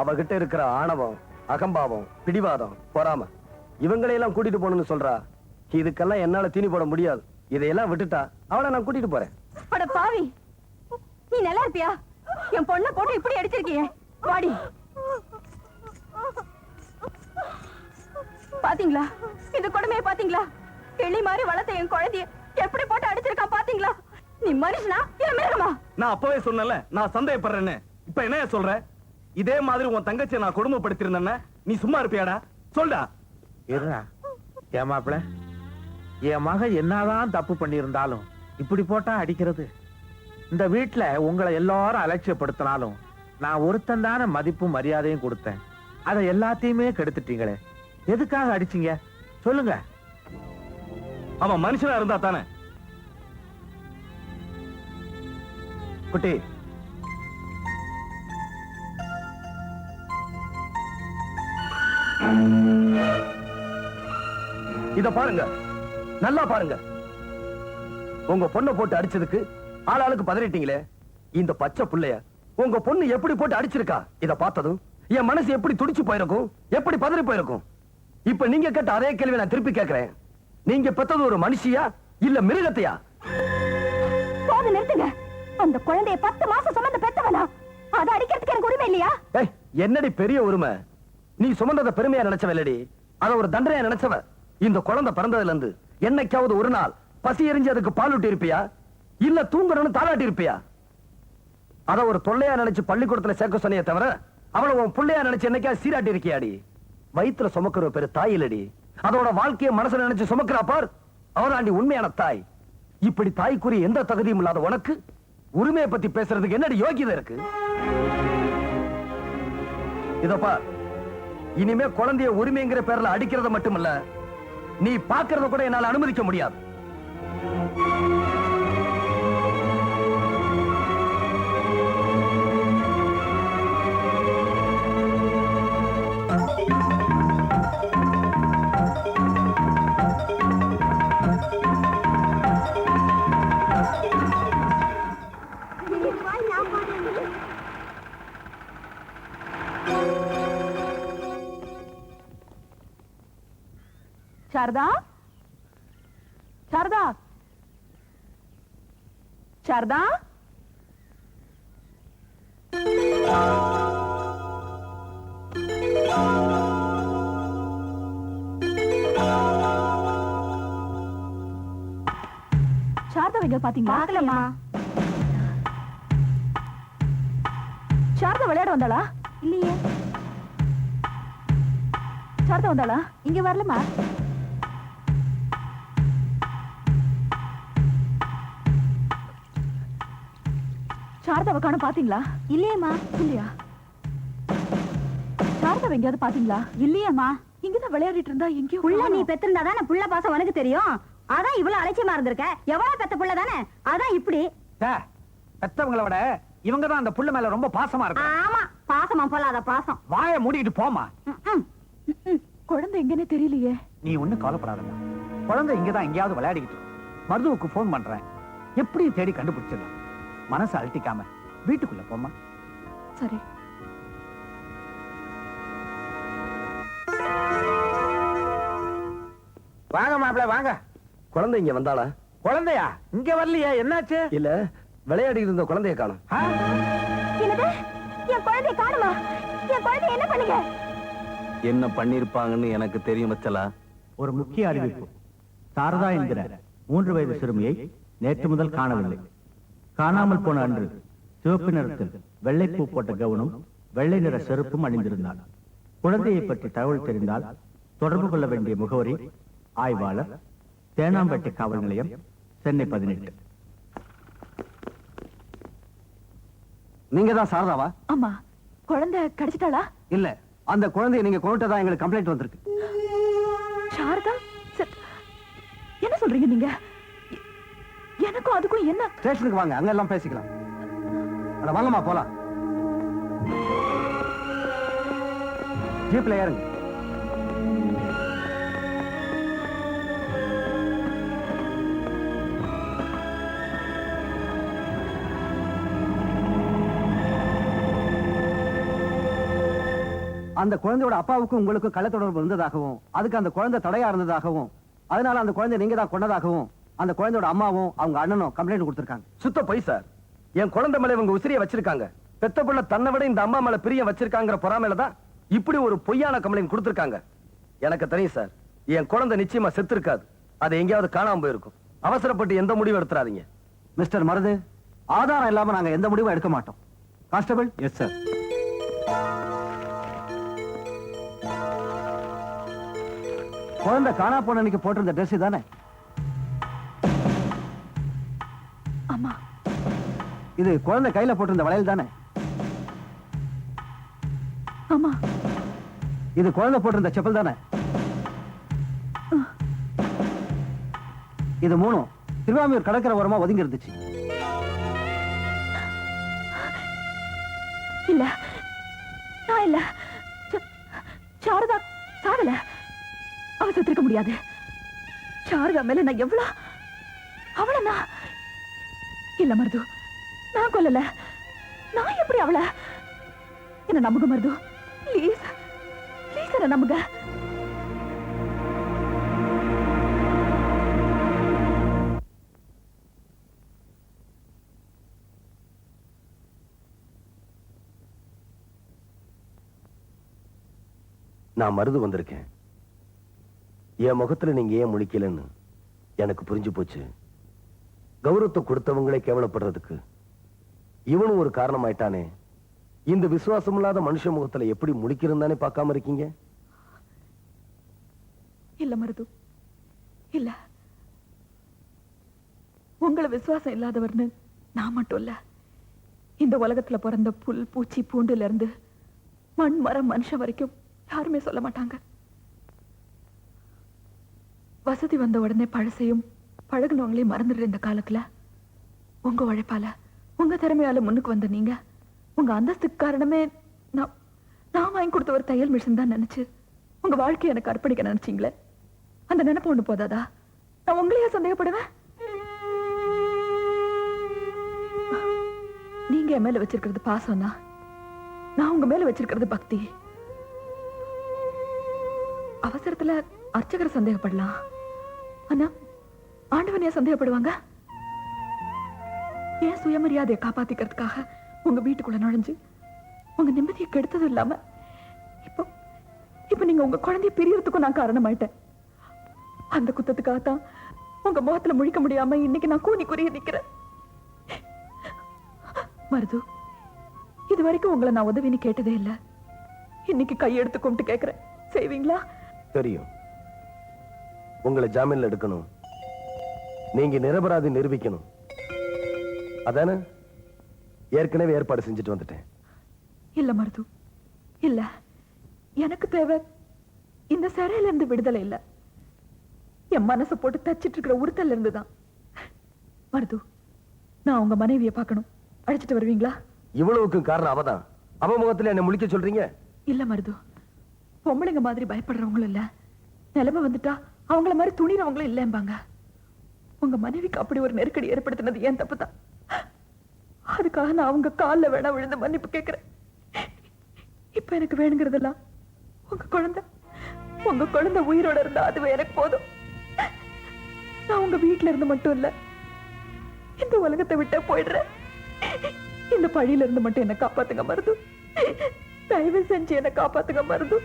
அவகிட்ட இருக்கிற ஆணவம், அகம்பாவம், பிடிவாதம், பொறாம இவங்களையெல்லாம் கூட்டிட்டு போகணும்னு சொல்றா. இதுக்கெல்லாம் என்னால தீனி போட முடியாது. இதையெல்லாம் விட்டுட்டா அவளை நான் கூட்டிட்டு போறேன். அட பாவி, நீ நல்லா இருப்பியா? என் பொண்ணை போட்டு இப்படி அடிச்சிருக்கியே. வாடி. பாத்தீங்களா இந்த கொடுமையை? பாத்தீங்களா கிளி மாதிரி வளர்த்த என் குழந்தைய எப்படி போட்டு அடிச்சிருக்கா? பாத்தீங்களா? நீ மனுஷனா இல்ல மிருகமா? நான் அப்பவே சொன்னல நான் சந்தேகப்படுறேன்னு. இப்ப என்ன சொல்ற? இதே மாதிரி உன் தங்கச்சியை நான் கொடுமைப்படுத்திருந்தேன்னா நீ சும்மா இருப்பியாடா? சொல்டா. இருடா. ஏன் மாப்பிள, என் மக என்னதான் தப்பு பண்ணியிருந்தாலும் இப்படி போட்டா அடிக்கிறது? இந்த வீட்டுல உங்களை எல்லாரும் அலட்சியப்படுத்தினாலும் நான் ஒருத்தன் தானே மதிப்பும் மரியாதையும் கொடுத்தேன். அதை எல்லாத்தையுமே கெடுத்துட்டீங்களே. எதுக்காக அடிச்சீங்க சொல்லுங்க? அவன் மனுஷனா இருந்தா தானே. குட்டி, இத பாருங்க, நல்லா பாருங்க. உங்க பொண்ணை போட்டு அடிச்சதுக்கு ஆளாளுக்கு பதறிட்டீங்களே. இந்த பச்சை புள்ளைய உங்க பொண்ணு எப்படி போட்டு அடிச்சிருக்கா? இத பார்த்ததும் என் மனசு எப்படி துடிச்சு போயிருக்கும், எப்படி பதறி போயிருக்கும். இப்ப நீங்க கேட்ட அதே கேள்வி நான் திருப்பி கேட்கிறேன். நீங்க பெத்தது ஒரு மனுஷியா இல்ல மிருகத்தையா? போது நிறுத்துங்க. அந்த குழந்தைய 10 மாசம் சுமந்து பெத்தவனா? அதை அடிக்கிறதுக்கு எனக்கு உரிமை இல்லையா? என்னடி பெரிய உரிமை? நீ சுமந்தத பெருமையா நினைச்சவ இல்லடி, அத ஒரு தண்டனையா நினைச்சவ. இந்த குழந்தை பிறந்ததுல இருந்து என்னைக்காவது ஒரு நாள் பசி எரிஞ்சு அதுக்கு பால் ஊட்டி இருப்பியா? இல்ல தூங்கணும்னு தாளாட்டி இருப்பியா? அத ஒரு தொல்லையா நினைச்சு பள்ளிக்கூடத்துல சேர்க்க சொன்னியே தவிர அவளை உன் புள்ளையா நினைச்சு என்னைக்கா சீராட்டி இருக்கியாடி? வயிற்றுல சுமக்கிற பெரு தாய் இல்லடி, அதோட வாழ்க்கைய மனசுல நினைச்சு சுமக்கிறா பார், அவராண்டி உண்மையான தாய். இப்படி தாய்க்குரிய எந்த தகுதியும் இல்லாத உனக்கு உரிமையை பத்தி பேசுறதுக்கு என்னடி யோகியதை இருக்கு? இதப்பா, இனிமே குழந்தைய உரிமைங்கிற பேர்ல அடிக்கிறத மட்டுமல்ல, நீ பாக்குறத கூட என்னால அனுமதிக்க முடியாது. சாரதா, சாரதா, சாரதா. சாரதா எங்க பாத்தீங்களா? பாக்கலம்மா. சாரதா விளையாட வந்தாளா? இல்லையே. சாரதா வந்தாளா? இங்க வரலமா. சாரதாவை காணோம், பாத்தீங்களா? இல்லையேம்மா. இல்லையா? சாரதாவை எங்கேயாவது பாத்தீங்களா? இல்லையேம்மா. இங்கதான் விளையாடிட்டு இருந்தா. எங்கேயோ புள்ள நீ பெத்திருந்தாதானே புள்ள பாசம் உனக்கு தெரியும். அதான் இவ்வளவு அலட்சியமா இருந்திருக்க. எவ்வளவு பெத்த புள்ள தானே, அதான் இப்படி. பெத்தவங்களை விட இவங்கதான் அந்த புள்ள மேல ரொம்ப பாசமா இருக்கு. ஆமா, பாசமா போலாத பாசம். வாயை மூடிட்டு போமா. குழந்தை எங்கன்னு தெரியலையே. நீ ஒண்ணு கவலைப்படாதம்மா. குழந்தை இங்கதான் எங்கேயாவது விளையாடிக்கிட்டு. மருதுவுக்கு போன் பண்றேன், எப்படியும் தேடி கண்டுபிடிச்சிடலாம். மனசு அழட்டிக்காம வீட்டுக்குள்ள போமா. சரி. வாங்க மாப்பிள வாங்க. குழந்தை இங்க வந்தாளா? குழந்தையா? இங்க வரலையா? என்னாச்சு? இல்ல, விளையாடி இருந்த குழந்தைய காணோம். என்னது? என் குழந்தைய காணுமா? என் குழந்தைய என்ன பண்ணீங்க? என்ன பண்ணிருப்பாங்கன்னு எனக்கு தெரியும் வச்சலா. ஒரு முக்கிய அறிவிப்பு. சாரதா என்கிற 3 வயது சிறுமியை நேற்று முதல் காணவில்லை. காணாமல் போன அன்று சிவப்பு நிறத்தில் வெள்ளைப்பூ போட்ட கவுனும் வெள்ளை நிற செருப்பும் அணிந்திருந்தார். குழந்தையை பற்றி தகவல் தெரிந்தால் தொடர்பு கொள்ள வேண்டிய முகவரி ஆய்வாளர், தேனாம்பேட்டை காவல் நிலையம், சென்னை 18. நீங்க தான் சாரதாவா? ஆமா. குழந்தை கிடைச்சிட்டாளா? இல்ல, அந்த குழந்தையை நீங்க கொண்டுட்டதா எங்களுக்கு கம்ப்ளைண்ட் வந்திருக்கு. சாரதா? என்ன சொல்றீங்க நீங்க? எனக்கும் அதுக்கும் என்ன? ஸ்டேஷனுக்கு வாங்க, அங்க எல்லாம் பேசிக்கலாம். அட வாங்கம்மா போலாம். ஜீப்ல ஏறுங்க. அந்த குழந்தையோட அப்பாவுக்கும் உங்களுக்கு கள்ள தொடர்பு இருந்ததாகவும் அதுக்கு அந்த குழந்தை தடையா இருந்ததாகவும் அதனால அந்த குழந்தை நீங்க தான் கொண்டதாகவும் அந்த குழந்தையோட அம்மாவும் அவங்க அண்ணனும் கம்ப்ளைண்ட் கொடுத்திருக்காங்க. சுத்த பொய் சார். என் குழந்தை மேல இவங்க உசிரியை வச்சிருக்காங்க. பெத்த பிள்ளை தன்னை விட இந்த அம்மா மேல பிரியம் வச்சிருக்காங்கிற பொறாமையில தான் இப்படி ஒரு பொய்யான கம்ப்ளைண்ட் கொடுத்திருக்காங்க. எனக்கு தெரியும் சார், என் குழந்தை நிச்சயமா செத்து இருக்காது. அது எங்கேயாவது காணாம போயிருக்கும். அவசரப்பட்டு எந்த முடிவும் எடுத்துறாதீங்க. மிஸ்டர் மருது, ஆதாரம் இல்லாம நாங்க எந்த முடிவும் எடுக்க மாட்டோம். கான்ஸ்டபிள். Yes sir. குழந்தை காணா போன அன்னைக்கு போட்டிருந்த ட்ரெஸ் தானே? ஆமா. இது குழந்தை கையில போட்டிருந்த வளையல் தானே? ஆமா. இது குழந்தை போட்டிருந்த செப்பல் தானே? இது மூணும் திருவாமியூர் கடற்கரை ஓரமா ஒதுங்கி இருந்துச்சு. இல்ல, நான் இல்ல. சாரதா சாகல. அவ செத்திருக்க முடியாது. சாரதா மேல நான் எவ்வளவு அவள நான் இல்ல மருது, நான் கொல்லல. நான் எப்படி அவள? என்ன நம்புங்க மருது, ப்ளீஸ் ப்ளீஸ் என்ன நம்புங்க. நான் மருது வந்திருக்கேன். என் முகத்துல நீங்க ஏன் முழிக்கலன்னு எனக்கு புரிஞ்சு போச்சு. கௌரவத்தை கொடுத்தவங்களே கேவலப்படுறதுக்கு இவனும் ஒரு காரணமாயிட்டானே. இந்த விசுவாசம் இல்லாத மனுஷ முகத்துல எப்படி முழிக்கிறதானே பார்க்காம இருக்கீங்க? இல்ல மருது, இல்ல. உங்களை விசுவாசம் இல்லாதவர்னு நான் மட்டும் இல்ல, இந்த உலகத்துல பிறந்த புல் பூச்சி பூண்டுல இருந்து மண் மரம் மனுஷன் வரைக்கும் யாருமே சொல்ல மாட்டாங்க. வசதி வந்த உடனே பழசையும் பழகுனவங்களையும் மறந்துடுற இந்த காலத்துல உங்க உழைப்பால உங்க திறமையால முன்னுக்கு வந்த நீங்க உங்க அந்தஸ்துக்கு காரணமே நான் வாங்கி கொடுத்த ஒரு தையல் மிஷின் தான் நினைச்சு உங்க வாழ்க்கையை எனக்கு அர்ப்பணிக்க நினைச்சீங்களே. அந்த நினைப்பு ஒண்ணு போதாதா? நான் உங்களையே சந்தேகப்படுவேன். நீங்க என் மேல வச்சிருக்கிறது பாசம்னா நான் உங்க மேல வச்சிருக்கிறது பக்தி. அவசரத்துல அர்ச்சகரை சந்தேகப்படலாம், ஆனா ஆண்டவனையா சந்தேகப்படுவாங்க? ஏன் சுயமரியாதையை காப்பாத்திக்கிறதுக்காக உங்க வீட்டுக்குள்ள நுழைஞ்சு உங்க நிம்மதியை கெடுத்ததும் இல்லாம இப்ப நீங்க உங்க குழந்தைய பிரியறதுக்கும் நான் காரணமாயிட்டேன். அந்த குத்தத்துக்காகத்தான் உங்க முகத்துல முழிக்க முடியாம இன்னைக்கு நான் கூனி குறிய நிக்கிறேன். மருது, இது வரைக்கும் உங்களை நான் உதவின்னு கேட்டதே இல்ல. இன்னைக்கு கையெடுத்து கும்பிட்டு கேட்கிறேன், செய்வீங்களா? தெரியும், உங்களை ஜாமீன்ல எடுக்கணும், நீங்க நிரபராதி நிரூபிக்கணும். அதானே ஏற்கனவே ஏற்பாடு செஞ்சுட்டு வந்துட்டேன். இல்ல மருது, இல்ல. எனக்கு தேவை இந்த சிறையில இருந்து விடுதலை இல்ல, என் மனசை போட்டு தச்சிட்டு இருக்கிற உறுத்தல்ல இருந்துதான். மருது, நான் உங்க மனைவியை பார்க்கணும், அழைச்சிட்டு வருவீங்களா? இவ்வளவுக்கும் காரணம் அவதான். அவ முகத்துல என்ன முழிக்க சொல்றீங்க? இல்ல மருது, பொம்பளைங்க மாதிரி பயப்படுறவங்களும் இல்ல, நிலைமை வந்துட்டா அவங்கள மாதிரி துணிறவங்களும் இல்லம்பாங்க. உங்க மனைவிக்கு அப்படி ஒரு நெருக்கடி ஏற்படுத்தினது ஏன் தப்புதான். அதுக்காக நான் அவங்க காலில் வேணா விழுந்து மன்னிப்பு கேட்கிறேன். இப்ப எனக்கு வேணுங்கிறதெல்லாம் உங்க குழந்தை உயிரோட இருந்தா அதுவே எனக்கு போதும். நான் உங்க வீட்டுல இருந்து மட்டும் இல்ல, இந்த உலகத்தை விட்டே போயிடுறேன். இந்த பழியில இருந்து மட்டும் என்ன காப்பாத்துங்க மருது, தயவு செஞ்சு என்ன காப்பாத்துங்க மருது.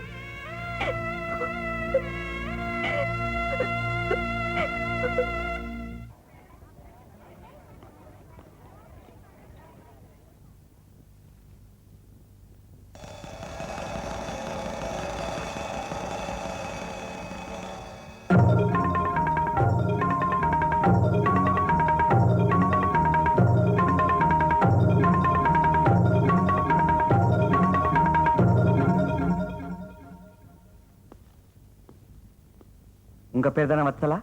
உங்க பேர் தானே வத்சலா?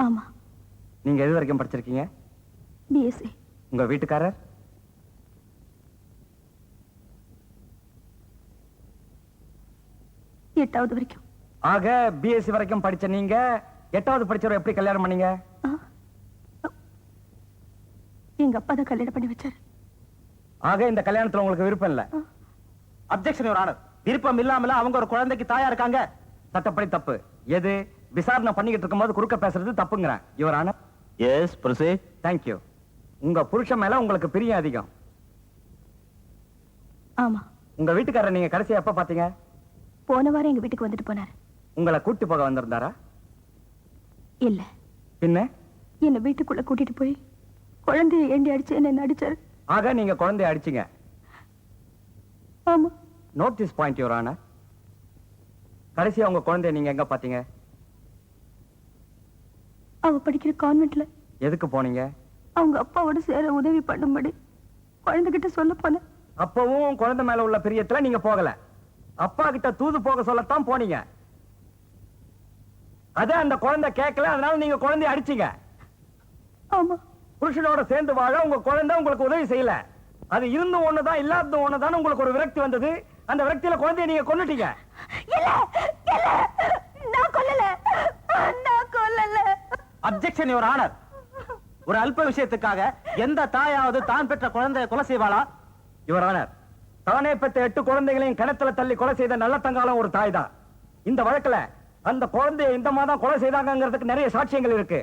ஆமா. நீங்க எது வரைக்கும் படிச்சிருக்கீங்க? பிஎஸ்சி. உங்க வீட்டுக்காரர்? 8வது வரைக்கும். ஆக பிஎஸ்சி வரைக்கும் படிச்ச நீங்க 8வது படிச்சவரை எப்படி கல்யாணம் பண்ணீங்க? எங்க அப்பா தான் கல்யாணம் பண்ணி வச்சாரு. ஆக இந்த கல்யாணத்துல உங்களுக்கு விருப்பம் இல்ல? Objection your honour. விருப்பம் இல்லாமல அவங்க ஒரு குழந்தைக்கு தாயா இருக்காங்க. சட்டப்படி தப்பு. எது? விசாரணை பண்ணிக்கிட்டு இருக்கும்போது குறுக்க பேசுறது தப்புங்கிறேன் your honour. Yes proceed. Thank you. உங்க புருஷன் மேல உங்களுக்கு பிரியம் அதிகம். ஆமா. உங்க வீட்டுக்காரரை நீங்க கடைசியா எப்ப பாத்தீங்க? போன வாரம் எங்க வீட்டுக்கு வந்துட்டு போனாரு. உங்களை கூட்டி போக வந்திருந்தாரா? இல்ல. பின்ன? என்ன வீட்டுக்குள்ள கூட்டிட்டு போய் குழந்தையை ஏண்டி அடிச்சு என்ன அடிச்சாரு. ஆக நீங்க குழந்தைய அடிச்சீங்க. ஆமா. Note this point your honour. கடைசியா உங்க குழந்தைய நீங்க எங்க பாத்தீங்க? அவ படிக்கிற கான்வென்ட்ல. எதுக்கு போனீங்க? அவங்க அப்பாவோட சேர உதவி பண்ணும்படி குழந்தைகிட்ட சொல்ல போனேன். அப்பவும் குழந்தை மேல உள்ள பிரியத்துல நீங்க போகல. அப்பா கிட்ட தூது போக சொல்லத்தான் போனீங்க. அத அந்த குழந்தை கேட்கல, அதனால நீங்க குழந்தைய அடிச்சீங்க. ஆமா. புருஷனோட சேர்ந்து வாழ உங்க குழந்தை உங்களுக்கு உதவி செய்யல. அது இருந்து ஒண்ணுதான் இல்லாத ஒண்ணுதான் உங்களுக்கு ஒரு விரக்தி வந்தது. அந்த விரக்தியில குழந்தைய நீங்க கொன்னுட்டீங்க. நான் கொல்லல. Objection your honour. ஒரு அல்ப விஷயத்துக்காக எந்த தாயாவது தான் பெற்ற குழந்தையை கொலை செய்வாளா? யுவர் ஆனர், தானே பெற்ற 8 குழந்தைகளையும் கிணத்துல தள்ளி கொலை செய்த நல்ல தங்காலம் ஒரு தாய் தான். இந்த வழக்குல அந்த குழந்தையை இந்த மாதம் கொலை செய்தாங்கிறதுக்கு நிறைய சாட்சியங்கள் இருக்கு.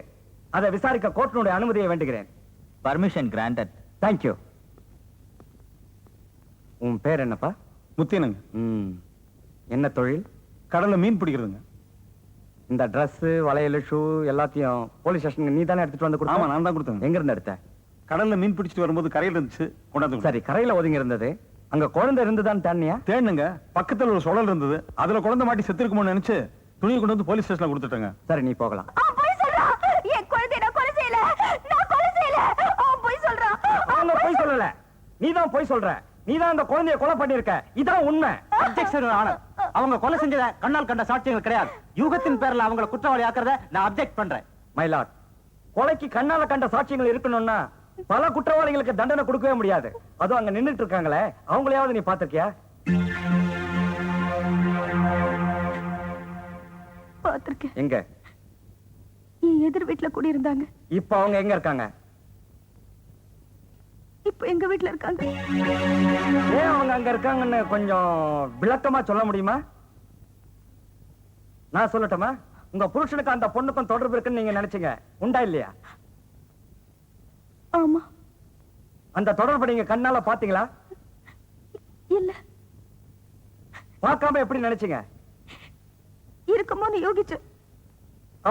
அதை விசாரிக்க கோர்ட்டினுடைய அனுமதியை வேண்டுகிறேன். Permission granted. Thank you. உன் பேர் என்னப்பா? முத்தியனுங்க. என்ன தொழில்? கடல்ல மீன் பிடிக்கிறதுங்க. இந்த Dress வளையல் ஷூ எல்லாத்தையும் போலீஸ் ஸ்டேஷனுக்கு நீ தானே எடுத்துட்டு வந்து கொடுத்த? ஆமா, நான் தான் கொடுத்தேன். எங்க இருந்து எடுத்த? கடல்ல மீன் பிடிச்சிட்டு வரும்போது கரையில இருந்துச்சு, கொண்டாந்து. சரி, கரையில ஒதுங்கி இருந்தது. அங்க குழந்தை இருந்துதான் தேனியா? தேனுங்க. பக்கத்துல ஒரு சுழல் இருந்தது, அதுல குழந்தை மாட்டி செத்துருக்குமோன்னு நினைச்சு துணியை கொண்டு வந்து போலீஸ் ஸ்டேஷன்ல கொடுத்துட்டாங்க. சரி, நீ போகலாம். போய் சொல்றான். என் குழந்தையை நான் கொலை செய்யல. நான் கொலை செய்யல. அவன் போய் சொல்றான். அவங்க போய் சொல்லல, நீதான் போய் சொல்ற. நீதான் அந்த குழந்தையை கொலை பண்ணிருக்க. இதான் உண்மை. Objection your honour. அவங்க கொலை செஞ்சத கண்ணால் கண்ட சாட்சியங்கள் கிடையாது. யூகத்தின் பேர்ல அவங்கள குற்றவாளி ஆக்குறத நான் அப்ஜெக்ட் பண்றேன். மை லார்ட், கொலைக்கு கண்ணால கண்ட சாட்சியங்கள் இருக்கணும்னா பல குற்றவாளிகளுக்கு தண்டனை கொடுக்கவே முடியாது. அதுவும் அங்க நின்னுட்டு இருக்காங்களே, அவங்களையாவது நீ பாத்திருக்கியா? பாத்திருக்கேன். எங்க? என் எதிர் வீட்டுல குடியிருந்தாங்க. இப்ப அவங்க எங்க இருக்காங்க? இப்ப எங்க வீட்டுல இருக்காங்க. ஏன் அவங்க அங்க இருக்காங்கன்னு கொஞ்சம் விளக்கமா சொல்ல முடியுமா? நான் சொல்லட்டுமா? உங்க புருஷனுக்கு அந்த பொண்ணுக்கும் தொடர்பு இருக்குன்னு நீங்க நினைச்சீங்க, உண்டா இல்லையா? ஆமா. அந்த தொடர்பு நீங்க கண்ணால பாத்தீங்களா? இல்ல. பார்க்காம எப்படி நினைச்சீங்க? இருக்குமோன்னு யோகிச்சு.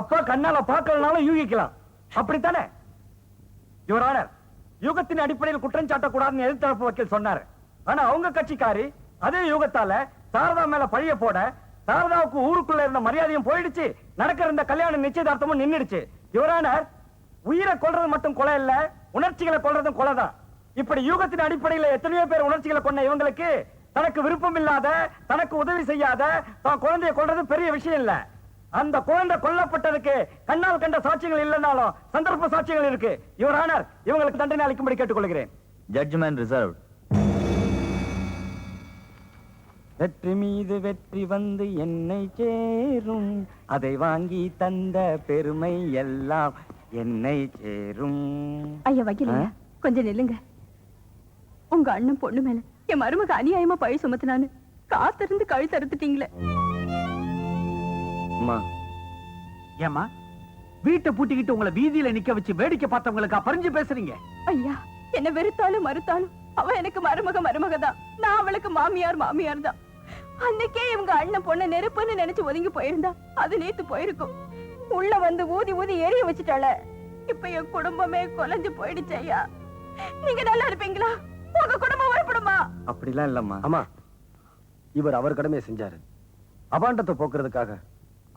அப்ப கண்ணால பார்க்கலனாலும் யூகிக்கலாம், அப்படித்தானே? யுவர் ஆனர், யூகத்தின் அடிப்படையில் குற்றம் சாட்டக்கூடாதுன்னு எதிர்த்தரப்பு வக்கீல் சொன்னாரு. ஆனா அவங்க கட்சிக்காரி அதே யூகத்தால சாரதா மேல பழிய போட, சாரதாவுக்கு ஊருக்குள்ள இருந்த மரியாதையும் போயிடுச்சு, நடக்கிற இந்த கல்யாண நிச்சயதார்த்தமும் நின்னுடுச்சு. யுவர் ஆனர், உயிரை கொல்றது மட்டும் கொலை இல்ல, உணர்ச்சிகளை கொல்றதும் கொலைதான். இப்படி யூகத்தின் அடிப்படையில் எத்தனையோ பேர் உணர்ச்சிகளை கொண்ட இவங்களுக்கு தனக்கு விருப்பம் இல்லாத, தனக்கு உதவி செய்யாத தான் குழந்தையை கொல்றது பெரிய விஷயம் இல்ல. அந்த குழந்தை கொல்லப்பட்டதுக்கு கண்ணால் கண்ட சாட்சியங்கள் இல்லைனாலும் சந்தர்ப்ப சாட்சியங்கள் இருக்கு. யுவர் ஆனர், இவங்களுக்கு தண்டனை அளிக்கும்படி கேட்டுக்கொள்கிறேன். Judgement reserved. வெற்றி மீது வெற்றி வந்து என்னை சேரும், அதை வாங்கி தந்த பெருமை எல்லாம் என்னை சேரும். ஐயா வக்கீல, கொஞ்சம் நில்லுங்க. உங்க அண்ணன் பொண்ணு மேல என் மருமக அநியாயமா பழி சுமத்தினான்னு காத்திருந்து கழுத்து அறுத்துட்டீங்களே. ஏமா வீட்டை பூட்டிக்கிட்டு உங்களை வீதியில நிக்க வச்சு வேடிக்கை பார்த்தவங்களுக்கு பறிஞ்சு பேசுறீங்க? ஐயா, என்ன வெறுத்தாலும் மறுத்தாலும் அவ எனக்கு மருமக தான். நான் அவளுக்கு மாமியார் தான். அன்னைக்கே இவங்க அண்ணன் பொண்ணு நெருப்புன்னு நினைச்சு ஒதுங்கி போயிருந்தா அது நேத்து போயிருக்கும். உள்ள வந்து ஊதி ஊதி எரிய வச்சுட்டாள. இப்ப என் குடும்பமே கொலைஞ்சு போயிடுச்சு. ஐயா, நீங்க நல்லா இருப்பீங்களா? உங்க குடும்பம் வரப்படுமா? அப்படிலாம் இல்லம்மா. ஆமா, இவர் அவர் கடமையை செஞ்சாரு. அபாண்டத்தை போக்குறதுக்காக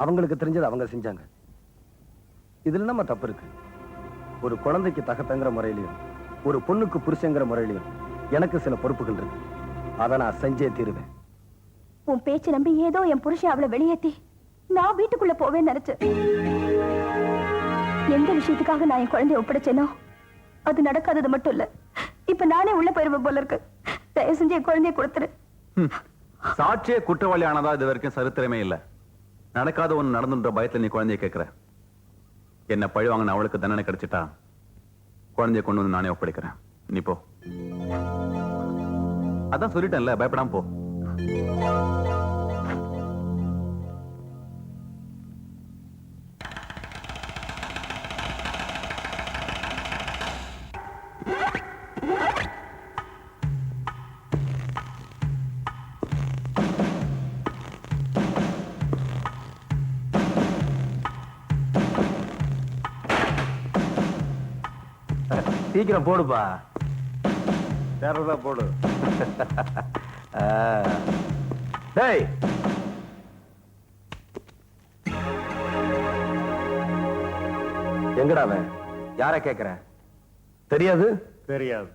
அவங்களுக்கு தெரிஞ்சது அவங்க செஞ்சாங்க. இதுல நம்ம தப்பு இருக்கு. ஒரு குழந்தைக்கு தகப்பங்கிற முறையிலையும் ஒரு பொண்ணுக்கு புருஷங்கிற முறையிலையும் எனக்கு சில பொறுப்புகள் இருக்கு. அதை நான் செஞ்சே தீருவேன். உன் பேச்சு நம்பி ஏதோ என் புருஷன் அவளை வெளியேத்தி நான் வீட்டுக்குள்ள போவேன்னு நினைச்சேன். எந்த விஷயத்துக்காக நான் என் குழந்தைய ஒப்படைச்சேனோ அது நடக்காதது மட்டும் இல்ல, இப்ப நானே உள்ள போயிருவேன் போல இருக்கு. தயவு செஞ்சு என் குழந்தைய கொடுத்துரு. சாட்சியே குற்றவாளி ஆனதா இது வரைக்கும் சரித்திரமே இல்ல. நடக்காத ஒண்ணு நடந்துன்ற பயத்துல நீ குழந்தைய கேட்கிற. என்ன பழி வாங்கின அவளுக்கு தண்டனை கிடைச்சிட்டா குழந்தைய கொண்டு வந்து நானே ஒப்படைக்கிறேன். நீ போ. அதான் சொல்லிட்டேன்ல, பயப்படாம போ. சீக்கிரம் போடுப்பா. தேர்றதா போடு. டேய், எங்கடா அவன்? யார கேக்குற? தெரியாது. தெரியாது.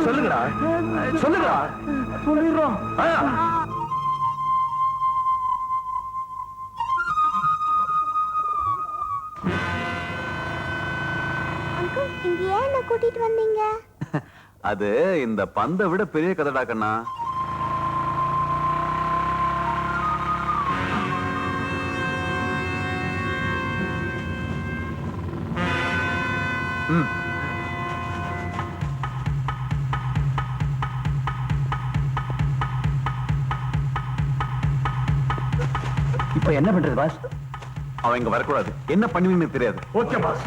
சொல்லுங்கடா, சொல்லுங்கடா. சொல்லிடுறோம். இங்க ஏன் என்ன கூட்டிட்டு வந்தீங்க? அது இந்த பந்தை விட பெரிய கதைடா கண்ணா. இப்ப என்ன பண்றது பாஸ்? அவன் இங்க வரக்கூடாது. என்ன பண்ணுவீங்கன்னு தெரியாது. Okay boss.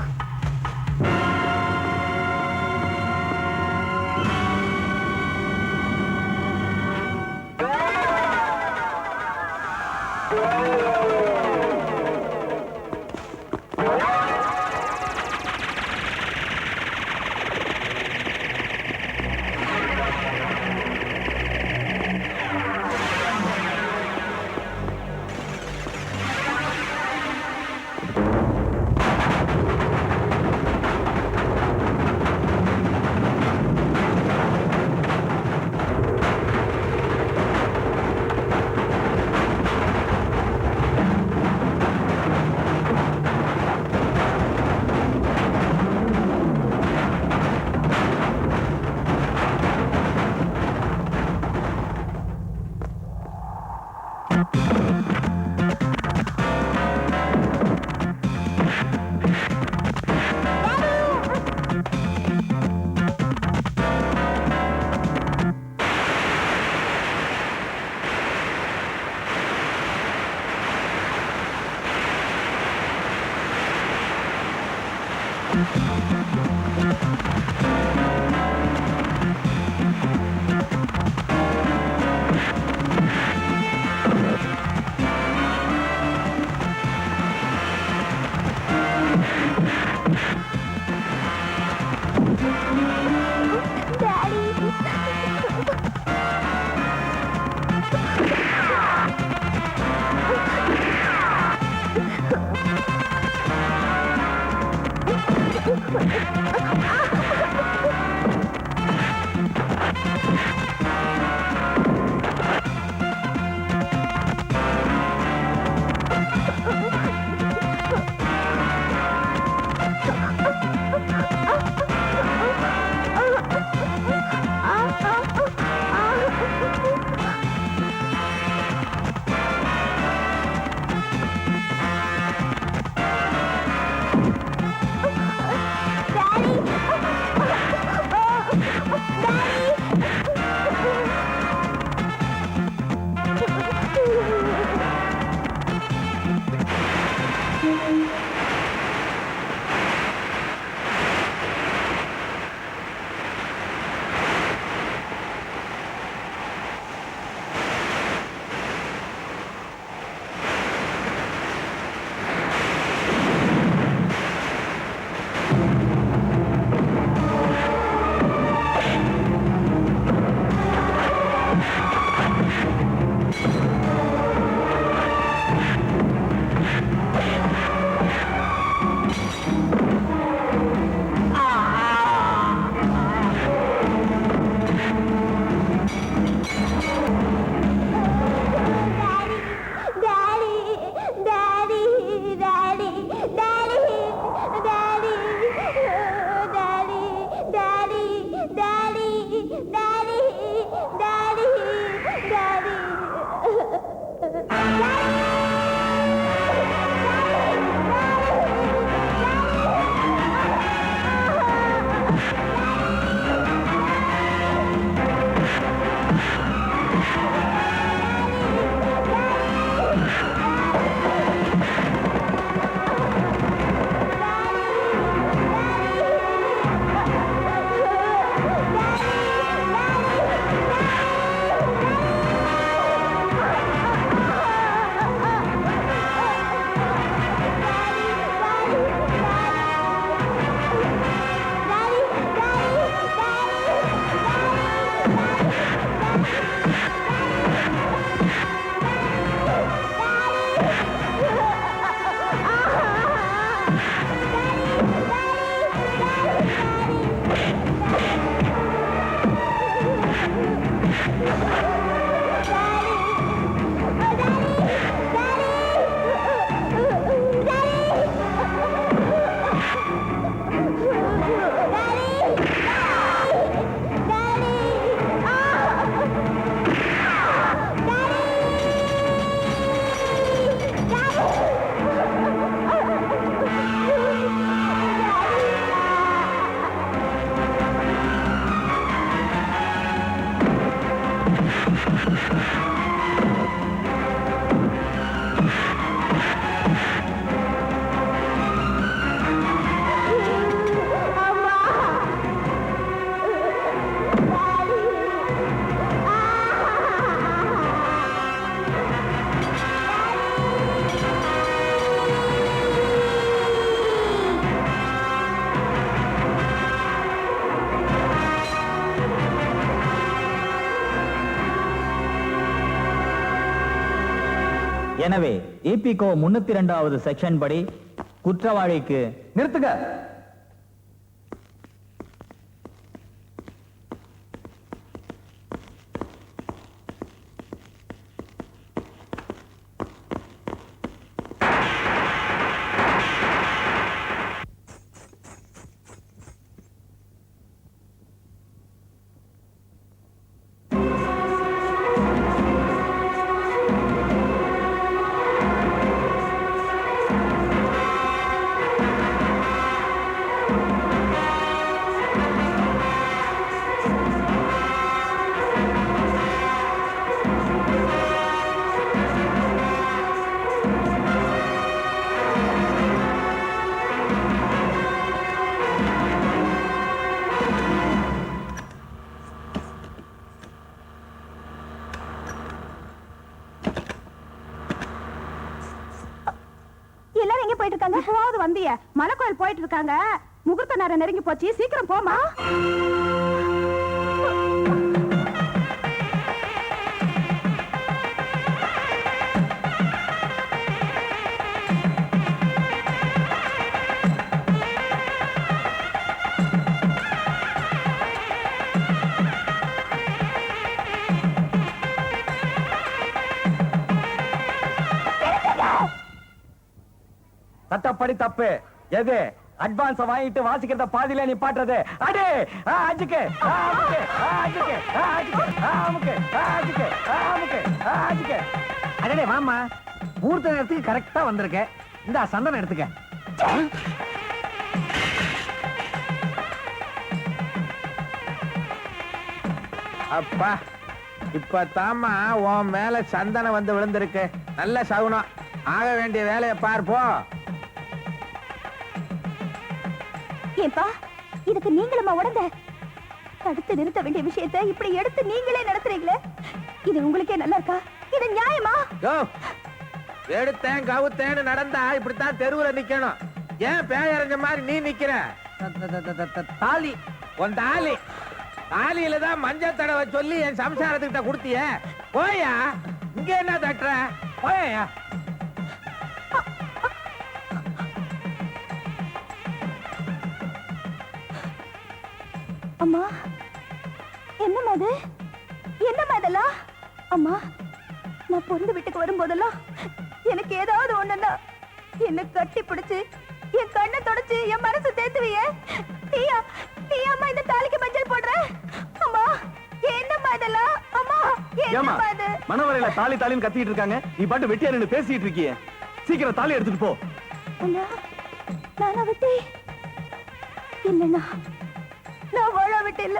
Daddy. எனவே EPCO 302வது செக்ஷன் படி குற்றவாளிக்கு நிறுத்துங்க. எல்லாரும் எங்க போயிட்டு இருக்காங்க? போவது வந்திய மலைக்கோயில் போயிட்டு இருக்காங்க. முகூர்த்த நேரம் நெருங்கி போச்சு, சீக்கிரம் போமா. சட்டப்படி தப்பு. எது அட்வான்ஸ் வாங்கிட்டு வாசிக்கிறத பாதியில நீ பாட்டுறது. அடே அஜுக்கு அமுக்கு அஜுக்கு அஜுக்கு அமுக்கு அஜுக்கு அமுக்கு அஜுக்கு. அடடே வாமா, முகூர்த்த நேரத்துக்கு கரெக்டா வந்திருக்க. இந்த சந்தனம் எடுத்துக்க. அப்பா இப்ப தாமா உன் மேல சந்தனம் வந்து விழுந்திருக்கு. நல்ல சகுனம். ஆக வேண்டிய வேலையை பார்ப்போம். ஏப்பா, இதுக்கு நீங்களுமா உடந்த தடுத்து நிறுத்த வேண்டிய விஷயத்தை இப்படி எடுத்து நீங்களே நடத்துறீங்களே, இது உங்களுக்கே நல்லா இருக்கா? இது நியாயமா? எடுத்தேன் கவுத்தேன்னு நடந்தா இப்படித்தான் தெருவுல நிக்கணும். ஏன் பேயறிஞ்ச மாதிரி நீ நிக்கிற? தாலி உன் தாலி தாலியில தான் மஞ்சள் தடவை சொல்லி என் சம்சாரத்துக்கிட்ட கொடுத்திய. போயா, இங்க என்ன தட்டுற? போயா. அம்மா, என்னம்மா இது? என்னம்மா இதெல்லாம்? அம்மா, நான் பொருந்து வீட்டுக்கு வரும்போதெல்லாம் எனக்கு ஏதாவது ஒண்ணுன்னா என்ன கட்டி பிடிச்சு என் கண்ணை தொடச்சு என் மனசு தேத்துவியே. நீயாம்மா இந்த தாலிக்கு மஞ்சள் போடுற? அம்மா, என்னம்மா இதெல்லாம்? அம்மா, என்னம்மா இது? மனவரையில தாலி தாலின்னு கத்திட்டு இருக்காங்க, நீ பாட்டு வெட்டியா நின்னு பேசிட்டு இருக்கியே. சீக்கிரம் தாலி எடுத்துட்டு போ. அண்ணா, நானா விட்டே இல்லைண்ணா, நான் வாழ விட்டு இல்ல.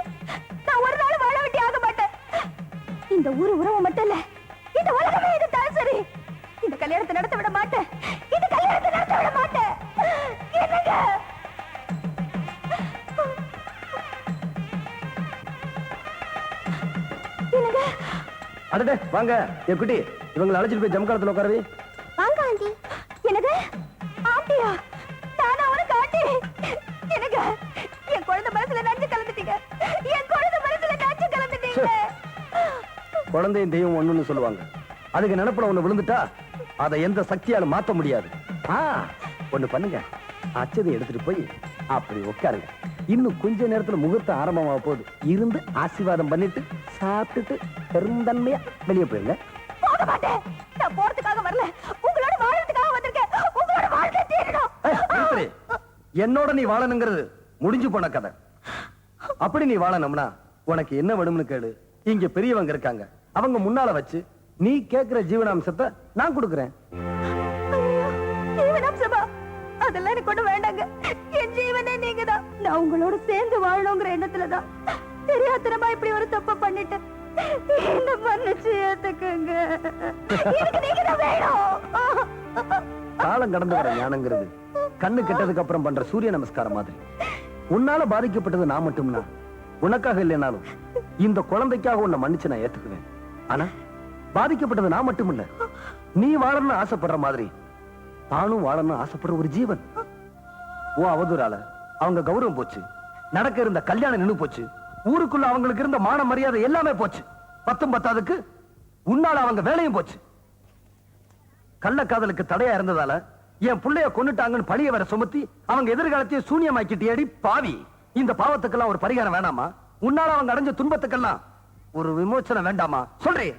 நான் ஒரு நாள் வாழ விட்டு ஆக மாட்டேன். இந்த ஊரு உறவு மட்டும் இல்ல, இந்த உலகமே இதுதான் சரி. இந்த கல்யாணத்தை நடத்த விட மாட்டேன். இந்த கல்யாணத்தை நடத்த விட மாட்டேன். என்னங்க? என்னங்க? அடடே வாங்க. என் குட்டி, இவங்களை அழைச்சிட்டு போய் ஜம்காலத்துல உட்காரவி. வாங்க ஆண்டி. என்னது ஆண்டியா? நானா உனக்கு ஆண்டி? என்னங்க, என் குழந்தை மனசுல நஞ்சு கலந்துட்டீங்க. என் குழந்தை மனசுல நஞ்சு கலந்துட்டீங்க. குழந்தையும் தெய்வம் ஒண்ணுன்னு சொல்லுவாங்க. அதுக்கு நினைப்புல ஒண்ணு விழுந்துட்டா அதை எந்த சக்தியால மாத்த முடியாது. ஒண்ணு பண்ணுங்க, அச்சதை எடுத்துட்டு போய் அப்படி உட்காருங்க. இன்னும் கொஞ்ச நேரத்துல முகூர்த்தம் ஆரம்பமாக போகுது. இருந்து ஆசீர்வாதம் பண்ணிட்டு சாப்பிட்டுட்டு பெருந்தன்மையா வெளியே போயிருங்க. போக மாட்டேன். நான் போறதுக்காக வரல, உங்களோட வாழறதுக்காக வந்திருக்கேன். உங்களோட வாழ்க்கை தீரணும். என்னோட நீ வாழணுங்கிறது முடிஞ்சு போன கதை. அப்படி நீ வாழணும்னா உனக்கு என்ன வேணும்னு கேளு. இங்க பெரியவங்க இருக்காங்க, அவங்க முன்னால வச்சு நீ கேக்குற ஜீவனாம்சத்தை நான் கொடுக்கிறேன். ஜீவனாம்சமா? அதெல்லாம் எனக்கு ஒண்ணு வேண்டாங்க. என் ஜீவனே நீங்க தான். நான் உங்களோட சேர்ந்து வாழணுங்கிற எண்ணத்துலதான் தெரியாதனமா இப்படி ஒரு தப்ப பண்ணிட்டேன். என்ன மன்னிச்சு ஏத்துக்குங்க. எனக்கு நீங்க தான் வேணும். காலம் கடந்து வர ஞானங்கிறது கண்ணு கெட்டதுக்கு அப்புறம் பண்ற சூரிய நமஸ்காரம் மாதிரி. உன்னால பாதிக்கப்பட்டது நான் மட்டும்னா, உனக்காக இல்லைனாலும் இந்த குழந்தைக்காக உன்னை மன்னிச்சு நான் ஏத்துக்குவேன். ஆனா பாதிக்கப்பட்டது நான் மட்டும் இல்ல, நீ வாழணும்னு ஆசைப்படுற மாதிரி தானும் வாழணும்னு ஆசைப்படுற ஒரு ஜீவன். ஓ அவதூறால அவங்க கௌரவம் போச்சு, நடக்க இருந்த கல்யாணம் நின்னு போச்சு, ஊருக்குள்ள அவங்களுக்கு இருந்த மான மரியாதை எல்லாமே போச்சு. 10 பத்தாதுக்கு உன்னால அவங்க வேலையும் போச்சு. கள்ளக்காதலுக்கு தடையா இருந்ததால என் புள்ளைய கொன்னுட்டாங்கன்னு பழிய வர சுமத்தி அவங்க எதிர்காலத்தையே சூனியமாக்கிட்டியடி பாவி. இந்த பாவத்துக்கெல்லாம் ஒரு பரிகாரம் வேணாமா? உன்னால அவங்க அடைஞ்ச துன்பத்துக்கெல்லாம் ஒரு விமோசனம் வேண்டாமா? சொல்றேன்.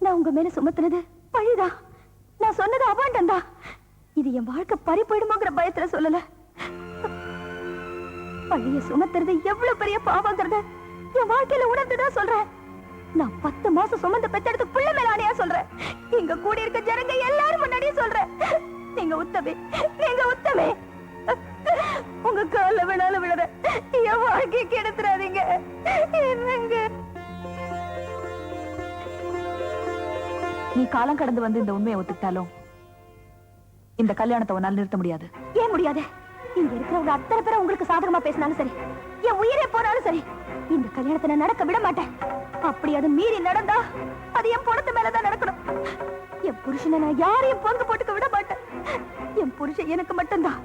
நான் உங்க மேல சுமத்துனது பழிதான். நான் சொன்னது அபாண்டம் தான். இது என் வாழ்க்கை பறி போயிடுமோங்கிற பயத்துல சொல்லல. பழிய சுமத்துறது எவ்வளவு பெரிய பாவங்கிறத என் வாழ்க்கையில உணர்ந்துதான் சொல்றேன். நான் 10 மாசம் சுமந்து பெத்தெடுத்து புள்ள மேல ஆணையா சொல்றேன். இங்க கூடி இருக்க ஜனங்க எல்லாரும் முன்னாடியே சொல்றேன். நீங்க உத்தமே, நீங்க உத்தமே. உங்க கால விழால விழற என் வாழ்க்கையை கெடுத்துறாதீங்க. என்னங்க நீ காலம் கடந்து வந்து இந்த உண்மையை ஒத்துக்கிட்டாலும் இந்த கல்யாணத்தை உன்னால் நிறுத்த முடியாது. ஏன் முடியாது? இங்க இருக்கிறவங்க அத்தனை பேரை உங்களுக்கு சாதகமா பேசினாலும் சரி, என் உயிரே போனாலும் சரி, இந்த கல்யாணத்தை நான் நடக்க விட மாட்டேன். அப்படி அது மீறி நடந்தா அது என் பொணத்து மேலதான் நடக்கணும். என் புருஷனை நான் யாரையும் பங்கு போட்டுக்க விட மாட்டேன். என் புருஷன் எனக்கு மட்டும்தான்.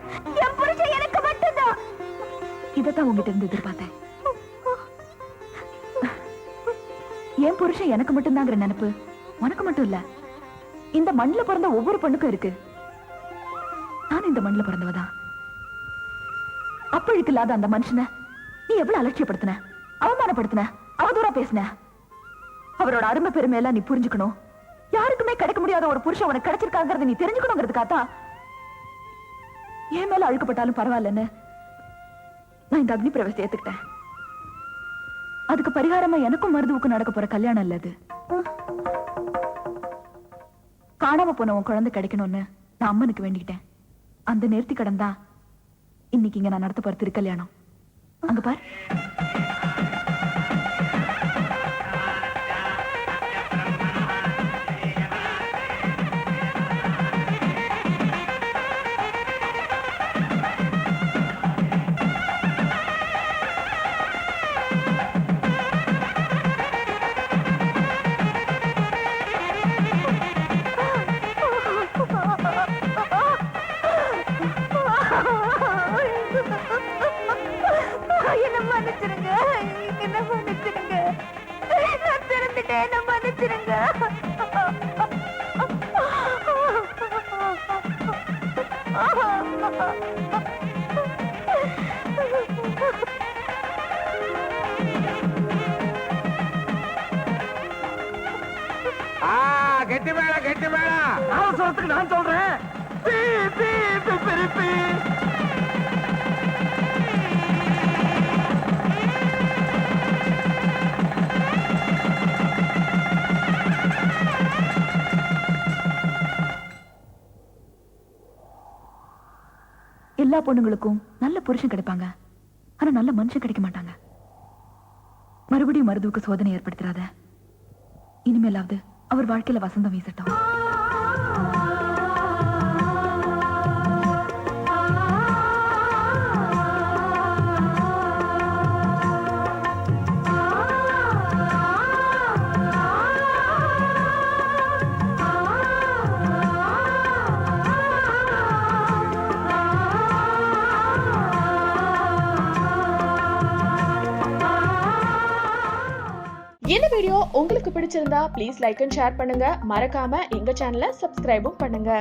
என் புருஷன் எனக்கு மட்டும்தான். இதைத்தான் உங்ககிட்ட இருந்து எதிர்பார்த்தேன். என் புருஷன் எனக்கு மட்டும்தாங்கிற நினைப்பு உனக்கு மட்டும் இல்ல, இந்த மண்ணில பிறந்த ஒவ்வொரு பெண்ணுக்கும் இருக்கு. நான் இந்த மண்ணில பிறந்தவதான். அப்பழுக்கு இல்லாத அந்த மனுஷனை நீ எவ்வளவு அலட்சியப்படுத்தின, அவமானப்படுத்தின, அவதூறா பேசின. அவரோட அருமை பெருமையெல்லாம் நீ புரிஞ்சுக்கணும். யாருக்குமே கிடைக்க முடியாத ஒரு புருஷன் உனக்கு கிடைச்சிருக்காங்கிறத நீ தெரிஞ்சுக்கணுங்கிறதுக்காகத்தான் என் மேல அழுக்கப்பட்டாலும் பரவாயில்லன்னு நான் இந்த அக்னி பிரவேசத்தை ஏத்துக்கிட்டேன். அதுக்கு பரிகாரமா எனக்கும் மருதுவுக்கும் நடக்க போற கல்யாணம் இல்ல அது. காணாம போன உன் குழந்தை கிடைக்கணும்னு நான் அம்மனுக்கு வேண்டிக்கிட்டேன். அந்த நேர்த்தி கடன் தான் இன்னைக்கு இங்க நான் நடத்த போற திருக்கல்யாணம். அங்க பார். என்ன மன்னிச்சிருங்க, என்ன மன்னிச்சிருங்க. நான் திறந்துட்டேன், என்ன மன்னிச்சிருங்க. கெட்டி மேல கெட்டி மேல அவசரத்துக்கு நான் சொல்றேன். எல்லா பொண்ணுங்களுக்கும் நல்ல புருஷன் கிடைப்பாங்க, ஆனா நல்ல மனுஷன் கிடைக்க மாட்டாங்க. மறுபடியும் மருதுவுக்கு சோதனை ஏற்படுத்துறாத. இனிமேலாவது அவர் வாழ்க்கையில வசந்தம் வீசட்டும். இந்த வீடியோ உங்களுக்கு பிடிச்சிருந்தா ப்ளீஸ் லைக் அண்ட் ஷேர் பண்ணுங்க. மறக்காம எங்க சேனலை சப்ஸ்கிரைபும் பண்ணுங்க.